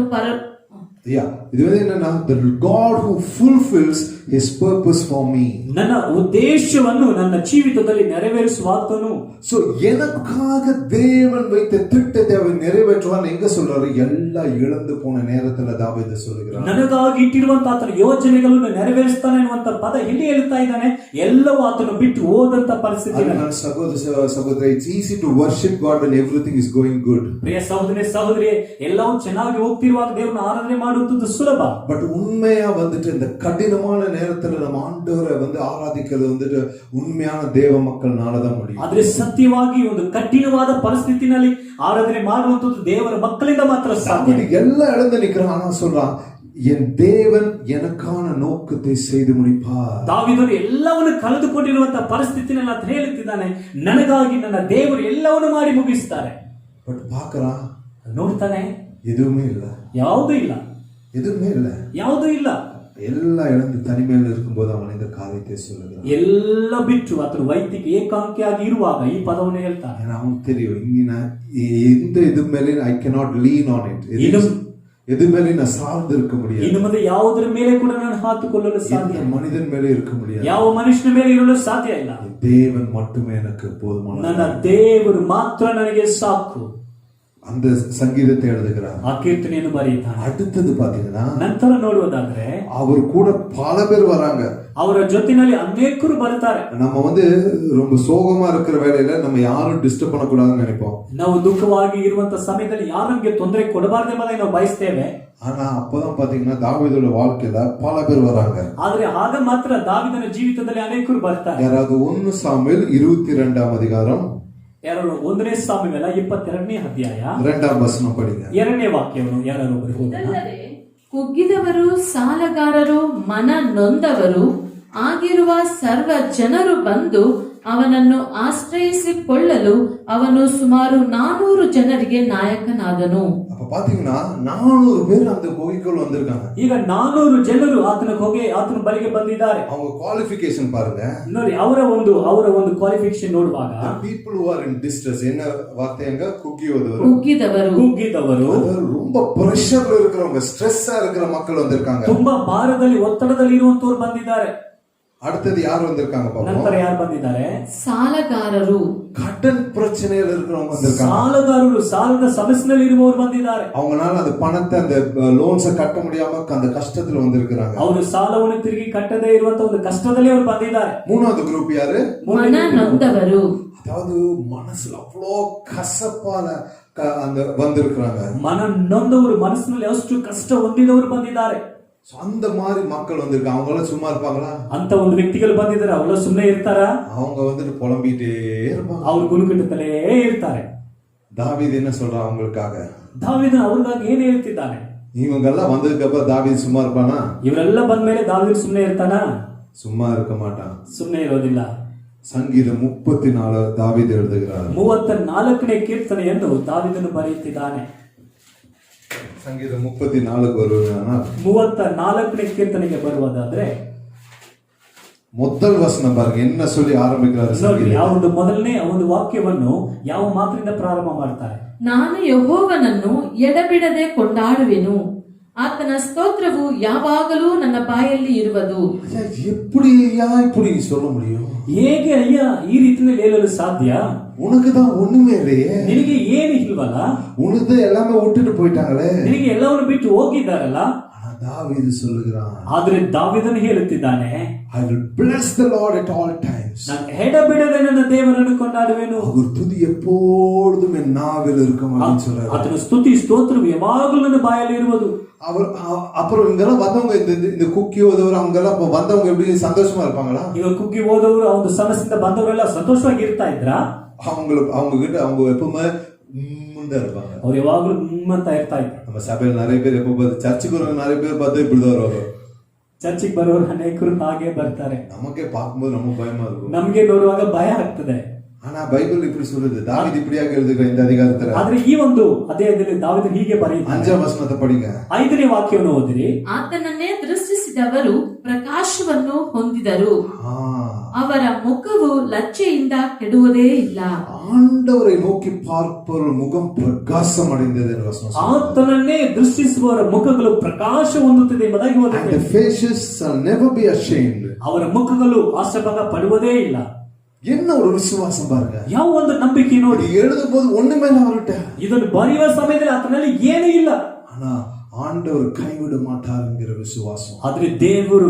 இது வந்து என்னன்னா, the God who fulfills his purpose for me. ನನ್ನ ಉದ್ದೇಶವನ್ನು ನನ್ನ ಜೀವಿತದಲ್ಲಿ ನೆರವೇರಿಸುವಾತನು. சோ எனக்காக தேவன் வைத்த திட்டத்தை அவர் நிறைவேற்றுவான் எங்க சொல்றாரு? எல்லாம் இழந்து போன நேரத்துல தாவீது சொல்லுகிறார். ನನಗಾಗಿ ಇಟ್ಟಿರುವಂತ ಆತನ ಯೋಜನೆಗಳನ್ನು ನೆರವೇರಿಸ್ತಾನೆ ಅನ್ನುವಂತ ಪದ ಇಲ್ಲಿ ಹೇಳ್ತಾ ಇದ್ದಾನೆ. ಎಲ್ಲವೂ ಆತನು ಬಿಟ್ಟು ಹೋದಂತ ಪರಿಸ್ಥಿತಿ. ಸಹೋದರ, it's easy to worship God when everything is going good. ಪ್ರಿಯ ಸಹೋದರನೇ ಸಹೋದರಿ, ಎಲ್ಲವೂ ಚೆನ್ನಾಗಿ ಹೋಗ್ತಿರುವಾಗ ದೇವರನ್ನ ಆರಾಧನೆ ಮಾಡುವುದು ಸುಲಭ. பட் உண்மையா வந்துட்டு இந்த கடினமான நேரத்துல நம்ம ஆண்டவரை வந்து ஆராதிக்கிறது வந்துட்டு உண்மையான தேவ மக்கள்னாலதான் முடியும். ಆದ್ರೆ ಸತ್ಯವಾಗಿ ಒಂದು ಕಠಿಣವಾದ ಪರಿಸ್ಥಿತಿನಲ್ಲಿ ಆರಾಧನೆ ಮಾಡುವಂತದ್ದು ದೇವರ ಮಕ್ಕಳಿಂದ ಮಾತ್ರ ಸಾಧ್ಯ. எல்லாம் இழந்து நிக்கிறான், ஆனா சொல்றான், என் தேவன் எனக்கான நோக்கத்தை செய்து முடிப்பார். ದಾವೀದನು ಎಲ್ಲವನ್ನು ಕಳೆದುಕೊಂಡಿರುವಂತಹ ಪರಿಸ್ಥಿತಿನಲ್ಲಿ ಆತ ಹೇಳುತ್ತಿದ್ದಾನೆ, ನನಗಾಗಿ ನನ್ನ ದೇವರು ಎಲ್ಲವನ್ನು ಮಾಡಿ ಮುಗಿಸ್ತಾರೆ. பட் பாக்குறான், ನೋಡ್ತಾನೆ, எதுவுமே இல்ல, ಯಾವುದೂ ಇಲ್ಲ, எதுவுமே இல்ல, ಯಾವುದೂ ಇಲ್ಲ. எல்லாம் இழந்து தனிமையில் இருக்கும்போது அவன் இந்த காரியத்தை சொல்லுகிறான். ಎಲ್ಲ ಬಿಟ್ಟು ಆತನು ವೈದ್ಯಕ್ಕೆ ಏಕಾಂಕಿಯಾಗಿ ಇರುವಾಗ ಈ ಪದವನ್ನು ಹೇಳ್ತಾನೆ. அவனுக்கு தெரியும், இனி நான் எந்த இது மேலே I cannot lean on it. எது மேலே நான் சார்ந்து இருக்க முடியாது. ಇನ್ನು ಮುಂದೆ ಯಾವುದರ ಮೇಲೆ ಕೂಡ ನಾನು ಹಾತುಕೊಳ್ಳಲು ಸಾಧ್ಯ ಇಲ್ಲ. மனிதன் மேலே இருக்க முடியாது. ಯಾವ ಮನುಷ್ಯನ ಮೇಲೆ ಇರಲು ಸಾಧ್ಯ ಇಲ್ಲ. தேவன் மட்டுமே எனக்கு போதுமானவர். ನನ್ನ ದೇವರು ಮಾತ್ರ ನನಗೆ ಸಾಕು. அந்த சங்கீதத்தை எழுதுகிறார். ಆ ಕೀರ್ತನೆಯನ್ನು ಬರೆಯುತ್ತಾನೆ. அடுத்தது பாத்தீங்கன்னா, ನಂತರ ನೋಡುವುದಾದ್ರೆ அவர் கூட பல பேர் வராங்க. ಅವರ ಜೊತೆನಲ್ಲಿ ಅನೇಕರು ಬರ್ತಾರೆ. நம்ம வந்து ரொம்ப சோகமா இருக்கிற வேளையில நம்ம யாரும் டிஸ்டர்ப் பண்ண கூடாதுன்னு நினைப்போம். ನಾವು ದುಃಖವಾಗಿ ಇರುವಂತ ಸಮಯದಲ್ಲಿ ಯಾರು ನಮಗೆ ತೊಂದರೆ ಕೊಡಬಾರದೆಂಬುದಾಗಿ ನಾವು ಬಯಸ್ತೇವೆ. ஆனா அப்பதான் பாத்தீங்கன்னா தாவீதோட வாழ்க்கையில பல பேர் வராங்க. ಆದ್ರೆ ಆಗ ಮಾತ್ರ ದಾವೀದನ ಜೀವಿತದಲ್ಲಿ ಅನೇಕರು ಬರ್ತಾರೆ. யாராவது 1 சாமுவேல் 22ஆம் அதிகாரம் 1ನೇ ಸಾಮುವೇಲ 22ನೇ ಅಧ್ಯಾಯ 2ஆம் ವಚನ படிங்க. 2ನೇ ವಾಕ್ಯವನ್ನು ಯಾರೊಬ್ಬರು ಓದೋಣ. ಕುಗ್ಗಿದವರು, ಸಾಲಗಾರರು, ಮನ ನೊಂದವರು ಆಗಿರುವ ಸರ್ವ ಜನರು ಬಂದು ಅವನನ್ನು ಆಶ್ರಯಿಸಿಕೊಳ್ಳಲು ಅವನು ಸುಮಾರು 400 ಜನರಿಗೆ ನಾಯಕನಾದನು. அப்ப பாத்தீங்கன்னா 400 பேர் அந்த கோயிலுக்குள்ள வந்திருக்காங்க. ಈಗ 400 ಜನರು ಆತನ ಬಳಿಗೆ ಬಂದಿದ್ದಾರೆ. அவங்க குவாலிஃபிகேஷன் பாருங்க. ನೋಡಿ, ಅವರ ಒಂದು ಕ್ವಾಲಿಫಿಕೇಶನ್ ನೋಡುವಾಗ, people who are in distress, என்ன வார்த்தைங்க? குக்கியவர், ಕುಗ್ಗಿದವರು ரொம்ப பிரஷர்ல இருக்கிறவங்க, ஸ்ட்ரெஸ்ஸா இருக்கிற மக்கள் வந்திருக்காங்க. ತುಂಬಾ ಭಾರದಲ್ಲಿ ಒತ್ತಡದಲ್ಲಿ ಇರುವಂತವರು ಬಂದಿದ್ದಾರೆ. அடுத்தது யார் வந்திருக்காங்க பாப்போம். ನಂತರ ಯಾರು ಬಂದಿದ್ದಾರೆ? ಸಾಲಗಾರರು, கடன் பிரச்சனையில இருக்கிறவங்க வந்திருக்காங்க. ಸಾಲಗಾರರು, ಸಾಲದ ಸಮಸ್ಯೆಯಲ್ಲಿ ಇರುವವರು ಬಂದಿದ್ದಾರೆ. அவங்களால அந்த பணத்தை, அந்த லோன்ஸை கட்ட முடியாம அந்த கஷ்டத்துல வந்திருக்காங்க. ಅವರು ಸಾಲವನ್ನು ತಿರುಗಿ ಕಟ್ಟದೇ ಇರುವಂತ ಒಂದು ಕಷ್ಟದಲ್ಲಿ ಅವರು ಬಂದಿದ್ದಾರೆ. மூணாவது குரூப் யாரு? ಮನ ನೊಂದವರು, அதாவது மனசுல அவ்வளோ கசப்பான அந்த வந்திருக்கிறாங்க. ಮನ ನೊಂದವರು, ಮನಸ್ಸಿನಲ್ಲಿ ಅಷ್ಟು ಕಷ್ಟ ಹೊಂದಿದವರು ಬಂದಿದ್ದಾರೆ. அந்த மாதிரி மக்கள் வந்திருக்காங்க. அவங்க எல்லாம் சும்மா இருப்பாங்களா? ಅಂತ ಒಂದು ವ್ಯಕ್ತಿಗಳು ಬಂದಿದ್ದಾರೆ. ಅವಳ ಸುಮ್ಮನೆ ಇರ್ತಾರ? அவங்க வந்துட்டு புலம்பிட்டே இருப்பாங்க. ಅವ್ರು ಗುರುಕುಟ್ಟುತ್ತಲೇ ಇರ್ತಾರೆ. தாவீது என்ன சொல்றான் அவங்களுக்காக? ದಾವೀದ ಅವ್ರಿಗಾಗಿ ಏನ್ ಹೇಳ್ತಿದ್ದಾನೆ? இவங்க எல்லாம் வந்ததுக்கு அப்புறம் தாவீது சும்மா இருப்பானா? ಇವರೆಲ್ಲ ಬಂದ ಮೇಲೆ ದಾವೀದ ಸುಮ್ಮನೆ ಇರ್ತಾನ? சும்மா இருக்க மாட்டான். ಸುಮ್ಮನೆ ಇರೋದಿಲ್ಲ. சங்கீதம் 34 தாவீது எழுதுகிறார். 34ನೇ ಕೀರ್ತನೆಯನ್ನು ದಾವೀದನು ಬರೆಯುತ್ತಿದ್ದಾನೆ. ಸಂಗೀತ 34 வருவானா? 34ನೇ ಕೀರ್ತನೆಗೆ ಬರುವುದಾದ್ರೆ முதல் வசனம் பாருங்க என்ன சொல்லி ಆರಂಭಿக்கிறாரு ನೋಡಿ ಸಂಗೀತ. ಆ ಒಂದು ಮೊದಲನೇ ಆ ಒಂದು ವಾಕ್ಯವನ್ನು ಯಾವ ಮಾತಿನಿಂದ ಪ್ರಾರಂಭ ಮಾಡ್ತಾರೆ. ನಾನು ಯೆಹೋವನನ್ನು ಎಡಬಿಡದೆ ಕೊಂಡಾಡುವೆನು, ಆತನ ಸ್ತೋತ್ರವು ಯಾವಾಗಲೂ ನನ್ನ ಬಾಯಲ್ಲಿ ಇರುವುದು. ஐயா, எப்படி ஐயா இப்படி சொல்ல முடியும்? ಹೇಗೆ ಅಯ್ಯ ಈ ರೀತಿಯಲ್ಲಿ ಹೇಳಲು ಸಾಧ್ಯ? உனக்கு தான் ஒண்ணுமே இல்லையே. ನಿನಗೆ ಏನು ಇಲ್ವಲ್ಲ? உனது எல்லாமே விட்டுட்டு போயிட்டாங்களே. ನಿನಗೆ ಎಲ್ಲವನ್ನು ಬಿಟ್ಟು ಹೋಗಿದ್ದಾರಲ್ಲ. ஆனா தாவீது சொல்லுகிறான், ಆದ್ರೆ ದಾವೀದನು ಹೇಳುತ್ತಿದ್ದಾನೆ, I will bless the Lord at all times. ನಾನು ಎಡಬಿಡದೆ ನನ್ನ ದೇವರನ್ನು ಕೊಂಡಾಡುವೆನು. அவர் துதி எப்பொழுதும் என் நாவில் இருக்கும் அப்படின்னு சொல்றாரு. ಆತನ ಸ್ತುತಿ ಸ್ತೋತ್ರವು ಯಾವಾಗಲೂ ನನ್ನ ಬಾಯಲ್ಲಿ ಇರುವುದು. அவர் அப்புறம் இங்கெல்லாம் வந்தவங்க இந்த குக்கி ஓதவர் அவங்க எல்லாம் இப்ப வந்தவங்க எப்படி சந்தோஷமா இருப்பாங்களா? ಈಗ ಕುಗ್ಗಿ ಹೋದವರು ಆ ಒಂದು ಸಮಸ್ಯೆಯಿಂದ ಬಂದವರೆಲ್ಲ ಸಂತೋಷವಾಗಿ ಇರ್ತಾ ಇದ್ರಾ? அவங்க கிட்ட அவங்க எப்பவுமே முன்ன இருப்பாங்க. ಅವ್ರು ಯಾವಾಗಲೂ ಅಂತ ಇರ್ತಾ ಇದ್ರು. நம்ம சபையில் நிறைய பேர் எப்ப சர்ச்சுக்கு வரவங்க நிறைய பேர் பார்த்து இப்படிதான் வருவாங்க. ಚರ್ಚಿಗೆ ಬರೋರು ಅನೇಕರು ಹಾಗೆ ಬರ್ತಾರೆ. நமக்கே பார்க்கும்போது நம்ம பயமா இருக்கும். ನಮ್ಗೆ ನೋಡುವಾಗ ಭಯ ಆಗ್ತದೆ. ஆனா பைபிள் இப்படி சொல்லுது, தாவீது இப்படியாக எழுதுகிற இந்த அதிகாரத்துல. ಆದ್ರೆ ಈ ಒಂದು ಅಧ್ಯಾಯದಲ್ಲಿ ದಾವೀದನು ಹೀಗೆ ಬರೆಯುತ್ತಾನೆ. 5ನೇ ವಚನத்தை படிங்க. 5ನೇ ವಾಕ್ಯವನ್ನು ಓದಿರಿ. ಆತನನ್ನೇ ದೃಷ್ಟಿಸಿದವರು ಪ್ರಕಾಶವನ್ನು ಹೊಂದಿದರು, ಅವರ ಮುಖವು ಲಜ್ಜೆಯಿಂದ ಕೆಡುವುದೇ ಇಲ್ಲ. ஆண்டவரை நோக்கி பார்ப்பவர் முகம் பிரகாசம் அடைந்தது என்று வசனம் சொல்லுது. ಆತನನ್ನೇ ದೃಷ್ಟಿಸುವವರ ಮುಖಗಳು ಪ್ರಕಾಶ ಹೊಂದುತ್ತದೆ ಎಂಬುದಾಗಿ And ಓದುತ್ತೇವೆ. the faces shall never be ashamed. ಅವರ ಮುಖಗಳು ಆಶಾಭಂಗ ಪಡುವುದೇ ಇಲ್ಲ. என்ன ஒரு விசுவாசம் பாருங்க. ಯಾವ ಒಂದು ನಂಬಿಕೆ ನೋಡಿ. எழுதும் போது ஒண்ணுமே இல்ல அவர்கிட்ட. ಇದನ್ನು ಬರೆಯುವ ಸಮಯದಲ್ಲಿ ಆತನಲ್ಲಿ ಏನೂ ಇಲ್ಲ. ஆனா ஆண்டவர் கைவிட மாட்டார் என்கிற விசுவாசம். ಆದ್ರೆ ದೇವರು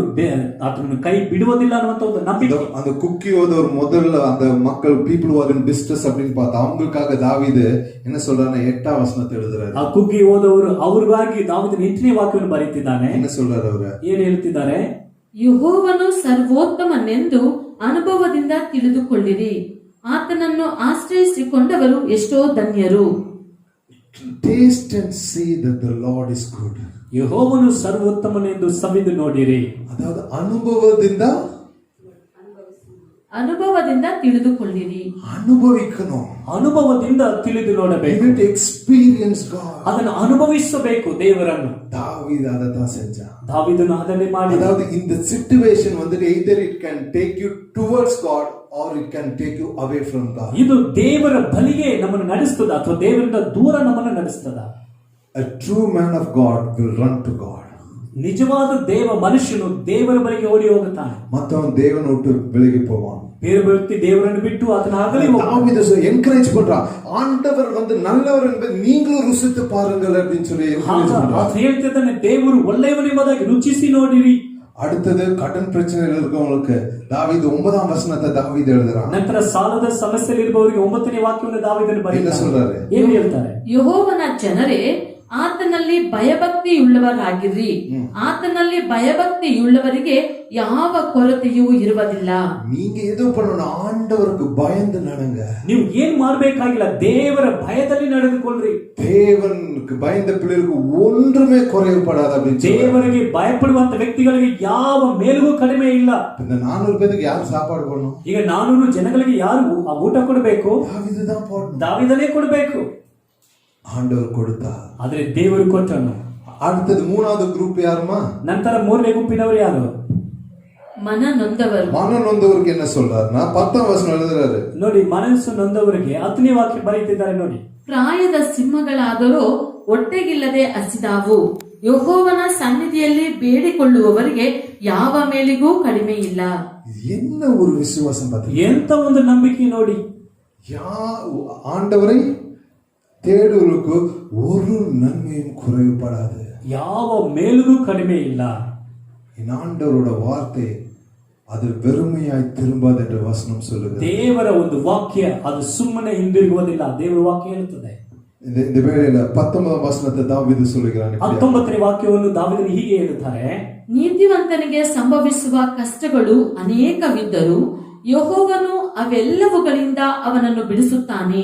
ಆತನನ್ನು ಕೈ ಬಿಡುವುದಿಲ್ಲ ಅನ್ನುವಂತ ಒಂದು ನಂಬಿಕೆ. அந்த குக்கி ஓதவர் முதல்ல அந்த மக்கள் பீப்புள் ஆர் இன் பிசினஸ் அப்படின்னு பார்த்தா அவங்களுக்காக தாவீது என்ன சொல்றாருன்னா 8ாம் வசனத்தை எழுதுறாரு. ಆ ಕುಗ್ಗಿ ಹೋದವರು ಅವ್ರಿಗಾಗಿ ದಾವೀದನ 8ನೇ ವಾಕ್ಯವನ್ನು ಬರೆಯುತ್ತಿದ್ದಾನೆ. என்ன சொல்றாரு அவரு? ಏನು ಹೇಳ್ತಿದ್ದಾರೆ? ಯೆಹೋವನು ಸರ್ವೋತ್ತಮನೆಂದು ಅನುಭವದಿಂದ ತಿಳಿದುಕೊಳ್ಳಿರಿ, ಆತನನ್ನು ಆಶ್ರಯಿಸಿಕೊಂಡವರು ಎಷ್ಟೋ ಧನ್ಯರು. Taste and see that the Lord is good. ಯೆಹೋವನು ಸರ್ವೋತ್ತಮನೆಂದು ಸವಿದು ನೋಡಿರಿ. அதாவது ಅನುಭವದಿಂದ ತಿಳಿದುಕೊಳ್ಳಿರಿ. ಅನುಭವಿಕணும். ಅನುಭವದಿಂದ ತಿಳಿದು ನೋಡಬೇಕು. You experience God. ಅದನ್ನು ಅನುಭವಿಸಬೇಕು ದೇವರನ್ನು. தாவீது அததான் செஞ்சான். ದಾವೀದನು ಅದನ್ನೇ ಮಾಡಿದ. அதாவது இந்த situation வந்து either it can take you towards God or it can take you away from God. ಇದು ದೇವರ ಬಳಿಗೆ ನಮ್ಮನ್ನು ನಡೆಸ್ತದ ಅಥವಾ ದೇವರಿಂದ ದೂರ ನಮ್ಮನ್ನು ನಡೆಸ್ತದ? A true man of God will run to God. ನಿಜವಾದ ದೇವ ಮನುಷ್ಯನು ದೇವರ ಬಳಿಗೆ ಓಡಿ ಹೋಗುತ್ತಾನೆ. மத்தவன் தேவனை விட்டு விலகி போவான். ಬೇರೆ ವ್ಯಕ್ತಿ ದೇವರನ್ನು ಬಿಟ್ಟು ಆತನ ಆಗಲಿ தாவீது என்கரேஜ் பண்றான், ஆண்டவர் வந்து நல்லவர் என்பதை நீங்களும் ருசித்து பாருங்கள் அப்படின்னு சொல்லி என்கரேஜ் பண்றான். ಆತ ಹೇಳ್ತಿದ್ದಾನೆ, ದೇವರು ಒಳ್ಳೆಯವನೆಂಬುದಾಗಿ ರುಚಿಸಿ ನೋಡಿರಿ. அடுத்தது கடன் பிரச்சனையில் இருக்கவங்களுக்கு தாவீது 9ாம் வசனத்தை தாவீது எழுதுறான். ನಂತರ ಸಾಲದ ಸಮಸ್ಯೆಯಲ್ಲಿ ಇರುವವರಿಗೆ 9ನೇ ವಾಕ್ಯವನ್ನು ದಾವೀದನು என்ன சொல்றாரு? ಏನು ಹೇಳ್ತಾರೆ? ಯೆಹೋವನ ಜನರೇ, ಆತನಲ್ಲಿ ಭಯಭಕ್ತಿಯುಳ್ಳವರಾಗಿರ್ರಿ, ಆತನಲ್ಲಿ ಭಯಭಕ್ತಿಯುಳ್ಳವರಿಗೆ ಯಾವ ಕೊರತೆಯೂ ಇರುವುದಿಲ್ಲ. நீங்க எது பண்ணணும்? ஆண்டவருக்கு பயந்து நடங்க. ನೀವು ಏನ್ ಮಾಡ್ಬೇಕಾಗಿಲ್ಲ, ದೇವರ ಭಯದಲ್ಲಿ ನಡೆದುಕೊಳ್ಳ್ರಿ. தேவனுக்கு பயந்த பிள்ளைகளுக்கு ஒன்றுமே குறைவுபடாது அப்படின்னு ದೇವರಿಗೆ ಭಯಪಡುವಂತ ವ್ಯಕ್ತಿಗಳಿಗೆ ಯಾವ ಮೇಲೂ ಕಡಿಮೆ ಇಲ್ಲ. இந்த 400 பேருக்கு யார் சாப்பாடு பண்ணணும்? ಈಗ 400 ಜನಗಳಿಗೆ ಯಾರು ಊಟ ಕೊಡಬೇಕು? தாவீது தான் போடணும். ದಾವೀದನೇ ಕೊಡಬೇಕು. ஆண்டவர் கொடுத்தா. ಆದ್ರೆ ದೇವರು ಕೊಟ್ಟನು. அடுத்தது 3வது குரூப் யாருமா? ನಂತರ 3ನೇ ಗುಂಪಿನವರು ಯಾರು? ಮನನೊಂದವರು. மனநொந்தவருக்கு என்ன சொல்றாருன்னா 10ாம் வசனம் எழுதுறாரு. ನೋಡಿ, ಮನಸ್ಸು ನೊಂದವರಿಗೆ 10ನೇ ವಾಕ್ಯ ಬರೆಯುತ್ತಿದ್ದಾರೆ ನೋಡಿ. ಪ್ರಾಯದ ಸಿಂಹಗಳಾದರೂ ಹೊಟ್ಟೆಗಿಲ್ಲದೆ ಹಸಿದಾವು, ಯೆಹೋವನ ಸನ್ನಿಧಿಯಲ್ಲಿ ಬೇಡಿಕೊಳ್ಳುವವರಿಗೆ ಯಾವ ಮೇಲಿಗೂ ಕಡಿಮೆ ಇಲ್ಲ. என்ன ஒரு விசுவாசம் பாத்தீங்க? ಎಂತ ಒಂದು ನಂಬಿಕೆ ನೋಡಿ. ஆண்டவரை தேடுவதற்கு ஒரு நன்மையும் குறைவுபடாது. ಯಾವ ಮೇಲಿಗೂ ಕಡಿಮೆ ಇಲ್ಲ. என் ஆண்டவரோட வார்த்தை அது வெறுமையாய் திரும்பாது என்று வசனம் சொல்லுகிறது. ದೇವರ ಒಂದು ವಾಕ್ಯ ಅದು ಸುಮ್ಮನೆ ಹಿಂದಿರುಗುವುದಿಲ್ಲ. ದೇವರ ವಾಕ್ಯ ಹೇಳುತ್ತದೆ. இந்த வேளையில 19ாம் வசனத்தை தாவீது சொல்லுகிறான். 19ನೇ ವಾಕ್ಯವನ್ನು ದಾವೀದನು ಹೀಗೆ ಹೇಳುತ್ತಾರೆ, ನೀತಿವಂತನಿಗೆ ಸಂಭವಿಸುವ ಕಷ್ಟಗಳು ಅನೇಕವಿದ್ದರೂ ಯೆಹೋವನು ಅವೆಲ್ಲವುಗಳಿಂದ ಅವನನ್ನು ಬಿಡಿಸುತ್ತಾನೆ.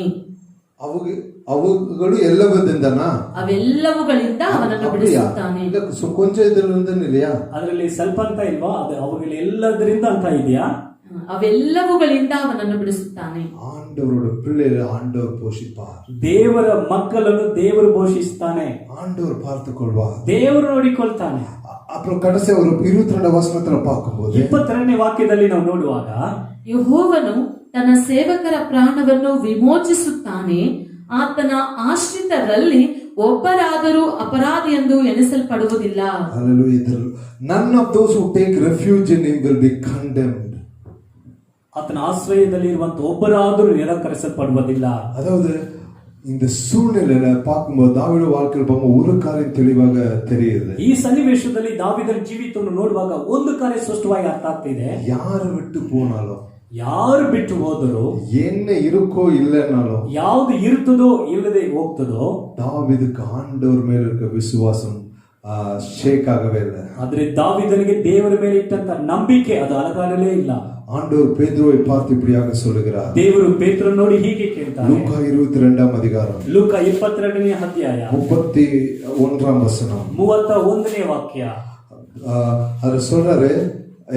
ಅವುಗಳು ಎಲ್ಲವದಿಂದನಾ? ಅವೆಲ್ಲವುಗಳಿಂದ ಅವನನ್ನು ಬಿಡಿಸುತ್ತಾನೆ. ಕೊಂಚ ಇದರಿಂದ இல்லையா? ಅದರಲ್ಲಿ ಸ್ವಲ್ಪ ಅಂತ ಇಲ್ವಾ? ಅದು ಅವುಗಳ ಎಲ್ಲದರಿಂದ ಅಂತ ಇದೆಯಾ? ಅವೆಲ್ಲವುಗಳಿಂದ ಅವನನ್ನು ಬಿಡಿಸುತ್ತಾನೆ. ஆண்டவரோட பிள்ளைகளை ஆண்டவர் போஷிப்பார். ದೇವರ ಮಕ್ಕಳನ್ನು ದೇವರು ಪೋಷಿಸ್ತಾನೆ. ஆண்டவர் பார்த்துக் கொள்வார். ದೇವರು ನೋಡಿಕೊಳ್ತಾನೆ. அப்புறம் கடைசி ஒரு 22 வசனத்துல பார்க்கும்போது 22ನೇ ವಾಕ್ಯದಲ್ಲಿ ನಾವು ನೋಡುವಾಗ ಯೆಹೋವನು ತನ್ನ ಸೇವಕರ ಪ್ರಾಣವನ್ನು ವಿಮೋಚಿಸುತ್ತಾನೆ, ಆತನ ಆಶ್ರಿತರಲ್ಲಿ ಒಬ್ಬರಾದರೂ ಅಪರಾಧಿ ಎಂದು ಎಣಿಸಲ್ಪಡುವುದಿಲ್ಲ. Hallelujah. None of those who take refuge in him will be condemned. ಆತನ ಆಶ್ರಯದಲ್ಲಿ ಇರುವಂತ ಒಬ್ಬರಾದರೂ ನಿರಾಕರಿಸಲ್ಪಡುವುದಿಲ್ಲ. அதாவது இந்த சூழ்நிலையில பார்க்கும்போது தாவீது வாழ்க்கையில் பார்க்கும்போது ஒரு காரியம் தெளிவாக தெரியுது. ಈ ಸನ್ನಿವೇಶದಲ್ಲಿ ದಾವೀದನ ಜೀವಿತವನ್ನು ನೋಡುವಾಗ ಒಂದು ಕಾರ್ಯ ಸ್ಪಷ್ಟವಾಗಿ ಅರ್ಥ ಆಗ್ತಿದೆ. யாரு விட்டு போனாலும், ಯಾರು ಬಿಟ್ಟು ಹೋದರೂ, என்ன இருக்கோ இல்லைனாலும், ಯಾವುದು ಇರುತ್ತದೋ ಇಲ್ಲದೆ ಹೋಗ್ತದೋ, தாவீதுக்கு ஆண்டவர் மேல இருக்க விசுவாசம் ஷேக் ஆகவே இல்லை. ಆದ್ರೆ ದಾವೀದನಿಗೆ ದೇವರ ಮೇಲೆ ಇಟ್ಟಂತ ನಂಬಿಕೆ ಅದು ಅಲಗಾಡಲೇ ಇಲ್ಲ. ஆண்டவர் பேதுருவை பார்த்து இப்படியாக சொல்லுகிறார். ದೇವರು ಪೇತ್ರನ ನೋಡಿ ಹೀಗೆ ಕೇಳ್ತಾರೆ. லூக்கா 22ஆம் அதிகாரம், ಲೂಕ 22ನೇ ಅಧ್ಯಾಯ 31ஆம் வசனம், 31ನೇ ವಾಕ್ಯ. அது சொல்றாரு.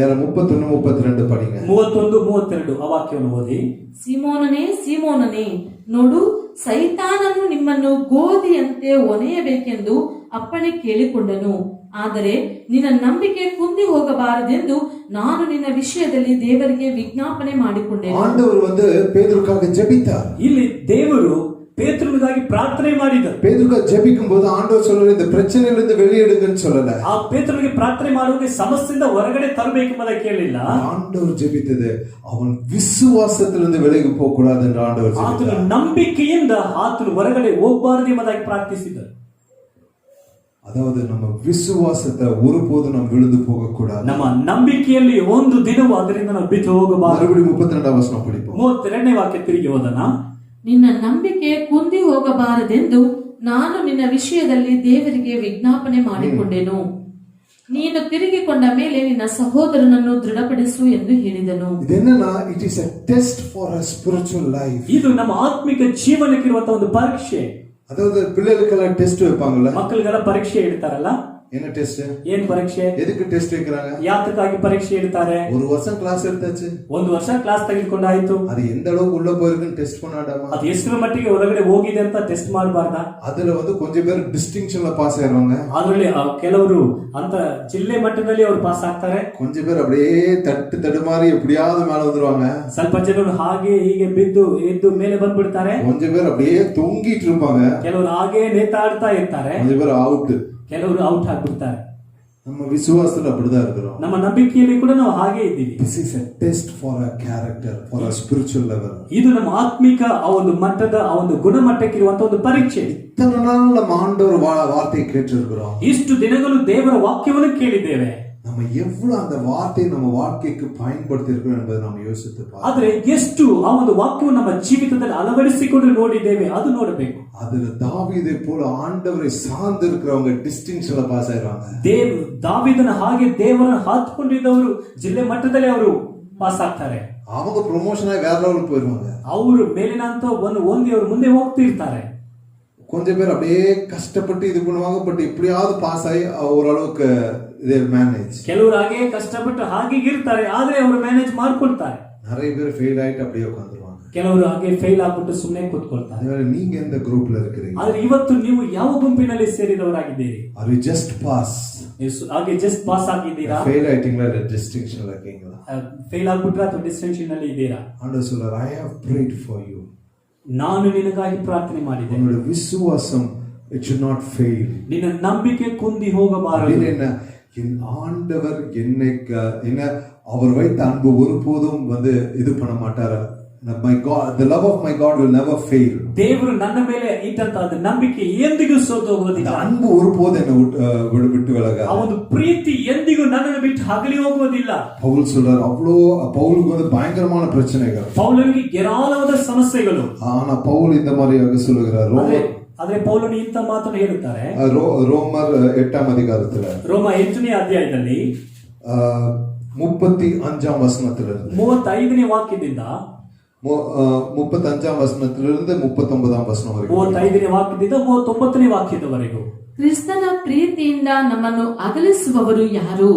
31 32 படிங்க. 31 32 ಆ ವಾಕ್ಯವನ್ನು ಓದಿ. ಸೀಮೋನನೇ ಸೀಮೋನನೇ, ನೋಡು, ಸೈತಾನನು ನಿಮ್ಮನ್ನು ಗೋಧಿಯಂತೆ ಒನೆಯಬೇಕೆಂದು ಅಪ್ಪಣೆ ಕೇಳಿಕೊಂಡನು. ಆದರೆ ನಿನ್ನ ನಂಬಿಕೆ ಕುಂದಿ ಹೋಗಬಾರದೆಂದು ನಾನು ನಿನ್ನ ವಿಷಯದಲ್ಲಿ ದೇವರಿಗೆ ವಿಜ್ಞಾಪನೆ ಮಾಡಿಕೊಂಡೆ. ஆண்டவர் வந்து பேதுருக்காக ஜெபித்தார். ಇಲ್ಲಿ ದೇವರು ಪೇತ್ರನಿಗಾಗಿ ಪ್ರಾರ್ಥನೆ ಮಾಡಿದರು. பேதுருக்காக ஜெபிக்கும் போது ஆண்டவர் சொல்லல இந்த பிரச்சனையிலிருந்து வெளியேடுங்கன்னு சொல்லல. ಆ ಪೇತ್ರನಿಗೆ ಪ್ರಾರ್ಥನೆ ಮಾಡುವಾಗ ಸಮಸ್ಯೆಯಿಂದ ಹೊರಗಡೆ ತರಬೇಕೆಂಬುದಾಗಿ ಕೇಳಿಲ್ಲ. ஆண்டவர் ஜெபித்தது அவன் விசுவாசத்திலிருந்து விலகி போக கூடாது என்று ஆண்டவர் ಆತನ ஜெபித்தார். ನಂಬಿಕೆಯಿಂದ ಆತನು ಹೊರಗಡೆ ಹೋಗಬಾರದು ಎಂಬುದಾಗಿ ಪ್ರಾರ್ಥಿಸಿದರು. அதாவது நம்ம விசுவாசத்தை ஒருபோதும் நாம் விழுந்து போக கூடாது. ನಮ್ಮ ನಂಬಿಕೆಯಲ್ಲಿ ಒಂದು ದಿನವೂ ಅದರಿಂದ ನಾವು ಬಿಟ್ಟು ಹೋಗಬಾರದು. மறுபடியும் 32ஆம் வசனம் படிப்போம். 32ನೇ ವಾಕ್ಯ ತಿರುಗಿ ಹೋದನ. ನಿನ್ನ ನಂಬಿಕೆ ಕುಂದಿ ಹೋಗಬಾರದೆಂದು ನಾನು ನಿನ್ನ ವಿಷಯದಲ್ಲಿ ದೇವರಿಗೆ ವಿಜ್ಞಾಪನೆ ಮಾಡಿಕೊಂಡೆನು. ನೀನು ತಿರುಗಿಕೊಂಡ ಮೇಲೆ ನಿನ್ನ ಸಹೋದರನನ್ನು ದೃಢಪಡಿಸು ಎಂದು ಹೇಳಿದನು. இது என்னன்னா, it is a test for a spiritual life. ಇದು ನಮ್ಮ ಆತ್ಮಿಕ ಜೀವನಕ್ಕಿರುವಂತಹ ಒಂದು ಪರೀಕ್ಷೆ. அதாவது பிள்ளைகளுக்கெல்லாம் டெஸ்ட் வைப்பாங்கல்ல, ಮಕ್ಕಳಿಗೆಲ್ಲ ಪರೀಕ್ಷೆ ಇಡ್ತಾರಲ್ಲ. என்ன டெஸ்ட்? ಏನ್ ಪರೀಕ್ಷೆ? எதுக்கு டெஸ்ட் வைக்கிறாங்க? ಯಾತಕ್ಕಾಗಿ ಪರೀಕ್ಷೆ ಇಡ್ತಾರೆ? ஒரு வருஷம் கிளாஸ் எடுத்தாச்சு, ಒಂದು ವರ್ಷ ಕ್ಲಾಸ್ ತೆಗೆದುಕೊಂಡಾಯ್ತು, அது எந்த அளவுக்கு உள்ள போயிருக்குன்னு டெஸ்ட் பண்ணாடாமா? ಅದು ಎಷ್ಟರ ಮಟ್ಟಿಗೆ ಹೊರಗಡೆ ಹೋಗಿದೆ ಅಂತ ಟೆಸ್ಟ್ ಮಾಡಬಾರ್ದಾ? அதுல வந்து கொஞ்சம் பேர் டிஸ்டிங்ஷன்ல பாஸ் ஆயிடுவாங்க, ಅದರಲ್ಲಿ ಕೆಲವರು ಅಂತ ಜಿಲ್ಲೆ ಮಟ್ಟದಲ್ಲಿ ಅವರು ಪಾಸ್ ಆಗ್ತಾರೆ. கொஞ்சம் பேர் அப்படியே தட்டு தடுமாறி எப்படியாவது மேல வந்துருவாங்க, ಸ್ವಲ್ಪ ಜನರು ಹಾಗೆ ಹೀಗೆ ಬಿದ್ದು ಎದ್ದು ಮೇಲೆ ಬಂದ್ಬಿಡ್ತಾರೆ. கொஞ்சம் பேர் அப்படியே தொங்கிட்டு இருப்பாங்க, ಕೆಲವರು ಹಾಗೆ ನೇತಾಡ್ತಾ ಇರ್ತಾರೆ, கொஞ்சம் பேர் அவுட். ಕೆಲವರು ಔಟ್ ಆಗ್ಬಿಡ್ತಾರೆ. நம்ம விசுவாசத்துல அப்படிதான் இருக்கிறோம். ನಮ್ಮ ನಂಬಿಕೆಯಲ್ಲಿ ಕೂಡ ನಾವು ಹಾಗೆ ಇದ್ದೀವಿ. This is a test for a character, for a spiritual level. ಇದು ನಮ್ಮ ಆತ್ಮಿಕ ಆ ಒಂದು ಮಟ್ಟದ ಆ ಒಂದು ಗುಣಮಟ್ಟಕ್ಕಿರುವಂತಹ ಒಂದು ಪರೀಕ್ಷೆ. இத்தனை நாள் நம்ம ஆண்டவர் வார்த்தையை கேட்டு இருக்கிறோம், ಇಷ್ಟು ದಿನಗಳು ದೇವರ ವಾಕ್ಯವನ್ನು ಕೇಳಿದ್ದೇವೆ. நம்ம எவ்வளவு அந்த வார்த்தையை நம்ம வாழ்க்கைக்கு பயன்படுத்தி இருக்கிறோம் என்பதை நாம் யோசித்து பார்க்கணும். ಆದ್ರೆ ಎಷ್ಟು ಆ ಒಂದು ವಾಕ್ಯವನ್ನು ನಮ್ಮ ಜೀವಿತದಲ್ಲಿ ಅಳವಡಿಸಿಕೊಂಡು ನೋಡಿದ್ದೇವೆ ಅದು ನೋಡಬೇಕು. அதுல தாவீதை போல ஆண்டவரை சார்ந்து இருக்கிறவங்க டிஸ்டிங்ஷன்ல பாஸ் ஆயிடுவாங்க. ದಾವೀದನ ಹಾಗೆ ದೇವರನ್ನು ಹಾತ್ಕೊಂಡಿದ್ದವರು ಜಿಲ್ಲೆ ಮಟ್ಟದಲ್ಲಿ ಅವರು ಪಾಸ್ ಆಗ್ತಾರೆ. அவங்க ப்ரொமோஷன் ஆகி வேற லெவலுக்கு போயிடுவாங்க. ಅವರು ಮೇಲಿನ ಅಂತ ಒಂದು ಹೊಂದಿ ಅವರು ಮುಂದೆ ಹೋಗ್ತಿರ್ತಾರೆ. கொஞ்சம் பேர் அப்படியே கஷ்டப்பட்டு இது பண்ணுவாங்க, பட் எப்படியாவது பாஸ் ஆகி ஓரளவுக்கு they manage. ಕೆಲವರು ಹಾಗೆ ಕಷ್ಟಪಟ್ಟು ಹಾಗೆ ಇರ್ತಾರೆ, ಆದ್ರೆ ಅವರು ಮ್ಯಾನೇಜ್ ಮಾಡ್ಕೊಳ್ತಾರೆ. நிறைய பேர் ஃபெயில் ஆயிட்டு அப்படியே உட்காந்துருவாங்க. ಕೆಲವರು ಹಾಗೆ ಫೇಲ್ ಆಗ್ಬಿಟ್ಟು ಸುಮ್ಮನೆ ಕೂತ್ಕೊಳ್ತಾರೆ. அதனால நீங்க எந்த குரூப்ல இருக்கிறீங்க? ಆದ್ರೆ ಇವತ್ತು ನೀವು ಯಾವ ಗುಂಪಿನಲ್ಲಿ ಸೇರಿದವರಾಗಿದ್ದೀರಿ? Are you just pass? ಹಾಗೆ ಜಸ್ಟ್ ಪಾಸ್ ಆಗಿದ್ದೀರಾ? ஃபெயில் ஆயிட்டீங்களா இல்ல டிஸ்டிங்ஷன்ல இருக்கீங்களா? ಫೇಲ್ ಆಗ್ಬಿಟ್ರಾ ಅಥವಾ ಡಿಸ್ಟಿಂಕ್ಷನ್ ನಲ್ಲಿ ಇದ್ದೀರಾ? ஆண்டவர் சொல்றார், I have prayed for you. ನಾನು ನಿನಗಾಗಿ ಪ್ರಾರ್ಥನೆ ಮಾಡಿದೆ. உன்னோட விசுவாசம் it should not fail. ನಿನ್ನ ನಂಬಿಕೆ ಕುಂದಿ ಹೋಗಬಾರದು. என்ன என் ஆண்டவர் என்ன அவர் வைத்த அன்பு ஒருபோதும் வந்து இது பண்ண மாட்டாரா? My God, the love of my God will never fail. ದೇವರು ನನ್ನ ಮೇಲೆ ಇಟ್ಟಂತ ನಂಬಿಕೆ ಎಂದಿಗೂ ಸೋತೋಗುವುದಿಲ್ಲ. அன்பு ஒருபோதும் என்னை விட்டு விலகாது. ಆ ಒಂದು ಪ್ರೀತಿ ಎಂದಿಗೂ ನನ್ನನ್ನು ಬಿಟ್ಟು ಅಗಲಿ ಹೋಗುವುದಿಲ್ಲ. பவுல் சொல்றார், அவ்வளோ பவுலுக்கு வந்து பயங்கரமான பிரச்சனைகள், ಪೌಲನಿಗೆ ಏರಾಳವಾದ ಸಮಸ್ಯೆಗಳು. ஆனா பவுல் இந்த மாதிரியாக சொல்லுகிறார். ಆದ್ರೆ ಪೌಲನು ಇಂಥ ಮಾತನ್ನು ಹೇಳುತ್ತಾರೆ. ரோமர் 8ஆம் அதிகாரத்துல ರೋಮ 8ನೇ ಅಧ್ಯಾಯದಲ್ಲಿ 35ஆம் வசனத்திலிருந்து 35ನೇ ವಾಕ್ಯದಿಂದ 35ஆம் வசனத்திலிருந்து 39ஆம் வசனம் வரைக்கும் 35ನೇ ವಾಕ್ಯದಿಂದ 39ನೇ ವಾಕ್ಯದವರೆಗೂ ಕ್ರಿಸ್ತನ ಪ್ರೀತಿಯಿಂದ ನಮ್ಮನ್ನು ಅಗಲಿಸುವವರು ಯಾರು?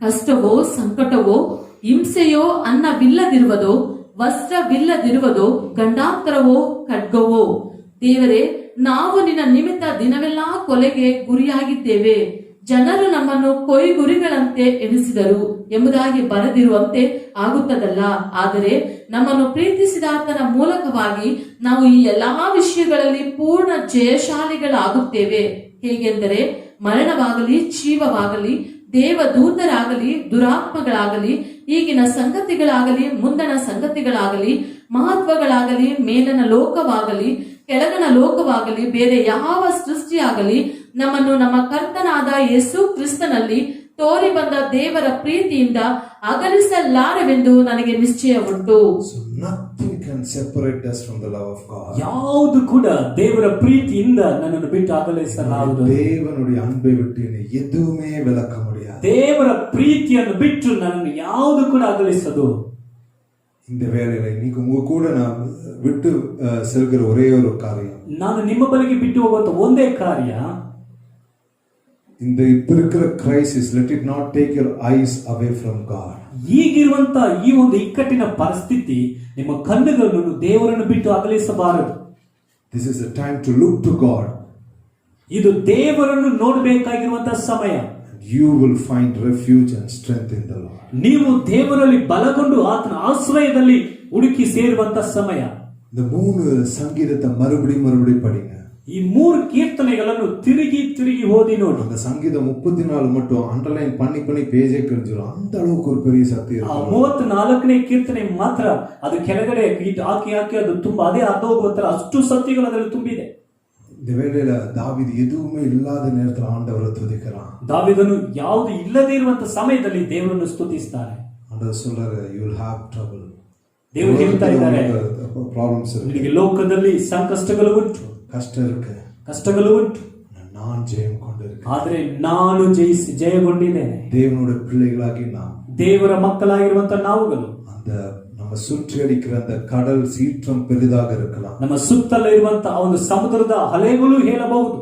ಕಷ್ಟವೋ, ಸಂಕಟವೋ, ಹಿಂಸೆಯೋ, ಅನ್ನವಿಲ್ಲದಿರುವುದೋ, ವಸ್ತ್ರವಿಲ್ಲದಿರುವುದೋ, ಗಂಡಾಂತರವೋ, ಖಡ್ಗವೋ? ದೇವರೇ, ನಾವು ನಿನ್ನ ನಿಮಿತ್ತ ದಿನವೆಲ್ಲಾ ಕೊಲೆಗೆ ಗುರಿಯಾಗಿದ್ದೇವೆ. ಜನರು ನಮ್ಮನ್ನು ಕೊಯ್ಗುರಿಗಳಂತೆ ಎಣಿಸಿದರು ಎಂಬುದಾಗಿ ಬರೆದಿರುವಂತೆ ಆಗುತ್ತದಲ್ಲ. ಆದರೆ ನಮ್ಮನ್ನು ಪ್ರೀತಿಸಿದಾತನ ಮೂಲಕವಾಗಿ ನಾವು ಈ ಎಲ್ಲಾ ವಿಷಯಗಳಲ್ಲಿ ಪೂರ್ಣ ಜಯಶಾಲಿಗಳಾಗುತ್ತೇವೆ. ಹೇಗೆಂದರೆ ಮರಣವಾಗಲಿ, ಜೀವವಾಗಲಿ, ದೇವದೂತರಾಗಲಿ, ದುರಾತ್ಮಗಳಾಗಲಿ, ಈಗಿನ ಸಂಗತಿಗಳಾಗಲಿ, ಮುಂದಣ ಸಂಗತಿಗಳಾಗಲಿ, ಮಹತ್ವಗಳಾಗಲಿ, ಮೇಲನ ಲೋಕವಾಗಲಿ, ಕೆಳಗಣ ಲೋಕವಾಗಲಿ, ಬೇರೆ ಯಾವ ಸೃಷ್ಟಿಯಾಗಲಿ ನಮ್ಮನ್ನು ನಮ್ಮ ಕರ್ತನಾದ ಯೇಸು ಕ್ರಿಸ್ತನಲ್ಲಿ ತೋರಿ ಬಂದ ದೇವರ ಪ್ರೀತಿಯಿಂದ ಅಗಲಿಸಲಾರವೆಂದು ನನಗೆ ನಿಶ್ಚಯವುಂಟು. So nothing can separate us from the love of God. ಯಾವುದು ಕೂಡ ದೇವರ ಪ್ರೀತಿಯಿಂದ ನನ್ನನ್ನು ಬಿಟ್ಟು ಅಗಲಿಸಲಾರದು. தேவனுடைய அன்பை விட்டு என்னை எதுவுமே விலக்க முடியாது. ದೇವರ ಪ್ರೀತಿಯನ್ನು ಬಿಟ್ಟು ನನ್ನನ್ನು ಯಾವುದು ಕೂಡ ಅಗಲಿಸದು. இந்த வேளையில இன்னைக்கு உங்க கூட நான் விட்டு செல்கிற ஒரே ஒரு காரியம், ನಾನು ನಿಮ್ಮ ಬಳಿಗೆ ಬಿಟ್ಟು ಹೋಗುವಂತ ಒಂದೇ ಕಾರ್ಯ, இந்த இப்ப இருக்கிற crisis, let it not take your eyes away from God. ಈಗಿರುವಂತ ಈ ಒಂದು ಇಕ್ಕಟ್ಟಿನ ಪರಿಸ್ಥಿತಿ ನಿಮ್ಮ ಕಣ್ಣುಗಳನ್ನು ದೇವರನ್ನು ಬಿಟ್ಟು ಅಗಲಿಸಬಾರದು. This is a time to look to God. ಇದು ದೇವರನ್ನು ನೋಡಬೇಕಾಗಿರುವಂತಹ ಸಮಯ. You will find refuge and strength in the Lord. ನೀವು ದೇವರಲ್ಲಿ ಬಲಗೊಂಡು ಆತನ ಆಶ್ರಯದಲ್ಲಿ ಹುಡುಕಿ ಸೇರುವಂತ ಸಮಯ. இந்த 3 சங்கீதத்தை மறுபடி படிங்க. ಈ 3 கீர்த்தனைಗಳನ್ನು ತಿರುಗಿ ಓದಿ ನೋಡಿ. அந்த சங்கீதம் 34 மட்டும் அண்டர்லைன் பண்ணி பேஜே கிழிஞ்சிரும். அந்த அளவுக்கு ஒரு பெரிய சக்தி இருக்கு. 34ನೇ ಕೀರ್ತನೆ ಮಾತ್ರ ಅದು ಕೆಳಗಡೆ ಹಾಕಿ ಅದು ತುಂಬಾ ಅದೇ ಅರ್ಧ ಹೋಗುವಂತರ ಅಷ್ಟು ಸತ್ಯಗಳು ಅದರಲ್ಲಿ ತುಂಬಿದೆ. இந்த வேளையில தாவீது எதுவுமே இல்லாத நேரத்துல ஆண்டவரை துதிக்கிறான். ದಾವೀದನು ಯಾವುದು ಇಲ್ಲದೆ ಇರುವಂತ ಸಮಯದಲ್ಲಿ ದೇವರನ್ನು ಸ್ತುತಿಸ್ತಾನೆ. ஆண்டவர் சொல்றாரு, you will have trouble. ದೇವರು ಹೇಳ್ತಾ ಇದ್ದಾರೆ, ಪ್ರಾಬ್ಲಮ್ಸ್ ಇருக்கு, ನಿಮಗೆ ಲೋಕದಲ್ಲಿ ಸಂಕಷ್ಟಗಳು ಉಂಟು, ಕಷ್ಟಗಳು ಉಂಟು, நான் ஜெயம் கொண்டிருக்கேன், ಆದರೆ ನಾನು ಜಯಗೊಂಡಿದ್ದೇನೆ. தேவனுடைய பிள்ளைகளாகி நாம், ದೇವರ ಮಕ್ಕಳಾಗಿರುವಂತ ನಾವುಗಳು, அந்த நம்ம சுற்றி அடிக்கிற அந்த கடல் சீற்றம் பெரிதாக இருக்கலாம், ನಮ್ಮ ಸುತ್ತಲ ಇರುವಂತ ಒಂದು ಸಮುದ್ರದ ಅಲೆಗಳು ಹೇಳಬಹುದು,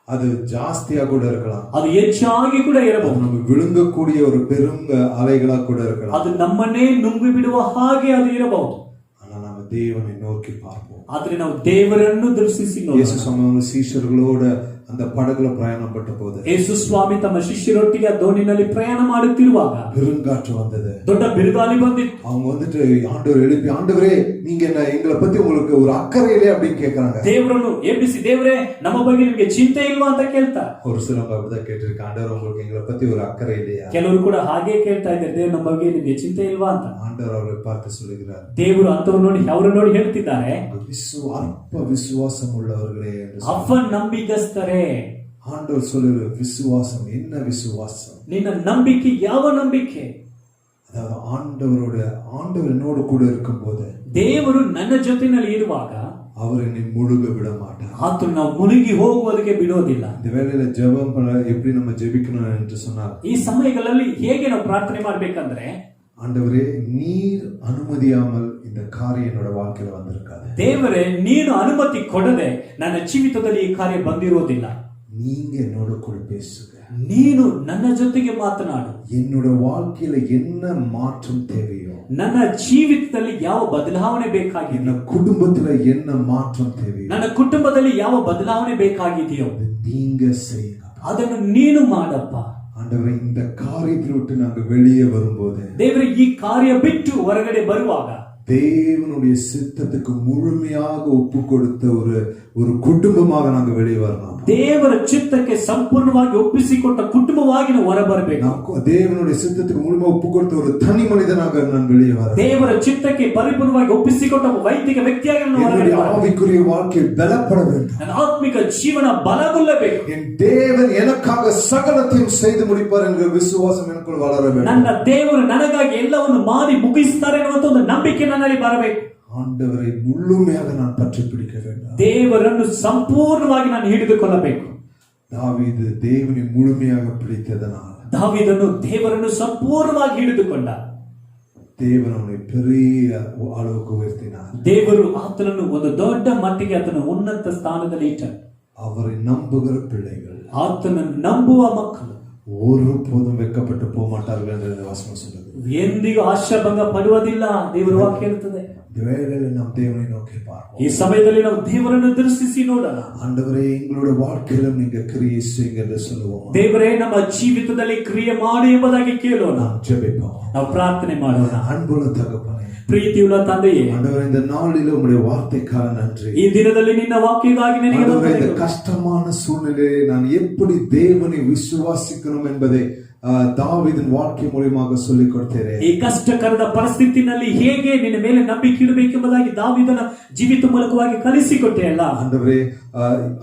அது ஜாஸ்தியா கூட இருக்கலாம், ಅದು ಹೆಚ್ಚಾಗಿ ಕೂಡ ಇರಬಹುದು, நம்ம விழுங்கக்கூடிய ஒரு பெரும் அலைகளா கூட இருக்கலாம், ಅದು ನಮ್ಮನ್ನೇ ನುಂಗಿ ಬಿಡುವ ಹಾಗೆ ಅದು ಇರಬಹುದು. ஆனா நம்ம தேவனை நோக்கி பார்ப்போம். ಆದ್ರೆ ನಾವು ದೇವರನ್ನು ದರ್ಶಿಸಿ ಯೇಸು ಸ್ವಾಮಿ ಸೀಷರುಗಳೋಡ அந்த படகுல பிரயாணம் பட்ட போது ಯೇಸು ಸ್ವಾಮಿ ತಮ್ಮ ಶಿಷ್ಯರೊಟ್ಟಿಗೆ ದೋಣಿನಲ್ಲಿ ಪ್ರಯಾಣ ಮಾಡುತ್ತಿರುವಾಗ பெருங்காற்று வந்தது, ದೊಡ್ಡ ಬಿರುಗಾಳಿ ಬಂದಿತ್ತು. அவங்க வந்துட்டு ஆண்டவர் எழுப்பி, ஆண்டவரே நீங்க என்ன எங்களை பத்தி உங்களுக்கு ஒரு அக்கறை இல்லையா அப்படின்னு கேக்குறாங்க. ದೇವರನ್ನು ಎಬ್ಬಿಸಿ, ದೇವರೇ ನಮ್ಮ ಬಗ್ಗೆ ನಿಮಗೆ ಚಿಂತೆ ಇಲ್ವಾ ಅಂತ ಕೇಳ್ತಾರೆ. ஒரு சிலவங்க அப்படிதான் கேட்டிருக்க, ஆண்டவர் உங்களுக்கு எங்களை பத்தி ஒரு அக்கறை இல்லையா. ಕೆಲವರು ಕೂಡ ಹಾಗೆ ಕೇಳ್ತಾ ಇದ್ದಾರೆ, ದೇವ್ರ ನಮ್ಮ ಬಗ್ಗೆ ನಿಮಗೆ ಚಿಂತೆ ಇಲ್ವಾ ಅಂತ. ஆண்டவர் அவரை பார்த்து சொல்லுகிறார், ದೇವರು ಅಂತವ್ರು ನೋಡಿ ಅವರು ನೋಡಿ ಹೇಳ್ತಿದ್ದಾರೆ, அற்ப விசுவாசம் உள்ளவர்களே என்று ನಂಬಿಗಸ್ತರೇ. ஆண்டவர் சொல்லுற விசுவாசம் என்ன விசுவாசம்? ನಿನ್ನ ನಂಬಿಕೆ ಯಾವ ನಂಬಿಕೆ? அதாவது ஆண்டவர் என்னோடு கூட இருக்கும் போது, ದೇವರು ನನ್ನ ಜೊತೆನಲ್ಲಿ ಇರುವಾಗ அவர் என்னை முழுக விட மாட்டார். ಆತನು ನಾವು ಮುಳುಗಿ ಹೋಗುವುದಕ್ಕೆ ಬಿಡೋದಿಲ್ಲ. இந்த வேளையில ஜெபம் பண்ண எப்படி நம்ம ஜெபிக்கணும் என்று சொன்னார், ಈ ಸಮಯಗಳಲ್ಲಿ ಹೇಗೆ ನಾವು ಪ್ರಾರ್ಥನೆ ಮಾಡ್ಬೇಕಂದ್ರೆ, ஆண்டவரே நீர் அனுமதியாமல் இந்த காரியம் என்னோட வாழ்க்கையில வந்திருக்காது. ದೇವರೇ ನೀನು ಅನುಮತಿ ಕೊಡದೆ ನನ್ನ ಜೀವಿತದಲ್ಲಿ ಈ ಕಾರ್ಯ ಬಂದಿರೋದಿಲ್ಲ. நீங்க என்னோட கூட பேசுங்க, ನೀನು ನನ್ನ ಜೊತೆಗೆ ಮಾತನಾಡು. என்னோட வாழ்க்கையில என்ன மாற்றம் தேவையோ, ನನ್ನ ಜೀವಿತದಲ್ಲಿ ಯಾವ ಬದಲಾವಣೆ ಬೇಕಾಗಿದೆ, என்ன குடும்பத்துல என்ன மாற்றம் தேவையோ, ನನ್ನ ಕುಟುಂಬದಲ್ಲಿ ಯಾವ ಬದಲಾವಣೆ ಬೇಕಾಗಿದೆಯೋ நீங்க செய்யுங்க. ಅದನ್ನು ನೀನು ಮಾಡಪ್ಪ. ஆண்டவரே இந்த காரியத்தை விட்டு நாங்க வெளியே வரும்போது, ದೇವರೇ ಈ ಕಾರ್ಯ ಬಿಟ್ಟು ಹೊರಗಡೆ ಬರುವಾಗ தேவனுடைய சித்தத்துக்கு முழுமையாக ஒப்பு கொடுத்த ஒரு குடும்பமாக நாங்க வெளியே வரணும். ದೇವರ ಚಿತ್ತಕ್ಕೆ ಸಂಪೂರ್ಣವಾಗಿ ಒಪ್ಪಿಸಿಕೊಟ್ಟ ಕುಟುಂಬವಾಗಿ ನಾವು ಹೊರಬರಬೇಕು. தேவனுடைய சித்தத்துக்கு முழுமையாக ஒப்பு கொடுத்த ஒரு தனி மனிதனாக நான் வெளியே வரேன். ದೇವರ ಚಿತ್ತಕ್ಕೆ ಪರಿಪೂರ್ಣವಾಗಿ ಒಪ್ಪಿಸಿಕೊಟ್ಟ ವೈದಿಕ ವ್ಯಕ್ತಿಯಾಗಿ ನಾನು ಹೊರಬರಬೇಕು. ஆவிக்குரிய வாழ்க்கை பலப்பட வேண்டும். ನನ್ನ ಆತ್ಮಿಕ ಜೀವನ ಬಲಗೊಳ್ಳಬೇಕು. என் தேவன் எனக்காக சகலத்தையும் செய்து முடிப்பார் என்கிற விசுவாசம் எனக்குள் வளர வேண்டும். ನನ್ನ ದೇವರು ನನಗಾಗಿ ಎಲ್ಲವನ್ನು ಮಾಡಿ ಮುಗಿಸ್ತಾರೆ ಎನ್ನುವಂತ ಒಂದು ನಂಬಿಕೆ ನನ್ನಲ್ಲಿ ಬರಬೇಕು. ஆண்டவரை முழுமையாக நான் பற்றி பிடிக்க வேண்டும். ದೇವರನ್ನು ಸಂಪೂರ್ಣವಾಗಿ ನಾನು ಹಿಡಿದುಕೊಳ್ಳಬೇಕು. தாவீது தேவனை முழுமையாக பிடித்ததனால், ದಾವೀದನು ದೇವರನ್ನು ಸಂಪೂರ್ಣವಾಗಿ ಹಿಡಿದುಕೊಂಡ. தேவன் அவனை பெரிய அளவுக்கு உயர்த்தினார். ದೇವರು ಆತನನ್ನು ಒಂದು ದೊಡ್ಡ ಮಟ್ಟಿಗೆ ಆತನ ಉನ್ನತ ಸ್ಥಾನದಲ್ಲಿ ಇಟ್ಟನು. அவரை நம்புகிற பிள்ளைகள், ಆತನನ್ನು ನಂಬುವ ಮಕ್ಕಳು ஒருபோதும் வெட்கப்பட்டு போக மாட்டார்கள் என்று வசனம் சொல்லுது. ಎಂದಿಗೂ ಆಶಾಭಂಗ ಪಡುವುದಿಲ್ಲ, ದೇವರ ವಾಕ್ಯ ಹೇಳ್ತದೆ. இந்த வேளையில நாம் தேவனை நோக்கி பார்ப்போம். ಈ ಸಮಯದಲ್ಲಿ ನಾವು ದೇವರನ್ನು ದರ್ಶಿಸಿ ನೋಡೋಣ. ஆண்டவரே எங்களுடைய வாழ்க்கையில நீங்க கிரியை செய்யுங்க என்று சொல்லுவோம். ದೇವರೇ ನಮ್ಮ ಜೀವಿತದಲ್ಲಿ ಕ್ರಿಯೆ ಮಾಡಿ ಎಂಬುದಾಗಿ ಕೇಳೋಣ. நாம் ஜெபிப்போம். ನಾವು ಪ್ರಾರ್ಥನೆ ಮಾಡೋಣ. அன்புள்ள தகப்பனே, ಪ್ರೀತಿಯುಳ್ಳ ತಂದೆಯೇ, ஆண்டவரே இந்த நாளிலே உம்முடைய வார்த்தைக்காக நன்றி. ಈ ದಿನದಲ್ಲಿ ನಿನ್ನ ವಾಕ್ಯಕ್ಕಾಗಿ ನಿನಗೆ ஆண்டவரே இந்த ವಂದನೆಗಳು. கஷ்டமான சூழ்நிலையை நான் எப்படி தேவனை விசுவாசிக்கணும் என்பதை தாவீதின் வாழ்க்கை மூலமாக சொல்லிக் கொடுத்தீரே. ಈ ಕಷ್ಟಕರದ ಪರಿಸ್ಥಿತಿನಲ್ಲಿ ಹೇಗೆ ನಿನ್ನ ಮೇಲೆ ನಂಬಿಕೆ ಇಡಬೇಕೆಂಬುದಾಗಿ ದಾವೀದನ ಜೀವಿತ ಮೂಲಕವಾಗಿ ಕಲಿಸಿಕೊಟ್ಟೆ ಅಲ್ಲ. ஆண்டவரே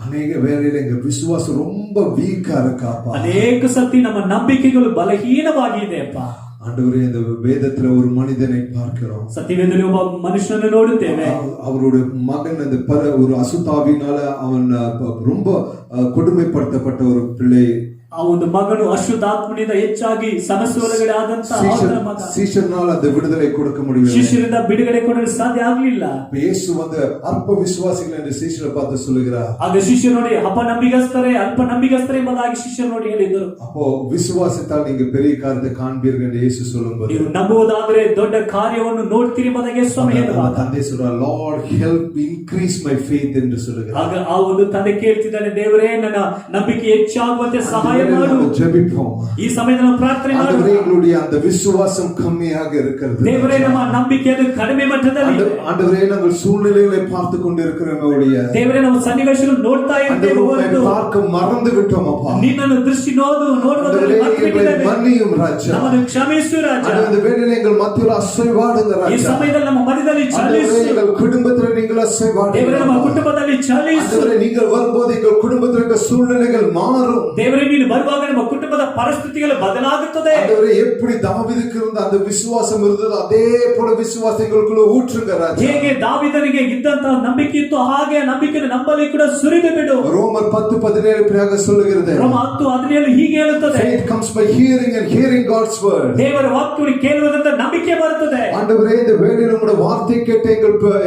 அநேக வேளையில எங்க விசுவாசம் ரொம்ப வீக்கா இருக்காப்பா. ಅನೇಕ ಸತಿ ನಮ್ಮ ನಂಬಿಕೆಗಳು ಬಲಹೀನವಾಗಿದೆ ಅಪ್ಪ. ஆண்டவரே இந்த வேதத்துல ஒரு மனிதனை பார்க்கிறோம். ಸತ್ಯವೇದದಲ್ಲಿ ಒಬ್ಬ ಮನುಷ್ಯನನ್ನು ನೋಡುತ್ತೇವೆ. அவருடைய மகன் அந்த ஒரு அசுத்தாவினால அவன் ரொம்ப கொடுமைப்படுத்தப்பட்ட ஒரு பிள்ளை. ಆ ಒಂದು ಮಗನು ಅಶುದ್ಧಾತ್ಮನಿಂದ ಹೆಚ್ಚಾಗಿ ಸಮಸ್ಯೆ ಒಳಗಡೆ ಆದಂತ ಶಿಷ್ಯನಾல அந்த விடுதலை கொடுக்க முடியல. ಶಿಷ್ಯರಿಂದ ಬಿಡುಗಡೆ ಕೊಡಲು ಸಾಧ್ಯ ಆಗಲಿಲ್ಲ. ಯೇಸು வந்து ಅಲ್ಪ ವಿಶ್ವಾಸಿಗಳು ಎಂದು ಶಿಷ್ಯರ பார்த்து சொல்லுகிறார். ಆಗ ಶಿಷ್ಯರು ನೋಡಿ ಅಪನಂಬಿಗಸ್ತರೇ ಅಲ್ಪ ನಂಬಿಗಸ್ತರೇ ಎಂಬುದಾಗಿ ಶಿಷ್ಯರು ನೋಡಿ ಹೇಳಿದರು. அப்போ விசுவாசத்தால் நீங்க பெரிய காரியத்தை காண்பீர்கள் என்று இயேசு சொல்லும்போது, ನೀವು ನಂಬುವುದಾದರೆ ದೊಡ್ಡ ಕಾರ್ಯವನ್ನು ನೋಡ್ತೀರಿ ಎಂಬುದಾಗಿ ಸ್ವಾಮಿ ಹೇಳಿದರು. ತಂದೆ சொல்றார், Lord help increase my faith என்று சொல்லுகிறார். ಆಗ ಆ ಒಂದು ತಂದೆ ಕೇಳ್ತಿದ್ದಾನೆ, ದೇವರೇ ನನ್ನ ನಂಬಿಕೆ ಹೆಚ್ಚಾಗುವಂತೆ ಸಹಾಯ ಮಾಡು. ஜெபிப்போம். ಈ ಸಮಯದಲ್ಲಿ ನಾವು ಪ್ರಾರ್ಥನೆ ಮಾಡೋಣ. எங்களுடைய அந்த விசுவாசம் கம்மியாக இருக்கிறது. ದೇವರೇ ನಮ್ಮ ನಂಬಿಕೆ ಅದು ಕಡಿಮೆ ಮಟ್ಟದಲ್ಲಿ ಇದೆ. ஆண்டவரே நாங்கள் சூழ்நிலைகளை பார்த்து கொண்டிருக்கிறோம். ದೇವರೇ ನಾವು ಸನ್ನಿವೇಶಗಳನ್ನು ನೋಡ್ತಾ ಇದ್ದೇವೆ. பார்க்க மறந்து விட்டோம் அப்பா. ನಿನ್ನನ್ನು ದೃಷ್ಟಿ ನೋಡುವುದರಲ್ಲಿ ಮರೆತುಬಿಟ್ಟಿದ್ದೇವೆ. மன்னியும் ರಾಜ. ನಮ್ಮನ್ನು ಕ್ಷಮಿಸು ರಾಜ. அந்த வேளையிலே எங்கள் மத்தியில் அசைவாடுங்க ராஜ. ಈ ಸಮಯದಲ್ಲಿ ನಮ್ಮ ಮಧ್ಯದಲ್ಲಿ ಚಲಿಸು. எங்கள் குடும்பத்தில் நீங்கள் அசைவாடுங்க. ದೇವರೇ ನಮ್ಮ ಕುಟುಂಬದಲ್ಲಿ ಚಲಿಸು. ஆண்டவரே நீங்கள் வரும்போது எங்கள் குடும்பத்தில் இருக்க சூழ்நிலைகள் மாறும். ದೇವರೇ ನೀನು ಬರುವಾಗ ನಮ್ಮ ಕುಟುಂಬದ ಪರಿಸ್ಥಿತಿಗಳು ಬದಲಾಗುತ್ತದೆ. ஆண்டவரே எப்படி தாவீதுக்கு இருந்த அந்த விசுவாசம் இருந்ததோ அதே போல விசுவாசம் எங்களுக்குள்ள ஊற்றுங்க ராஜா. ಹೇಗೆ ದಾವೀದನಿಗೆ ಇದ್ದಂತ ನಂಬಿಕೆ ಇತ್ತು ಹಾಗೆ ನಂಬಿಕೆಯನ್ನು ನಮ್ಮಲ್ಲಿ ಕೂಡ ಸುರಿದು ಬಿಡು. ரோமர் 10:17 பிறகு சொல்லுகிறது. ರೋಮ 10:17 ಹೀಗೆ ಹೇಳುತ್ತದೆ, faith comes by hearing and hearing God's word. ದೇವರ ವಾಕ್ಯವನ್ನು ಕೇಳುವುದರಿಂದ ನಂಬಿಕೆ ಬರುತ್ತದೆ. ஆண்டவரே இந்த வேளையில உம்முடைய வார்த்தை கேட்டு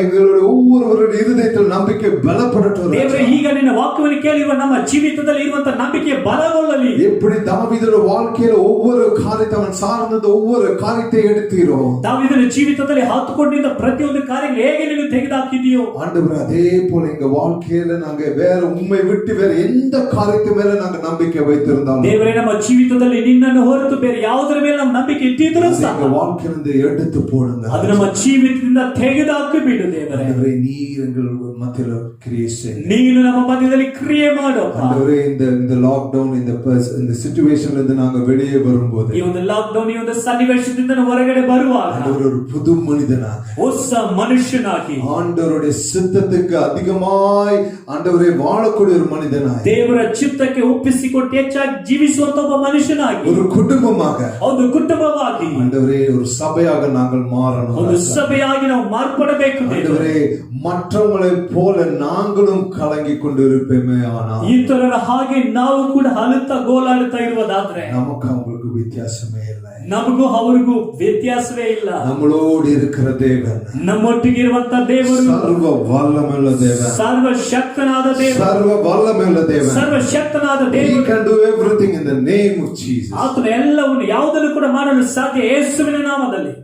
எங்களுடைய ஒவ்வொருவருடைய இதயத்தில் நம்பிக்கை பலப்படட்டும். ದೇವರೇ ಈಗ ನಿನ್ನ ವಾಕ್ಯವನ್ನು ಕೇಳಿರುವ ನಮ್ಮ ಜೀವಿತದಲ್ಲಿ ಇರುವಂತ ನಂಬಿಕೆ ಬಲಗೊಳ್ಳಲಿ. எப்படி தாவீதுடைய வாழ்க்கையில ஒவ்வொரு காரியத்தை அவன் சார்ந்த ஒவ்வொரு காரியத்தை எடுத்தீரோ, ದಾವೀದನ ಜೀವಿತದಲ್ಲಿ ಹಾತುಕೊಂಡಿದ್ದ ಪ್ರತಿಯೊಂದು ಕಾರ್ಯಗಳು ಹೇಗೆ ನೀನು ತೆಗೆದುಹಾಕಿದೆಯೋ, ஆண்டவரே அதே போல எங்க வாழ்க்கையில நாங்க வேற உம்மை விட்டு வேற எந்த காரியத்து மேல நாங்க நம்பிக்கை வைத்திருந்தாலும், ದೇವರೇ ನಮ್ಮ ಜೀವಿತದಲ್ಲಿ ನಿನ್ನನ್ನು ಹೊರತು ಬೇರೆ ಯಾವುದರ ಮೇಲೆ ನಮ್ಮ ನಂಬಿಕೆ ಇಟ್ಟಿದ್ದರೂ ಸಹ எங்க வாழ்க்கையிலிருந்து எடுத்து போடுங்க. ಅದು ನಮ್ಮ ಜೀವಿತದಿಂದ ತೆಗೆದುಹಾಕಿ ಬಿಡು. ದೇವರೇ ஆண்டவரே நீர் எங்கள் மத்தியில கிரியை செய்யுங்க. ನೀನು ನಮ್ಮ ಮಧ್ಯದಲ್ಲಿ ಕ್ರಿಯೆ ಮಾಡು. ஆண்டவரே இந்த லாக்டவுன் இந்த சிச்சுவேஷன்ல இருந்து நாங்க வெளியே வரும்போது, ಈ ಒಂದು ಲಾಕ್ಡೌನ್ ಈ ಒಂದು ಸನ್ನಿವೇಶದಿಂದ ಹೊರಗಡೆ ಬರುವಾಗ ஆண்டவர் ஒரு புது மனிதனாக ಹೊಸ ಮನುಷ್ಯನಾಗಿ ஆண்டவருடைய சித்தத்துக்கு அதிகமாய் ஆண்டவரே வாழக்கூடிய ஒரு மனிதனாய், ದೇವರ ಚಿತ್ತಕ್ಕೆ ಒಪ್ಪಿಸಿಕೊಟ್ಟು ಹೆಚ್ಚಾಗಿ ಜೀವಿಸುವಂತ ಒಬ್ಬ ಮನುಷ್ಯನಾಗಿ, ஒரு குடும்பமாக, ಒಂದು ಕುಟುಂಬವಾಗಿ, ஆண்டவரே ஒரு சபையாக நாங்கள் மாறணும். ಒಂದು ಸಭೆಯಾಗಿ ನಾವು ಮಾರ್ಪಡಬೇಕು. ஆண்டவரே மற்றவங்களை போல நாங்களும் கலங்கி கொண்டு இருப்பேமே, ஆனால் ಇತರರ ಹಾಗೆ ನಾವು ಕೂಡ ಅಳುತ್ತಾ ಗೋಲಾಡುತ್ತಾ ಇರುವುದಾದ್ರೆ நமக்கு அவங்களுக்கு வித்தியாசமே இல்லை. ನಮಗೂ ಅವರಿಗೂ ವ್ಯತ್ಯಾಸವೇ ಇಲ್ಲ. நம்மளோடு இருக்கிற தேவன், ನಮ್ಮೊಟ್ಟಿಗೆ ಇರುವಂತ ದೇವರು ಸರ್ವ ವಲ್ಲಮೆಯುಳ್ಳ ದೇವன், ಸರ್ವಶಕ್ತನಾದ ದೇವರು, ಸರ್ವ ವಲ್ಲಮೆಯುಳ್ಳ ದೇವன், ಸರ್ವಶಕ್ತನಾದ He ದೇವರು. can do everything in the name of Jesus. ಆತನು ಎಲ್ಲವನ್ನು ಯಾವುದನ್ನು ಕೂಡ ಮಾಡಲು ಸಾಧ್ಯ ಯೇಸುವಿನ ನಾಮದಲ್ಲಿ.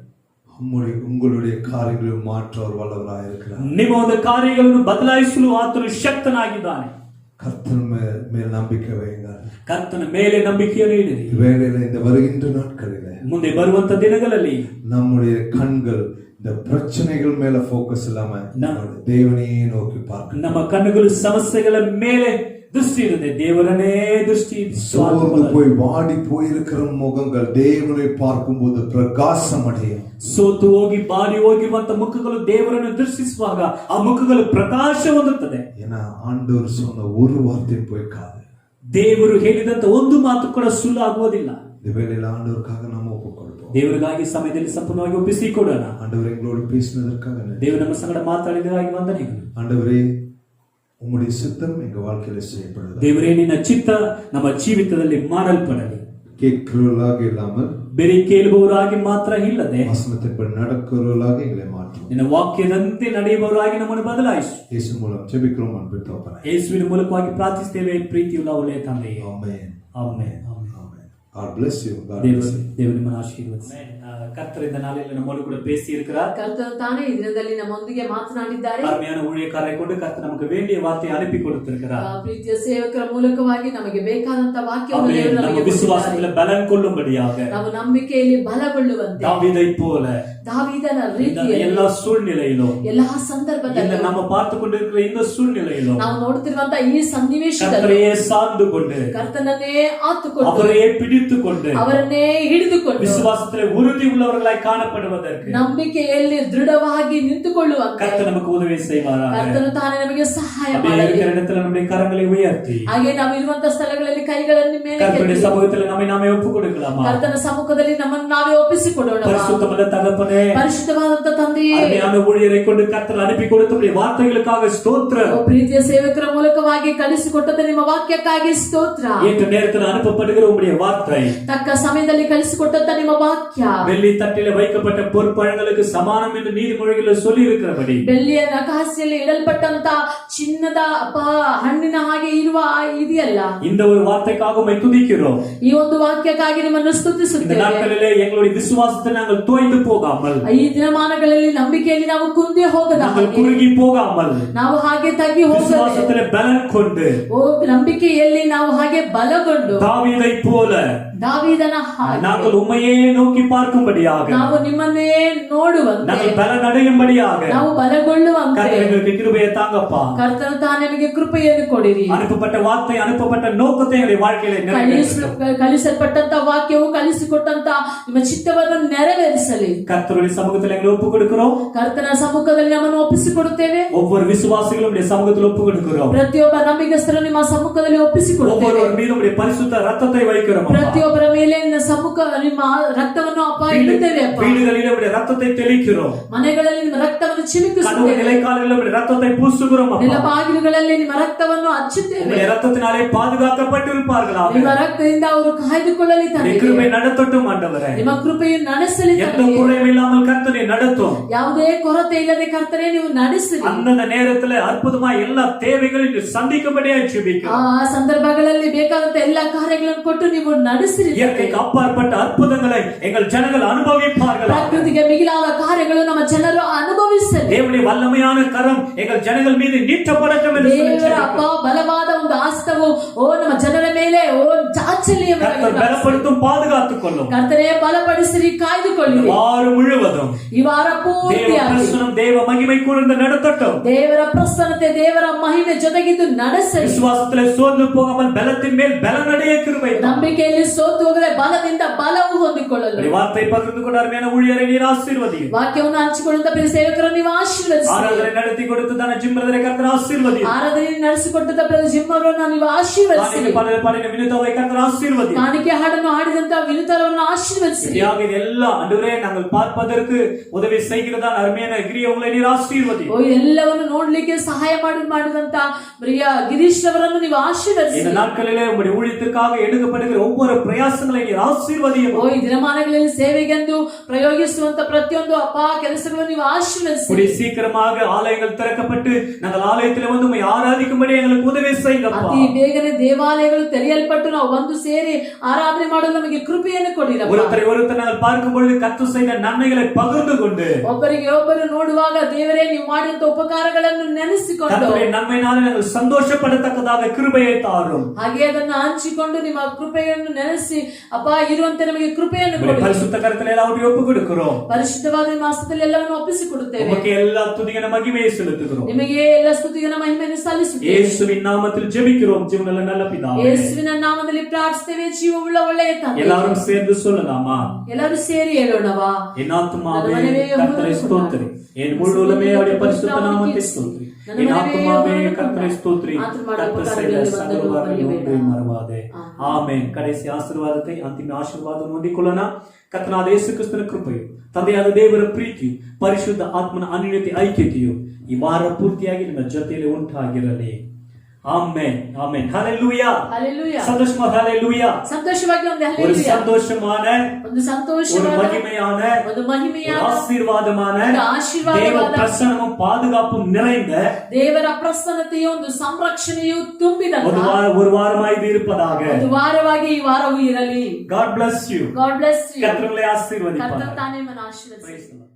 உங்களுடைய காரியங்களை மாற்ற அவர் வல்லவராய் இருக்கிறார். ನಿಮ್ಮ ಒಂದು ಕಾರ್ಯಗಳನ್ನು ಬದಲಾಯಿಸಲು ಆತನು ಶಕ್ತನಾಗಿದ್ದಾನೆ. கர்த்தர் மேல் நம்பிக்கை வையுங்கள். ಕರ್ತನ ಮೇಲೆ ನಂಬಿಕೆಯನ್ನು ಇಡಿರಿ. வேளையில இந்த வருகின்ற நாட்களில ಮುಂದೆ ಬರುವಂತ ದಿನಗಳಲ್ಲಿ நம்முடைய கண்கள் இந்த பிரச்சனைகள் மேல ஃபோக்கஸ் இல்லாம தேவனையே நோக்கி பார்க்க, ನಮ್ಮ ಕಣ್ಣುಗಳು ಸಮಸ್ಯೆಗಳ ಮೇಲೆ ದೃಷ್ಟಿ ಇರುತ್ತೆ, ದೇವರನ್ನೇ ದೃಷ್ಟಿ. சோர்ந்து போய் வாடி போயிருக்கிற முகங்கள் தேவனை பார்க்கும்போது பிரகாசம் அடையும். ಸೋತು ಹೋಗಿ ಬಾಡಿ ಹೋಗಿರುವಂತ ಮುಖಗಳು ದೇವರನ್ನು ದೃಷ್ಟಿಸುವಾಗ ಆ ಮುಖಗಳು ಪ್ರಕಾಶ ಹೊಂದುತ್ತದೆ. ஏன்னா ஆண்டவர் சொன்ன ஒரு வார்த்தை போய் காது, ದೇವರು ಹೇಳಿದಂತ ಒಂದು ಮಾತು ಕೂಡ ಸುಳ್ಳು ಆಗುವುದಿಲ್ಲ. இந்த வேளையில ஆண்டவருக்காக நம்ம ஒப்பு கொடுப்போம். ದೇವರಿಗಾಗಿ ಸಮಯದಲ್ಲಿ ಸಂಪೂರ್ಣವಾಗಿ ಒಪ್ಪಿಸಿಕೊಡೋಣ. ஆண்டவரே எங்களோடு பேசினதற்காக ದೇವರು ನಮ್ಮ ಸಂಗಡ ಮಾತಾಡಿದರಾಗಿ ವಂದನೆಗಳು. ஆண்டவரே உம்முடைய சித்தம் எங்க வாழ்க்கையில செய்யப்படுது. ದೇವರೇ ನಿನ್ನ ಚಿತ್ತ ನಮ್ಮ ಜೀವಿತದಲ್ಲಿ ಮಾಡಲ್ಪಡಲಿ. கேட்கிறவர்களாக இல்லாமல் ಬೇರೆ ಕೇಳುವವರಾಗಿ ಮಾತ್ರ ಇಲ್ಲದೆ வசனத்தின்படி நடக்கிறவர்களாக எங்களை மாற்றும். ನಿನ್ನ ವಾಕ್ಯದಂತೆ ನಡೆಯುವವರಾಗಿ ನಮ್ಮನ್ನು ಬದಲಾಯಿಸು. இயேசு மூலம் ஜெபிக்கிறோம் அன்பின் தகப்பனே. ಯೇಸುವಿನ ಮೂಲಕವಾಗಿ ಪ್ರಾರ್ಥಿಸುತ್ತೇವೆ ಪ್ರೀತಿಯುಳ್ಳ ಒಳ್ಳೆಯ ತಂದೆಯೇ. Amen. Amen. Amen. God bless you. God bless ದೇವರು you. ನಿಮ್ಮನ್ನು ಆಶೀರ್ವದಿಸಲಿ. கர்த்தர் இந்த நாளில் நம்மோடு கூட பேசி இருக்கிறார். ಕರ್ತನು ತಾನೇ ಈ ದಿನದಲ್ಲಿ ನಮ್ಮೊಂದಿಗೆ ಮಾತನಾಡಿದ್ದಾರೆ. அருமையான ஊழியக்காரரை கொண்டு கர்த்தர் நமக்கு வேண்டிய வார்த்தையை அனுப்பி கொடுத்திருக்கிறார். ಪ್ರೀತಿಯ ಸೇವಕರ ಮೂಲಕವಾಗಿ ನಮಗೆ ಬೇಕಾದಂತ ವಾಕ್ಯವನ್ನು ದೇವರು ನಮಗೆ ಕೊಟ್ಟಿದ್ದಾರೆ. விசுவாசத்தில் பலன் கொள்ளும்படியாக ನಾವು ನಂಬಿಕೆಯಲ್ಲಿ ಬಲಗೊಳ್ಳುವಂತೆ தாவீதை போல தாவீದನ ರೀತಿಯಲ್ಲಿ எல்லா சூழ்நிலையிலும் ಎಲ್ಲಾ ಸಂದರ್ಭದಲ್ಲಿ நம்ம பார்த்து கொண்டிருக்கிற இந்த சூழ்நிலையிலும் ನಾವು ನೋಡುತ್ತಿರುವಂತ ಈ ಸನ್ನಿವೇಶದಲ್ಲಿ கர்த்தரையே சார்ந்து கொண்டு ಕರ್ತನನ್ನೇ ಆತುಕೊಂಡು அவரையே பிடித்து கொண்டு ಅವರನ್ನೇ ಹಿಡಿದುಕೊಂಡು விசுவாசத்தில் உறுதி உள்ளவர்களாய் காணப்படுவதற்கு ನಂಬಿಕೆಯಲ್ಲಿ ದೃಢವಾಗಿ ನಿಂತುಕೊಳ್ಳುವಂತೆ கர்த்தர் நமக்கு உதவி செய்வாராக. ಕರ್ತನು ತಾನೇ ನಮಗೆ ಸಹಾಯ ಮಾಡಲಿ. இருக்கிற இடத்துல நம்முடைய கரங்களை உயர்த்தி ಹಾಗೆ ನಾವು ಇರುವಂತ ಸ್ಥಳಗಳಲ್ಲಿ ಕೈಗಳನ್ನು ಮೇಲೆ கர்த்தருடைய சமூகத்தில் நம்மை நாமே ஒப்புக் கொடுக்கலாமா? ಕರ್ತನ ಸಮ್ಮುಖದಲ್ಲಿ ನಮ್ಮನ್ನು ನಾವೇ ಒಪ್ಪಿಸಿಕೊಡೋಣ. பரிசுத்தமுள்ள தகப்பனே, ಪರಿಶುದ್ಧವಾದಂತ ತಂದೆಯೇ, அருமையான ஊழியரை கொண்டு கர்த்தர் அனுப்பி கொடுத்த வார்த்தைகளுக்காக ஸ்தோத்திரம். ಪ್ರೀತಿಯ ಸೇವಕರ ಮೂಲಕವಾಗಿ ಕಲಿಸಿಕೊಟ್ಟದ ನಿಮ್ಮ ವಾಕ್ಯಕ್ಕಾಗಿ ಸ್ತೋತ್ರ. ஏற்ற நேரத்தில் அனுப்பப்படுகிற உம்முடைய வார்த்தை ತಕ್ಕ ಸಮಯದಲ್ಲಿ ಕಲಿಸಿಕೊಟ್ಟಂತ ನಿಮ್ಮ ವಾಕ್ಯ வெள்ளி தட்டில வைக்கப்பட்ட பொற்பழங்களுக்கு சமானம் என்று நீதிமொழிகளில் சொல்லி இருக்கிறபடி ಬೆಳ್ಳಿಯ ನಕಾಸಿಯಲ್ಲಿ ಇಡಲ್ಪಟ್ಟಂತ ಚಿನ್ನದ ಹಣ್ಣಿನ ಹಾಗೆ ಇರುವ ಇದೆಯಲ್ಲ, இந்த ஒரு வார்த்தைக்காக உம்மை துதிக்கிறோம். ಈ ಒಂದು ವಾಕ್ಯಕ್ಕಾಗಿ ನಿಮ್ಮನ್ನು இந்த ಸ್ತುತಿಸುತ್ತೇವೆ. நாட்களிலே எங்களுடைய விசுவாசத்தில் நாங்கள் தோய்ந்து போகாமல், ಈ ದಿನಮಾನಗಳಲ್ಲಿ ನಂಬಿಕೆಯಲ್ಲಿ ನಾವು ಕುಂದಿ ಹೋಗದ நாங்கள் ಹಾಗೆ, குறுகி போகாமல், ನಾವು ಹಾಗೆ ತಗ್ಗಿ ಹೋಗದೆ விசுவாசத்தில் பலன் கொண்டு ನಂಬಿಕೆಯಲ್ಲಿ ನಾವು ಹಾಗೆ ಬಲಗೊಂಡು தாவீதை போல ದಾವೀದನ ಹಾಗೆ நாங்கள் உம்மையே நோக்கி பார்க்கும்படியாக, ನಾವು ನಿಮ್ಮನ್ನೇ ನೋಡುವಂತೆ, நாங்கள் பலன் அடையும்படியாக ನಾವು ಬಲಗೊಳ್ಳುವಂತೆ கர்த்தர் எங்களுக்கு கிருபையை தாங்கப்பா. ಕರ್ತನು ತಾನೇ ನಮಗೆ ಕೃಪೆಯನ್ನು ಕೊಡಿರಿ. அனுப்பப்பட்ட வார்த்தை, அனுப்பப்பட்ட நோக்கத்தை எங்களுடைய வாழ்க்கையில நிறைவேற்றட்டும். ಕಲಿಸಲ್ಪಟ್ಟಂತ ವಾಕ್ಯವು ಕಲಿಸಿಕೊಟ್ಟಂತ ನಿಮ್ಮ ಚಿತ್ತವನ್ನು ನೆರವೇರಿಸಲಿ. கர்த்தருடைய சமூகத்தில் எங்களை ஒப்புக் கொடுக்கிறோம். ಕರ್ತನ ಸಮ್ಮುಖದಲ್ಲಿ ನಮ್ಮನ್ನು ಒಪ್ಪಿಸಿಕೊಡುತ್ತೇವೆ. ஒவ்வொரு விசுவாசிகளும் உடைய சமூகத்தில் ஒப்புக் கொடுக்கிறோம். ಪ್ರತಿಯೊಬ್ಬ ನಂಬಿಗಸ್ತರು ನಿಮ್ಮ ಸಮ್ಮುಖದಲ್ಲಿ ಒಪ್ಪಿಸಿಕೊಡುತ್ತೇವೆ. ஒவ்வொரு மீதும் உடைய பரிசுத்த ரத்தத்தை வைக்கிறோம். ಪ್ರತಿಯೊಬ್ಬರ ಮೇಲೆ ನಿಮ್ಮ ರಕ್ತವನ್ನು ಅಪ್ಪ ಇಡುತ್ತೇವೆ ಅಪ್ಪ. வீடுகளிலே உடைய ரத்தத்தை தெளிக்கிறோம். ಮನೆಗಳಲ್ಲಿ ನಿಮ್ಮ ರಕ್ತವನ್ನು ಚಿಮುಕಿಸುತ್ತೇವೆ. கதவு நிலைக்காலிலே உடைய ரத்தத்தை பூசுகிறோம். ನೆಲಬಾಗಿಲುಗಳಲ್ಲಿ ನಿಮ್ಮ ರಕ್ತವನ್ನು ಹಚ್ಚುತ್ತೇವೆ. உடைய ரத்தத்தினாலே பாதுகாக்கப்பட்டிருப்பார்களாக. ನಿಮ್ಮ ರಕ್ತದಿಂದ ಅವರು ಕಾಯ್ದುಕೊಳ್ಳಲಿ ತಂದೆ. கிருபை நடத்தட்டும் ஆண்டவரே. ನಿಮ್ಮ ಕೃಪೆಯು ನಡೆಸಲಿ எந்த ತಂದೆ. குறையும் இல்லாமல் கர்த்தரை நடத்தும். ಯಾವುದೇ ಕೊರತೆ ಇಲ್ಲದೆ ಕರ್ತನೇ ನೀವು ನಡೆಸಿರಿ. அந்தந்த நேரத்துல அற்புதமா எல்லா தேவைகளையும் சந்திக்கும்படியாக ஜெபிக்கிறோம். ಆ ಸಂದರ್ಭಗಳಲ್ಲಿ ಬೇಕಾದಂತ ಎಲ್ಲಾ ಕಾರ್ಯಗಳನ್ನು ಕೊಟ್ಟು ನೀವು ನಡೆಸಿರಿ. இயற்கைக்கு அப்பாற்பட்ட அற்புதங்களை எங்கள் ஜனங்கள் அனுபவிப்பார்கள். ಪ್ರಕೃತಿಗೆ ಮಿಗಿಲಾದ ಕಾರ್ಯಗಳು ನಮ್ಮ ಜನರು ಅನುಭವಿಸಲಿ. தேவனுடைய வல்லமையான கரம் எங்கள் ஜனங்கள் மீது நீட்டப்படட்டும் என்று ದೇವರ ಅಪ್ಪ ಬಲವಾದ ಒಂದು ಹಸ್ತವು ನಮ್ಮ ಜನರ ಮೇಲೆ ಚಾಚಲಿ. கர்த்தர் பலப்படுத்தும், பாதுகாத்துக் கொள்ளும். ಕರ್ತನೇ ಬಲಪಡಿಸಿರಿ, ಕಾಯ್ದುಕೊಳ್ಳಿರಿ. வாரம் முழுவதும் ಈ ವಾರ தேவ ಪೂರ್ತಿಯಾಗಿ பிரசன்னம், தேவ மகிமை கூர்ந்து நடத்தட்டும். ದೇವರ ಪ್ರಸನ್ನತೆ, ದೇವರ ಮಹಿಮೆ ಜೊತೆಗಿದ್ದು ನಡೆಸಲಿ. விசுவாசத்திலே சோர்ந்து போகாமல் பலத்தின் மேல் பலனடைய கிருபை தாரும். ನಂಬಿಕೆಯಲ್ಲಿ ಸೋತು ಹೋಗದೆ ಬಲದಿಂದ ಬಲವು ಹೊಂದಿಕೊಳ್ಳಲು. உம்முடைய வார்த்தை பகிர்ந்து கொண்ட அருமையான ஊழியரை நீர் ஆசீர்வதியும். ವಾಕ್ಯವನ್ನು ಹಂಚಿಕೊಳ್ಳುವಂತ ಪ್ರಿಯ ಸೇವಕರನ್ನು ನೀವು ಆಶೀರ್ವದಿಸಿ. ஆராதனை நடத்தி கொடுத்து தான ಜಿಮ್ರದரை ಕರ್ತನ ಆಶೀರ್ವದಿயும். ಆರಾಧನೆ ನಡೆಸಿಕೊಟ್ಟಂತ ಪ್ರಿಯ ಜಿಮ್ಮರನ್ನು ನೀವು ಆಶೀರ್ವದಿಸಿ. பாடின வினுதாவை கர்த்தர் ஆசீர்வதியும். ಕಾಣಿಕೆ ಹಾಡನ್ನು ಹಾಡಿದಂತ ವಿನುತರವನ್ನು ಆಶೀರ್ವದಿಸಿ. எல்லா ஆண்டவரே நாங்கள் பார்ப்பதற்கு உதவி செய்கிறதா அருமையான கிரிய உங்களை நீர் ஆசீர்வதியும். ಎಲ್ಲವನ್ನು ನೋಡ್ಲಿಕ್ಕೆ ಸಹಾಯ ಮಾಡಿದಂತ ಪ್ರಿಯ ಗಿರೀಶ್ ಅವರನ್ನು ನೀವು ಆಶೀರ್ವದಿಸಿ. இந்த நாட்களிலே உம்முடைய ஊழியத்திற்காக எடுக்கப்படுகிற ஒவ்வொரு பிரயாசங்களை நீர் ஆசீர்வதியும். ಈ ದಿನಮಾನಗಳಲ್ಲಿ ಸೇವೆಗೆಂದು ಪ್ರಯೋಗಿಸುವಂತ ಪ್ರತಿಯೊಂದು ಅಪ್ಪ ಕೆಲಸಗಳನ್ನು ನೀವು ಆಶೀರ್ವದಿಸಿ. சீக்கிரமாக ஆலயங்கள் திறக்கப்பட்டு நாங்கள் ஆலயத்தில் வந்து உம்மை ஆராதிக்கும்படி எங்களுக்கு உதவி செய்யுங்கப்பா. ಅತಿ ಬೇಗನೆ ದೇವಾಲಯಗಳು ತೆರೆಯಲ್ಪಟ್ಟು ನಾವು ಒಂದು ಸೇರಿ ಆರಾಧನೆ ಮಾಡಲು ನಮಗೆ ಕೃಪೆಯನ್ನು ಕೊಡಿರಪ್ಪ. ஒருத்தரை நாங்கள் பார்க்கும் பொழுது கர்த்தர் செய்த நன்மைகளை பகிர்ந்து கொண்டு ಒಬ್ಬರಿಗೆ ಒಬ್ಬರು ನೋಡುವಾಗ ದೇವರೇ ನೀವು ಮಾಡಿದಂತ ಉಪಕಾರಗಳನ್ನು ನೆನೆಸಿಕೊಂಡು கர்த்தருடைய நன்மையினாலே நாங்கள் சந்தோஷப்படத்தக்கதாக கிருபையை தாரும். ಹಾಗೆ ಅದನ್ನು ಹಂಚಿಕೊಂಡು ನಿಮ್ಮ ಕೃಪೆಯನ್ನು ನೆನೆಸಿ ಅಪ್ಪ ಇರುವಂತೆ ನಮಗೆ ಕೃಪೆಯನ್ನು ಕೊಡಿ. பரிசுத்த கரத்திலே எல்லாவற்றையும் ஒப்புக் கொடுக்கிறோம். ಪರಿಶುದ್ಧವಾದ ನಿಮ್ಮ ಹಸ್ತದಲ್ಲಿ ಎಲ್ಲವನ್ನು ಒಪ್ಪಿಸಿಕೊಡುತ್ತೇವೆ. உமக்கு எல்லா துதியான மகிமையை செலுத்துகிறோம். ನಿಮಗೆ ಎಲ್ಲ ಸ್ತುತಿಗಳ ಮಹಿಮೆಯನ್ನು ಸಲ್ಲಿಸುತ್ತೇವೆ. இயேசுவின் நாமத்தில் ஜெபிக்கிறோம் ஜீவனுள்ள நல்ல பிதாவே. ಯೇಸುವಿನ ನಾಮದಲ್ಲಿ ಪ್ರಾರ್ಥಿಸುತ್ತೇವೆ, ಜೀವವುಳ್ಳ ಒಳ್ಳೆಯ ತಂದೆ. எல்லாரும் சேர்ந்து சொல்லலாமா? ಎಲ್ಲರೂ ಸೇರಿ ಹೇಳೋಣವಾ? என் ஆத்துமாவே கர்த்தரை ஸ்தோத்திரி, என் முழு உள்ளமே அவருடைய பரிசுத்த நாமத்தை ஸ்தோத்திரி. என் ஆத்துமாவே கர்த்தரை ஸ்தோத்திரி, கர்த்தர் செய்த சகல உபகாரங்களை ஒன்றையும் மறவாதே. ஆமென். கடைசி ஆசீர்வாதத்தை ಅಂತಿಮ ಆಶೀರ್ವಾದ ಹೊಂದಿಕೊಳ್ಳೋಣ. ಕರ್ತನಾದ ಯೇಸು ಕ್ರಿಸ್ತನ ಕೃಪೆಯು, ತಂದೆಯಾದ ದೇವರ ಪ್ರೀತಿಯು, ಪರಿಶುದ್ಧ ಆತ್ಮನ ಅನ್ಯೋನ್ಯತೆ ಐಕ್ಯತೆಯು ಈ ವಾರ ಪೂರ್ತಿಯಾಗಿ ನಿಮ್ಮ ಜೊತೆಯಲ್ಲಿ ಉಂಟಾಗಿರಲಿ. ஆமென் ஆமென் ஹalleluya Hallelujah. சந்தோஷமா ஹalleluya ಸಂತೋಷವಾಗಿ ಒಂದು ஒரு hallelujah. சந்தோஷமான ಒಂದು ஒரு ಸಂತೋಷವಾದ மகிமையான ಒಂದು ஒரு ಮಹಿಮೆಯಾದ ஆசீர்வாதமான ಒಂದು தேவ ಆಶೀರ್ವಾದವಾದ பிரசன்னமும் பாதுகாப்பும் நிறைந்த ದೇವರ ಪ್ರಸನ್ನತೆಯು ಒಂದು ಸಂರಕ್ಷಣೆಯು ತುಂಬಿದಂತ ஒரு வாரமாய் இது இருப்பதாக. ಒಂದು ವಾರವಾಗಿ ಈ ವಾರವು ಇರಲಿ. God bless you. God bless you. கர்த்தர் உங்களை ஆசீர்வதிப்பார். ಕರ್ತನು ತಾನೇ ನಿಮ್ಮನ್ನು ಆಶೀರ್ವದಿಸಲಿ. Praise the Lord.